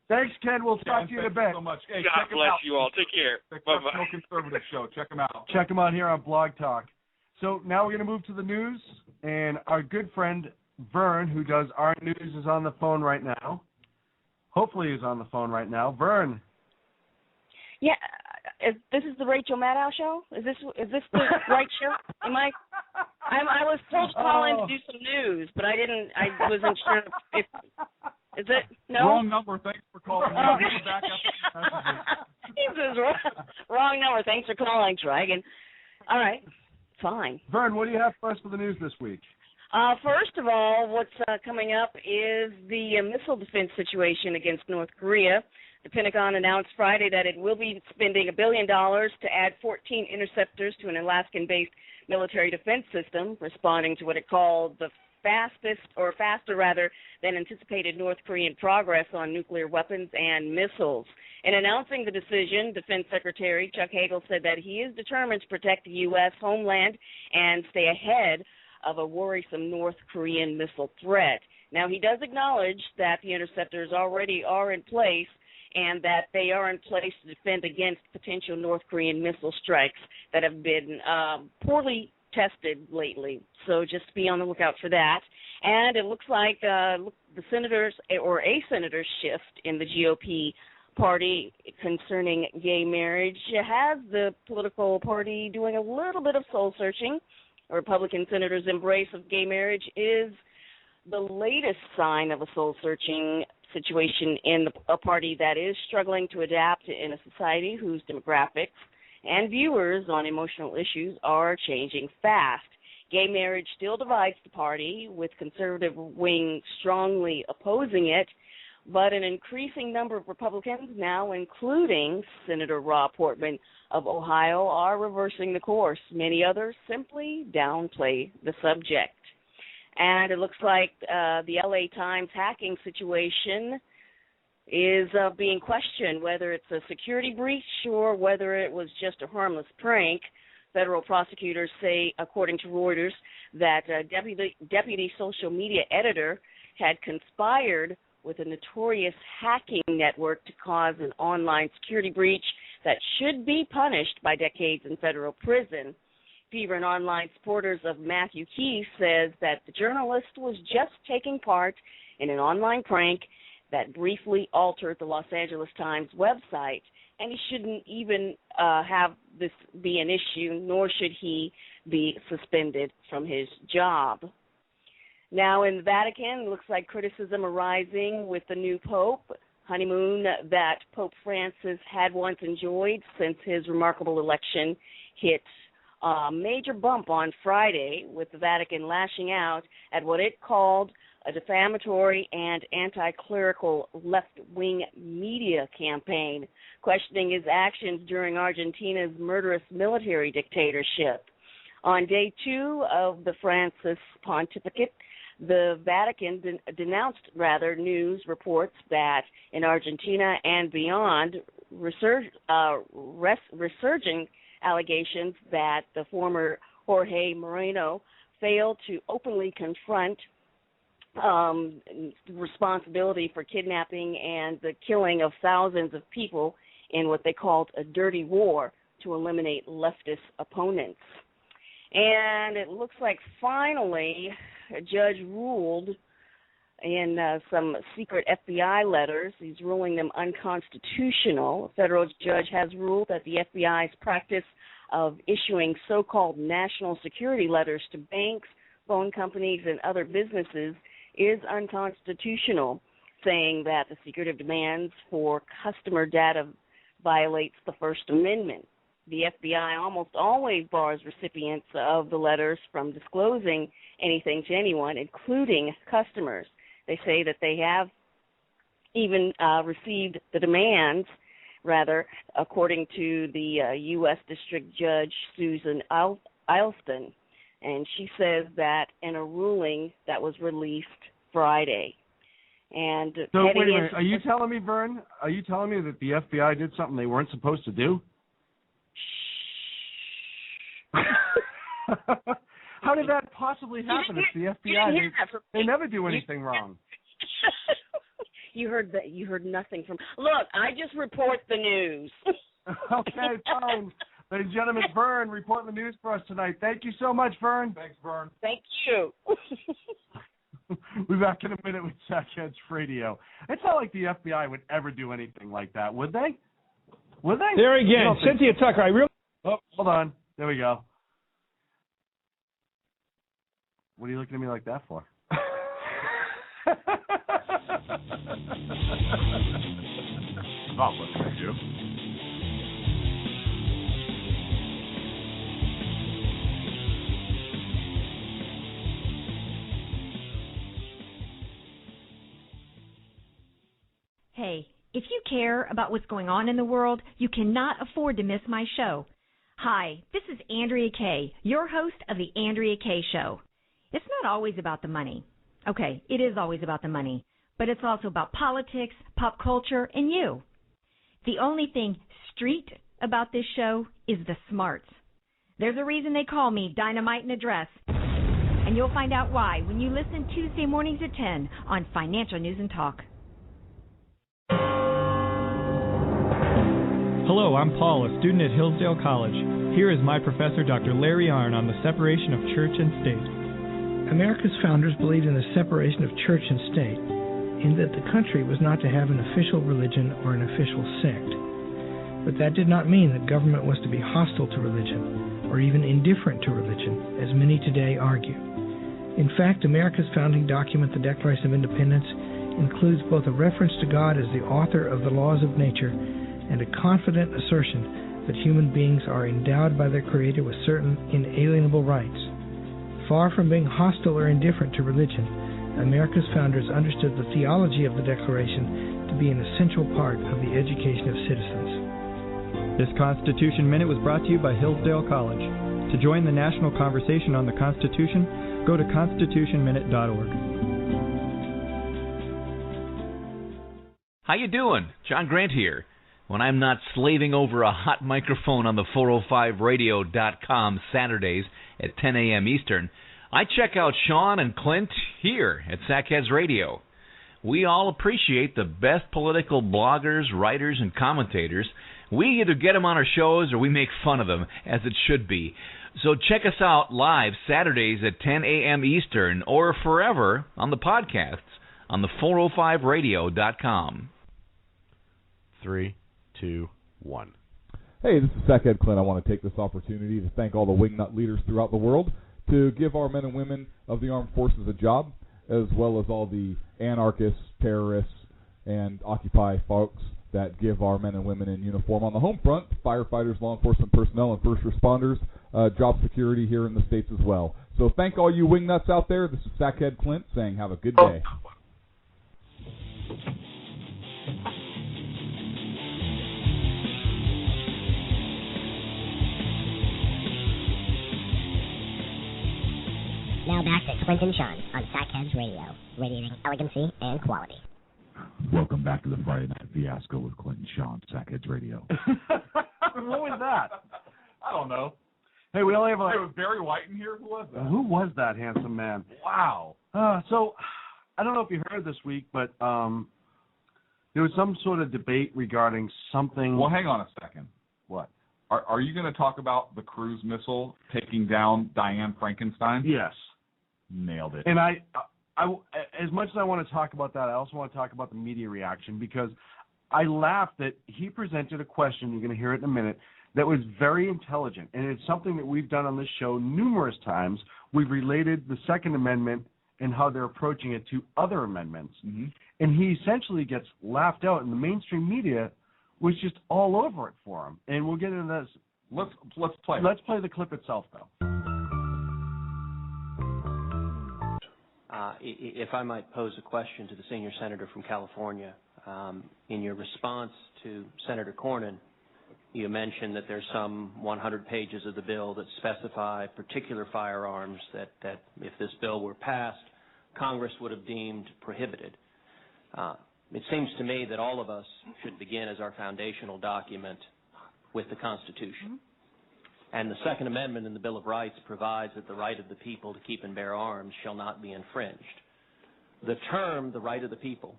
Speaker 3: Thanks, Ken. We'll talk to you in a bit.
Speaker 4: Thank you so much. Hey,
Speaker 19: God bless you all. Take care.
Speaker 4: Bye-bye. Conservative Show. Check them out.
Speaker 3: Check them out here on Blog Talk. So now we're going to move to the news, and our good friend Vern, who does our news, is on the phone right now. Hopefully he's on the phone right now. Vern.
Speaker 20: Yeah, this is the Rachel Maddow show? Is this the right show? I was supposed to call in to do some news, but I wasn't sure if... Is it? No?
Speaker 4: Wrong number. Thanks for calling.
Speaker 20: He says wrong number. Thanks for calling, Dragon. All right. Fine.
Speaker 3: Vern, what do you have for us for the news this week?
Speaker 20: First of all, what's coming up is the missile defense situation against North Korea. The Pentagon announced Friday that it will be spending $1 billion to add 14 interceptors to an Alaskan-based military defense system, responding to what it called the faster than anticipated North Korean progress on nuclear weapons and missiles. In announcing the decision, Defense Secretary Chuck Hagel said that he is determined to protect the U.S. homeland and stay ahead of a worrisome North Korean missile threat. Now, he does acknowledge that the interceptors already are in place and that they are in place to defend against potential North Korean missile strikes that have been poorly tested lately. So just be on the lookout for that. And it looks like the senators, or a senator's shift in the GOP party concerning gay marriage has the political party doing a little bit of soul searching. A Republican senator's embrace of gay marriage is the latest sign of a soul searching situation in a party that is struggling to adapt in a society whose demographics and viewers on emotional issues are changing fast. Gay marriage still divides the party, with conservative wing strongly opposing it, but an increasing number of Republicans now, including Senator Rob Portman of Ohio, are reversing the course. Many others simply downplay the subject. And it looks like the LA Times hacking situation is being questioned, whether it's a security breach or whether it was just a harmless prank. Federal prosecutors say, according to Reuters, that a deputy social media editor had conspired with a notorious hacking network to cause an online security breach that should be punished by decades in federal prison. Fever and online supporters of Matthew Keith says that the journalist was just taking part in an online prank that briefly altered the Los Angeles Times website, and he shouldn't even have this be an issue, nor should he be suspended from his job. Now in the Vatican, it looks like criticism arising with the new pope, honeymoon that Pope Francis had once enjoyed since his remarkable election hit a major bump on Friday, with the Vatican lashing out at what it called a defamatory and anti-clerical left-wing media campaign, questioning his actions during Argentina's murderous military dictatorship. On day 2 of the Francis pontificate, the Vatican denounced news reports that in Argentina and beyond, resurging allegations that the former Jorge Moreno failed to openly confront responsibility for kidnapping and the killing of thousands of people in what they called a dirty war to eliminate leftist opponents. And it looks like finally a judge ruled in some secret FBI letters. He's ruling them unconstitutional. A federal judge has ruled that the FBI's practice of issuing so-called national security letters to banks, phone companies, and other businesses is unconstitutional, saying that the secretive demands for customer data violates the First Amendment. The FBI almost always bars recipients of the letters from disclosing anything to anyone, including customers. They say that they have even received the demands, according to the U.S. District Judge Susan Ilston. And she says that in a ruling that was released Friday. And
Speaker 3: so wait a minute, are you telling me, Vern? Are you telling me that the FBI did something they weren't supposed to do? How did that possibly happen? It's the FBI. They never do anything wrong.
Speaker 20: You heard that? You heard nothing from. Look, I just report the news.
Speaker 3: Okay, fine. Ladies and gentlemen, Vern reporting the news for us tonight. Thank you so much, Vern.
Speaker 4: Thanks, Vern.
Speaker 20: Thank you.
Speaker 3: We'll be back in a minute with Sackheads Radio. It's not like the FBI would ever do anything like that, would they? Would they?
Speaker 21: There again, Cynthia Tucker. I really.
Speaker 3: Oh, hold on. There we go. What are you looking at me like that for?
Speaker 4: Not looking at you.
Speaker 22: Hey, if you care about what's going on in the world, you cannot afford to miss my show. Hi, this is Andrea Kaye, your host of The Andrea Kaye Show. It's not always about the money. Okay, it is always about the money, but it's also about politics, pop culture, and you. The only thing street about this show is the smarts. There's a reason they call me Dynamite in a Dress, and you'll find out why when you listen Tuesday mornings at 10 on Financial News and Talk.
Speaker 23: Hello, I'm Paul, a student at Hillsdale College.
Speaker 1: Here is my professor, Dr. Larry Arnn, on the separation of church and state.
Speaker 8: America's founders believed in the separation of church and state, in that the country was not to have an official religion or an official sect. But that did not mean that government was to be hostile to religion, or even indifferent to religion, as many today argue. In fact, America's founding document, the Declaration of Independence, includes both a reference to God as the author of the laws of nature and a confident assertion that human beings are endowed by their Creator with certain inalienable rights. Far from being hostile or indifferent to religion, America's founders understood the theology of the Declaration to be an essential part of the education of citizens.
Speaker 1: This Constitution Minute was brought to you by Hillsdale College. To join the national conversation on the Constitution, go to constitutionminute.org.
Speaker 10: How you doing? John Grant here. When I'm not slaving over a hot microphone on the 405radio.com Saturdays at 10 a.m. Eastern, I check out Sean and Clint here at Sackheads Radio. We all appreciate the best political bloggers, writers, and commentators. We either get them on our shows or we make fun of them, as it should be. So check us out live Saturdays at 10 a.m. Eastern or forever on the podcasts on the 405radio.com.
Speaker 16: 3, 2, 1.
Speaker 6: Hey, this is Sackhead Clint. I want to take this opportunity to thank all the wingnut leaders throughout the world to give our men and women of the armed forces a job, as well as all the anarchists, terrorists, and Occupy folks that give our men and women in uniform on the home front, firefighters, law enforcement personnel, and first responders, job security here in the States as well. So thank all you wingnuts out there. This is Sackhead Clint saying have a good day.
Speaker 12: Now back to Clint and Sean on Sackheads Radio, radiating elegancy and quality.
Speaker 4: Welcome back to the Friday Night Fiasco with Clint and Sean, Sackheads Radio.
Speaker 3: What was that?
Speaker 4: I don't know.
Speaker 3: Hey, we only have a...
Speaker 4: Hey, was Barry White in here? Who was that?
Speaker 3: Who was that handsome man?
Speaker 4: Wow.
Speaker 3: So, I don't know if you heard this week, but there was some sort of debate regarding something...
Speaker 4: Well, hang on a second.
Speaker 3: What?
Speaker 4: Are you going to talk about the Cruz missile taking down Diane Frankenstein?
Speaker 3: Yes.
Speaker 4: Nailed it.
Speaker 3: And I, as much as I want to talk about that, I also want to talk about the media reaction, because I laughed that he presented a question, you're going to hear it in a minute, that was very intelligent. And it's something that we've done on this show numerous times. We've related the Second Amendment and how they're approaching it to other amendments. Mm-hmm. And he essentially gets laughed out, and the mainstream media was just all over it for him. And we'll get into this.
Speaker 4: Let's play.
Speaker 3: Let's play the clip itself, though.
Speaker 15: If I might pose a question to the senior senator from California, in your response to Senator Cornyn, you mentioned that there's some 100 pages of the bill that specify particular firearms that if this bill were passed, Congress would have deemed prohibited. It seems to me that all of us should begin as our foundational document with the Constitution. And the Second Amendment in the Bill of Rights provides that the right of the people to keep and bear arms shall not be infringed. The term, the right of the people,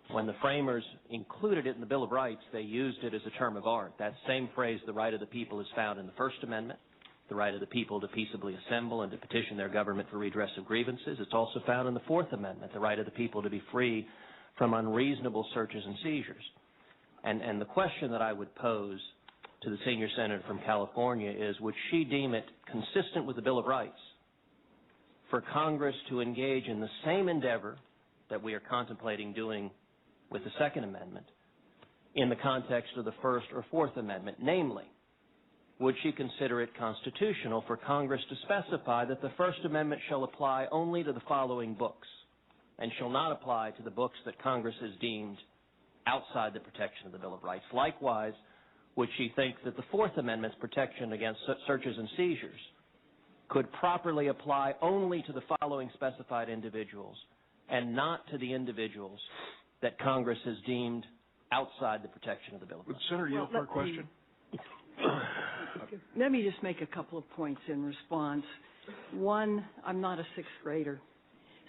Speaker 15: when the framers included it in the Bill of Rights, they used it as a term of art. That same phrase, the right of the people, is found in the First Amendment, the right of the people to peaceably assemble and to petition their government for redress of grievances. It's also found in the Fourth Amendment, the right of the people to be free from unreasonable searches and seizures. And the question that I would pose to the senior senator from California is, would she deem it consistent with the Bill of Rights for Congress to engage in the same endeavor that we are contemplating doing with the Second Amendment in the context of the First or Fourth Amendment? Namely, would she consider it constitutional for Congress to specify that the First Amendment shall apply only to the following books and shall not apply to the books that Congress has deemed outside the protection of the Bill of Rights? Likewise, would she think that the Fourth Amendment's protection against searches and seizures could properly apply only to the following specified individuals and not to the individuals that Congress has deemed outside the protection of the Bill of Rights?
Speaker 21: Senator, yield for a question. Let me just make a couple of points in response. One, I'm not a sixth grader.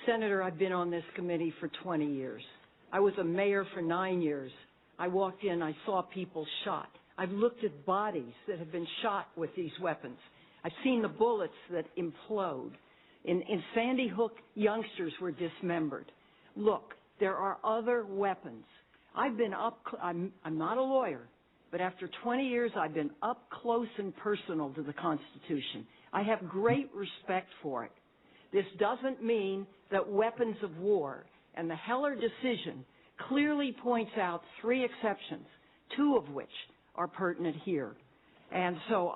Speaker 21: Senator, I've been on this committee for 20 years. I was a mayor for 9 years. I walked in, I saw people shot. I've looked at bodies that have been shot with these weapons. I've seen the bullets that implode. In Sandy Hook, youngsters were dismembered. Look, there are other weapons. I've been up, I'm not a lawyer, but after 20 years, I've been up close and personal to the Constitution. I have great respect for it. This doesn't mean that weapons of war, and the Heller decision clearly points out 3 exceptions, 2 of which are pertinent here. And so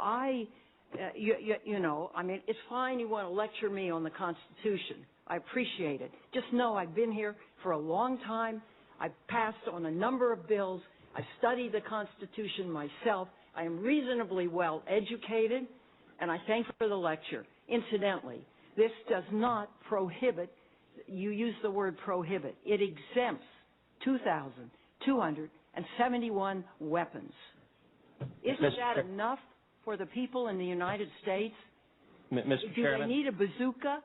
Speaker 21: it's fine you want to lecture me on the Constitution. I appreciate it. Just know I've been here for a long time. I've passed on a number of bills. I've studied the Constitution myself. I am reasonably well educated, and I thank you for the lecture. Incidentally, this does not prohibit, you use the word prohibit, it exempts 2,271 weapons. Isn't that enough for the people in the United States?
Speaker 15: Mr.
Speaker 21: Do
Speaker 15: Chairman?
Speaker 21: they need a bazooka?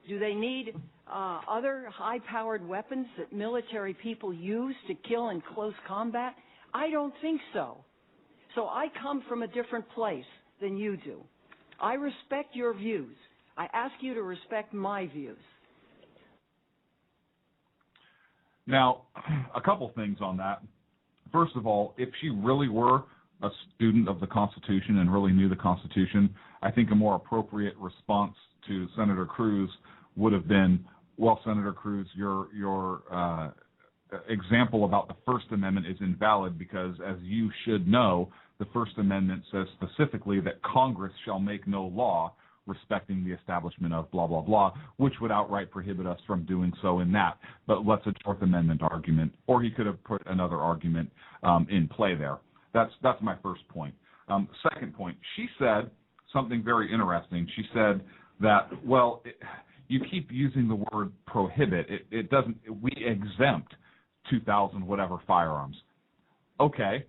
Speaker 21: Do they need other high-powered weapons that military people use to kill in close combat? I don't think so. So I come from a different place than you do. I respect your views. I ask you to respect my views.
Speaker 4: Now, a couple things on that. First of all, if she really were a student of the Constitution and really knew the Constitution, I think a more appropriate response to Senator Cruz would have been, well, Senator Cruz, your example about the First Amendment is invalid because, as you should know, the First Amendment says specifically that Congress shall make no law respecting the establishment of blah, blah, blah, which would outright prohibit us from doing so in that. But let's a Fourth Amendment argument, or he could have put another argument in play there. That's my first point. Second point, she said something very interesting. She said that, well, you keep using the word prohibit. It doesn't. We exempt 2,000 whatever firearms. Okay,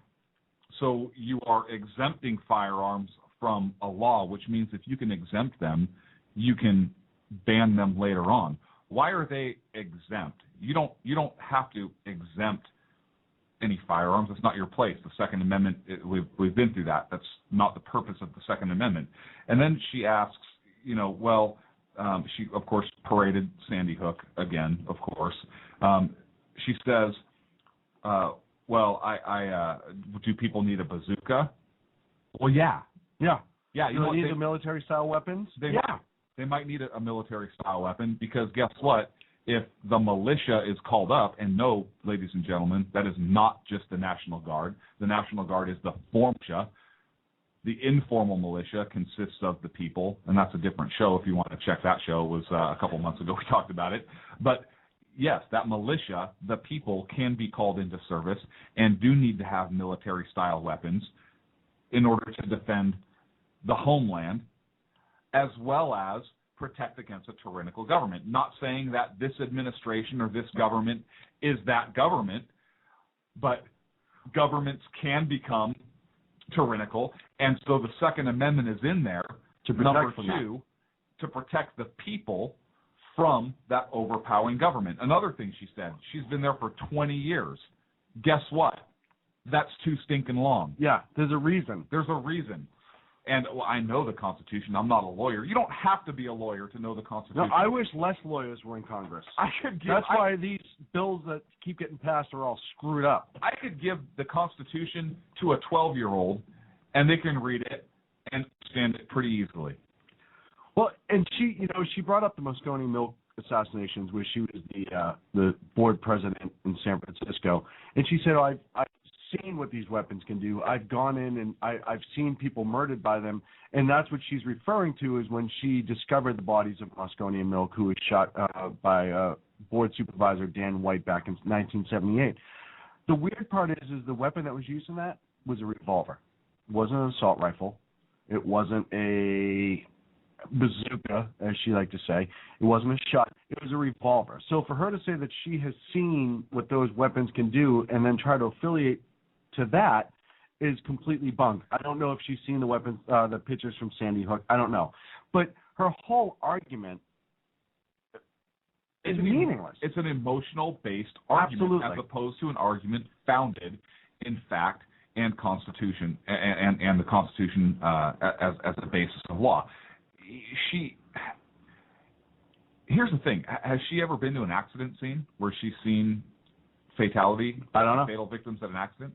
Speaker 4: so you are exempting firearms from a law, which means if you can exempt them, you can ban them later on. Why are they exempt? You don't have to exempt any firearms. It's not your place. The Second Amendment, we've been through that. That's not the purpose of the Second Amendment. And then she asks, she of course paraded Sandy Hook again, of course. She says, do people need a bazooka? Well, yeah.
Speaker 3: You don't need the military-style weapons?
Speaker 4: They might need a military-style weapon because guess what? If the militia is called up, and no, ladies and gentlemen, that is not just the National Guard. The National Guard is the formal militia. The informal militia consists of the people, and that's a different show if you want to check that show. It was a couple months ago we talked about it. But yes, that militia, the people, can be called into service and do need to have military-style weapons in order to defend the homeland as well as protect against a tyrannical government. Not saying that this administration or this government is that government, but governments can become tyrannical, and so the Second Amendment is in there
Speaker 3: to
Speaker 4: protect the people from that overpowering government. Another thing she said, she's been there for 20 years. Guess what? That's too stinking long.
Speaker 3: Yeah, there's a reason.
Speaker 4: And I know the Constitution. I'm not a lawyer. You don't have to be a lawyer to know the Constitution.
Speaker 3: No, I wish less lawyers were in Congress. That's why these bills that keep getting passed are all screwed up.
Speaker 4: I could give the Constitution to a 12-year-old, and they can read it and understand it pretty easily.
Speaker 3: Well, and she brought up the Moscone Milk assassinations, where she was the board president in San Francisco, and she said, I've seen what these weapons can do. I've gone in and I've seen people murdered by them, and that's what she's referring to is when she discovered the bodies of Moscone and Milk, who was shot by board supervisor Dan White back in 1978. The weird part is the weapon that was used in that was a revolver. It wasn't an assault rifle. It wasn't a bazooka, as she liked to say. It wasn't a shot. It was a revolver. So for her to say that she has seen what those weapons can do and then try to affiliate to that is completely bunk. I don't know if she's seen the weapons, the pictures from Sandy Hook. I don't know. But her whole argument is meaningless.
Speaker 4: It's an emotional-based argument as opposed to an argument founded in fact and Constitution and the Constitution as a basis of law. Here's the thing: has she ever been to an accident scene where she's seen fatality?
Speaker 3: I don't know.
Speaker 4: Fatal victims at an accident.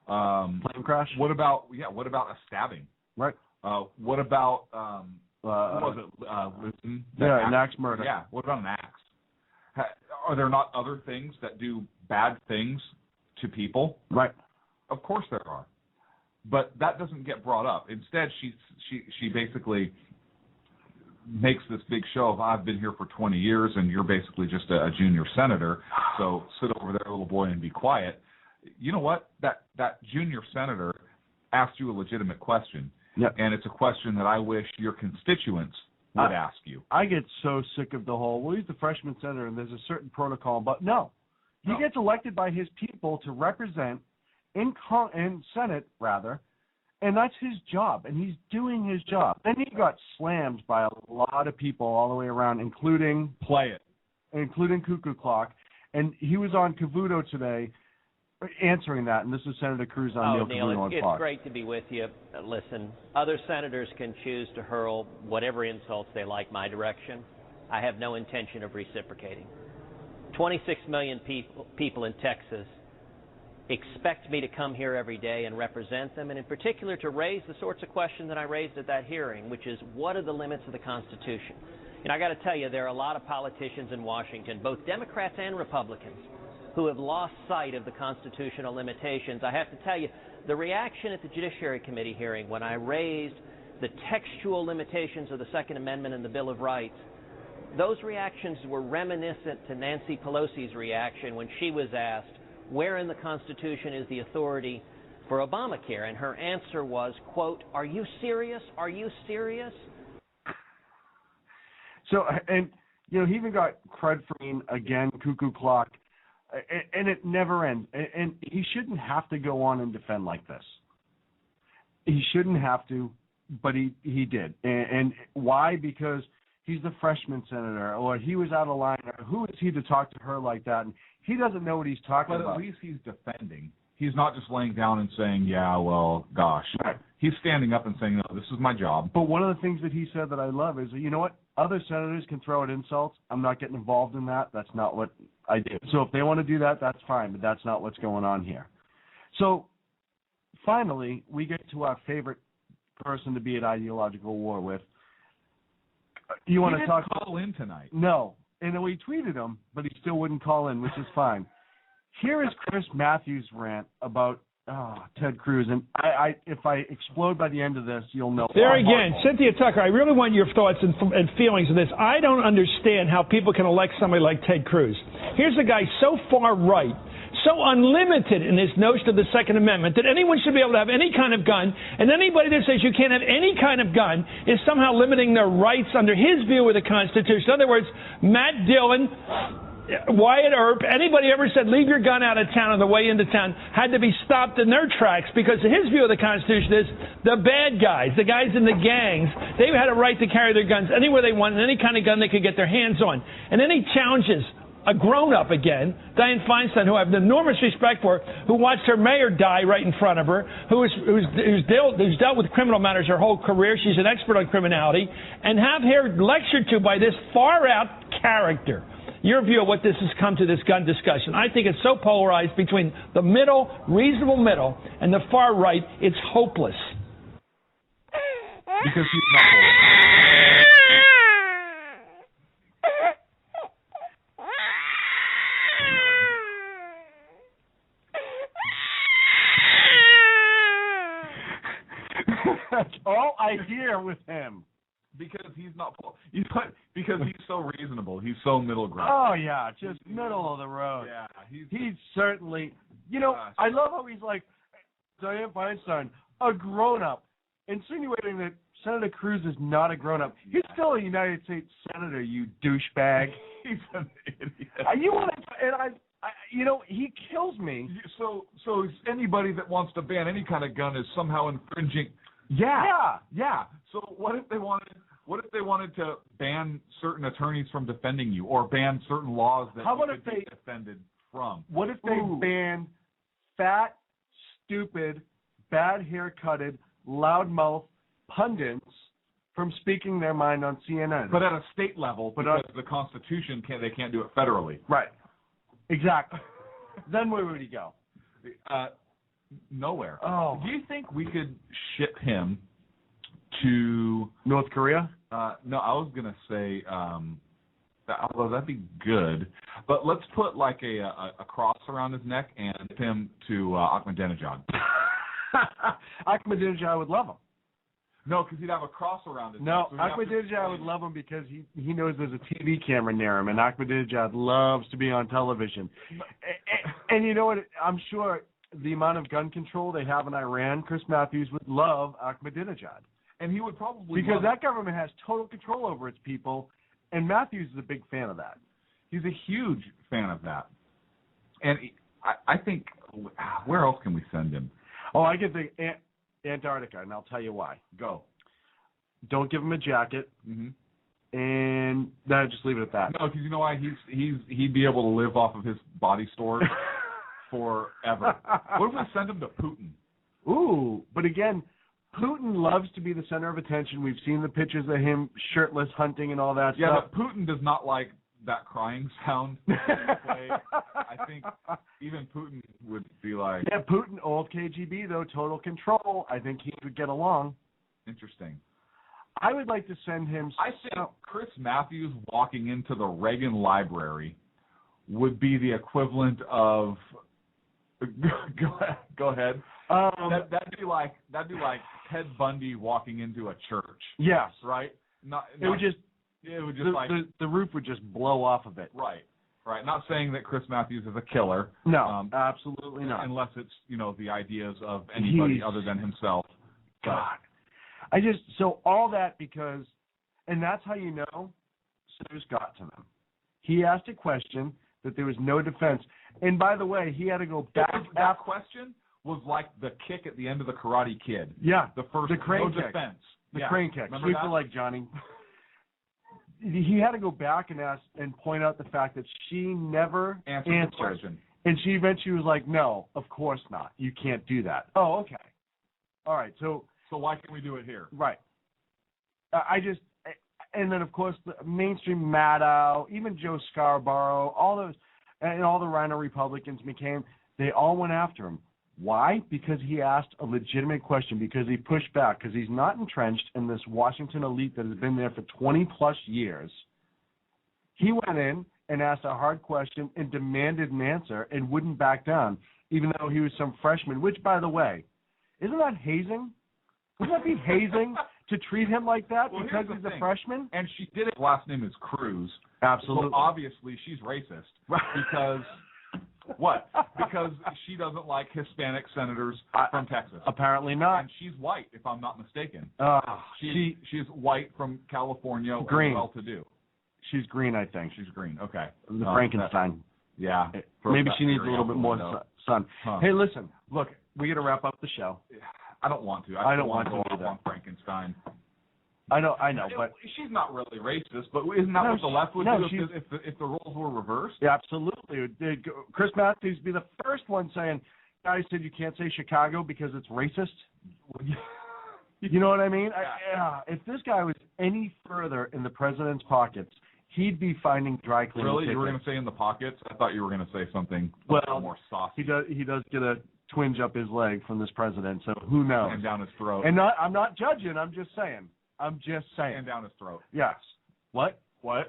Speaker 3: Plane crash.
Speaker 4: What about a stabbing?
Speaker 3: Right.
Speaker 4: What about what was it?
Speaker 3: An axe murder.
Speaker 4: Yeah. What about an axe? Are there not other things that do bad things to people?
Speaker 3: Right.
Speaker 4: Of course there are, but that doesn't get brought up. Instead, she basically makes this big show of, I've been here for 20 years and you're basically just a junior senator, so sit over there, little boy, and be quiet. You know what? That junior senator asked you a legitimate question, and it's a question that I wish your constituents would ask you.
Speaker 3: I get so sick of the whole, well, he's the freshman senator and there's a certain protocol, but no. He gets elected by his people to represent in Senate, rather, and that's his job, and he's doing his job. Then he got slammed by a lot of people all the way around, including Cuckoo Clock, and he was on Cavuto today answering that, and this is Senator Cruz on Neil Cavuto on Fox.
Speaker 2: It's great to be with you. Listen, other senators can choose to hurl whatever insults they like my direction. I have no intention of reciprocating. 26 million people in Texas expect me to come here every day and represent them, and in particular to raise the sorts of questions that I raised at that hearing, which is, what are the limits of the Constitution? And I got to tell you, there are a lot of politicians in Washington, both Democrats and Republicans, who have lost sight of the constitutional limitations. I have to tell you, the reaction at the Judiciary Committee hearing when I raised the textual limitations of the Second Amendment and the Bill of Rights, those reactions were reminiscent to Nancy Pelosi's reaction when she was asked, where in the Constitution is the authority for Obamacare? And her answer was, quote, are you serious? Are you serious?
Speaker 3: So, and, you know, he even got crud for being, again, Cuckoo Clock, and it never ends. And he shouldn't have to go on and defend like this. He shouldn't have to, but he did. And why? Because he's the freshman senator, or he was out of line, or who is he to talk to her like that? And he doesn't know what he's talking about.
Speaker 4: But at least he's defending. He's not just laying down and saying, yeah, well, gosh. Right. He's standing up and saying, no, this is my job.
Speaker 3: But one of the things that he said that I love is, you know what? Other senators can throw out insults. I'm not getting involved in that. That's not what I do. So if they want to do that, that's fine, but that's not what's going on here. So finally, we get to our favorite person to be at ideological war with. You want to talk?
Speaker 4: Call in tonight?
Speaker 3: No. And we tweeted him, but he still wouldn't call in, which is fine. Here is Chris Matthews' rant about Ted Cruz, and if I explode by the end of this, you'll know.
Speaker 5: There again, Cynthia Tucker, I really want your thoughts and feelings of this. I don't understand how people can elect somebody like Ted Cruz. Here's a guy so far right, so unlimited in his notion of the Second Amendment that anyone should be able to have any kind of gun, and anybody that says you can't have any kind of gun is somehow limiting their rights under his view of the Constitution. In other words, Matt Dillon, Wyatt Earp, anybody ever said leave your gun out of town on the way into town had to be stopped in their tracks, because his view of the Constitution is the bad guys, the guys in the gangs, they had a right to carry their guns anywhere they wanted, any kind of gun they could get their hands on. And then he challenges a grown-up again, Diane Feinstein, who I have enormous respect for, who watched her mayor die right in front of her, who's dealt with criminal matters her whole career. She's an expert on criminality, and have her lectured to by this far-out character. Your view of what this has come to, this gun discussion. I think it's so polarized between the middle, reasonable middle, and the far right, it's hopeless.
Speaker 4: Because he's not polarized.
Speaker 3: That's all I hear with him.
Speaker 4: Because he's not, because he's so reasonable. He's so middle ground.
Speaker 3: Oh, yeah, just middle of the road.
Speaker 4: Yeah,
Speaker 3: he's certainly, you know, I love how he's like, Diane Feinstein, a grown-up, insinuating that Senator Cruz is not a grown-up. He's still a United States senator, you douchebag.
Speaker 4: He's an idiot.
Speaker 3: You know, he kills me.
Speaker 4: So anybody that wants to ban any kind of gun is somehow infringing.
Speaker 3: Yeah.
Speaker 4: So what if they wanted to ban certain attorneys from defending you, or ban certain laws that you could be defended from?
Speaker 3: What if they banned fat, stupid bad haircutted, loudmouth pundits from speaking their mind on CNN.
Speaker 4: But at a state level, because the Constitution they can't do it federally.
Speaker 3: Right. Exactly. Then where would he go?
Speaker 4: Nowhere.
Speaker 3: Oh.
Speaker 4: Do you think we could ship him to
Speaker 3: North Korea?
Speaker 4: No, I was gonna say, although that'd be good. But let's put like a cross around his neck and ship him to Ahmadinejad.
Speaker 3: Ahmadinejad would love him.
Speaker 4: No, because he'd have a cross around his
Speaker 3: neck.
Speaker 4: So
Speaker 3: Ahmadinejad would love him because he knows there's a TV camera near him, and Ahmadinejad loves to be on television. And you know what? I'm sure the amount of gun control they have in Iran, Chris Matthews would love Ahmadinejad.
Speaker 4: And he would probably
Speaker 3: because that government has total control over its people, and Matthews is a big fan of that.
Speaker 4: He's a huge fan of that. And I think, where else can we send him?
Speaker 3: Oh, I could think Antarctica, and I'll tell you why.
Speaker 4: Go.
Speaker 3: Don't give him a jacket, and just leave it at that.
Speaker 4: No, because you know why? He'd be able to live off of his body stores forever. What if we send him to Putin?
Speaker 3: Ooh, but again, Putin loves to be the center of attention. We've seen the pictures of him shirtless hunting and all that stuff.
Speaker 4: Yeah, but Putin does not like that crying sound. I think even Putin would be like...
Speaker 3: Yeah, Putin, old KGB, though, total control. I think he would get along.
Speaker 4: Interesting.
Speaker 3: I would like to send him...
Speaker 4: I think Chris Matthews walking into the Reagan Library would be the equivalent of... Go ahead. That'd be like Ted Bundy walking into a church.
Speaker 3: Yes,
Speaker 4: right.
Speaker 3: It would just the roof would just blow off of it.
Speaker 4: Right. Not saying that Chris Matthews is a killer.
Speaker 3: No, absolutely not.
Speaker 4: Unless it's the ideas of anybody other than himself.
Speaker 3: God, so all that because, and that's how you know Senators got to them. He asked a question that there was no defense. And by the way, he had to go back.
Speaker 4: That question was like the kick at the end of the Karate Kid.
Speaker 3: Yeah,
Speaker 4: the
Speaker 3: crane kick.
Speaker 4: Defense.
Speaker 3: The crane kick.
Speaker 4: Remember
Speaker 3: Sweep
Speaker 4: that?
Speaker 3: the leg, Johnny. He had to go back and ask and point out the fact that she never answered
Speaker 4: the question.
Speaker 3: And she eventually was like, "No, of course not. You can't do that." Oh, okay. All right. So
Speaker 4: why can't we do it here?
Speaker 3: Right. And then of course the mainstream Maddow, even Joe Scarborough, all those, and all the Rhino Republicans they all went after him. Why? Because he asked a legitimate question, because he pushed back, because he's not entrenched in this Washington elite that has been there for 20-plus years. He went in and asked a hard question and demanded an answer and wouldn't back down, even though he was some freshman, which, by the way, isn't that hazing? Wouldn't that be hazing to treat him like that because he's a freshman?
Speaker 4: And she did it. Her last name is Cruz.
Speaker 3: Absolutely.
Speaker 4: So obviously she's racist. Because... What? Because she doesn't like Hispanic senators from Texas.
Speaker 3: Apparently not.
Speaker 4: And she's white, if I'm not mistaken. She's white from California.
Speaker 3: Green.
Speaker 4: And well-to-do.
Speaker 3: She's green, I think.
Speaker 4: She's green. Okay.
Speaker 3: The Frankenstein.
Speaker 4: Yeah.
Speaker 3: Maybe she needs a little bit more sun.
Speaker 4: Huh.
Speaker 3: Hey, listen. Look, we got to wrap up the show.
Speaker 4: I don't want to.
Speaker 3: I don't want
Speaker 4: to
Speaker 3: either.
Speaker 4: On Frankenstein.
Speaker 3: I know, but
Speaker 4: she's not really racist. But isn't that what the left would do if the roles were reversed?
Speaker 3: Yeah, absolutely. Chris Matthews would be the first one saying, "Guys said you can't say Chicago because it's racist." You know what I mean? If this guy was any further in the president's pockets, he'd be finding dry cleaning.
Speaker 4: Really,
Speaker 3: tickets.
Speaker 4: You were going to say in the pockets? I thought you were going to say something more saucy.
Speaker 3: He does get a twinge up his leg from this president, so who knows?
Speaker 4: And down his throat.
Speaker 3: And I'm not judging. I'm just saying.
Speaker 4: And down his throat.
Speaker 3: Yes. What?
Speaker 4: No,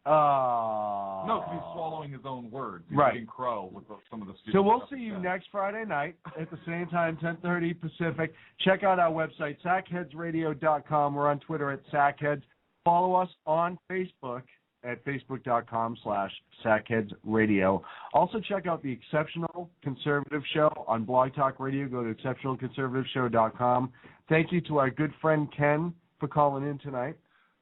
Speaker 4: because he's swallowing his own words. He's eating crow with some of the students.
Speaker 3: So we'll see you next Friday night at the same time, 10:30 Pacific. Check out our website, sackheadsradio.com. We're on Twitter at Sackheads. Follow us on Facebook at facebook.com/sackheadsradio. Also check out the Exceptional Conservative Show on Blog Talk Radio. Go to exceptionalconservativeshow.com. Thank you to our good friend Ken for calling in tonight.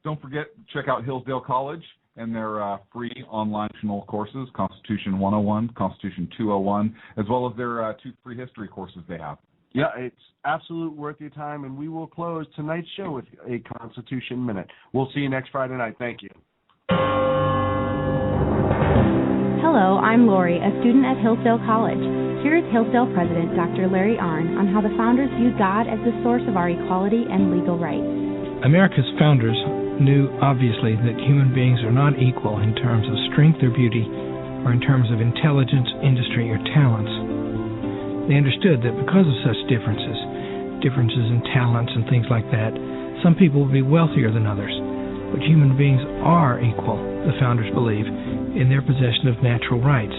Speaker 4: Don't forget, check out Hillsdale College and their free online courses, Constitution 101, Constitution 201, as well as their 2 free history courses they have.
Speaker 3: Yeah, it's absolute worth your time, and we will close tonight's show with a Constitution Minute. We'll see you next Friday night. Thank you.
Speaker 7: Hello, I'm Lori, a student at Hillsdale College. Here is Hillsdale President Dr. Larry Arnn on how the founders viewed God as the source of our equality and legal rights.
Speaker 8: America's founders knew, obviously, that human beings are not equal in terms of strength or beauty, or in terms of intelligence, industry, or talents. They understood that because of such differences in talents and things like that, some people would be wealthier than others. But human beings are equal, the founders believe, in their possession of natural rights,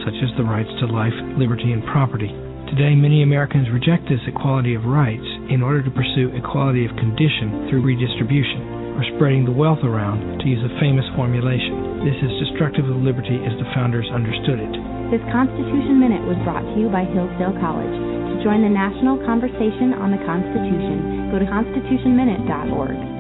Speaker 8: such as the rights to life, liberty, and property. Today, many Americans reject this equality of rights in order to pursue equality of condition through redistribution, or spreading the wealth around, to use a famous formulation. This is destructive of liberty as the founders understood it.
Speaker 7: This Constitution Minute was brought to you by Hillsdale College. To join the national conversation on the Constitution, go to constitutionminute.org.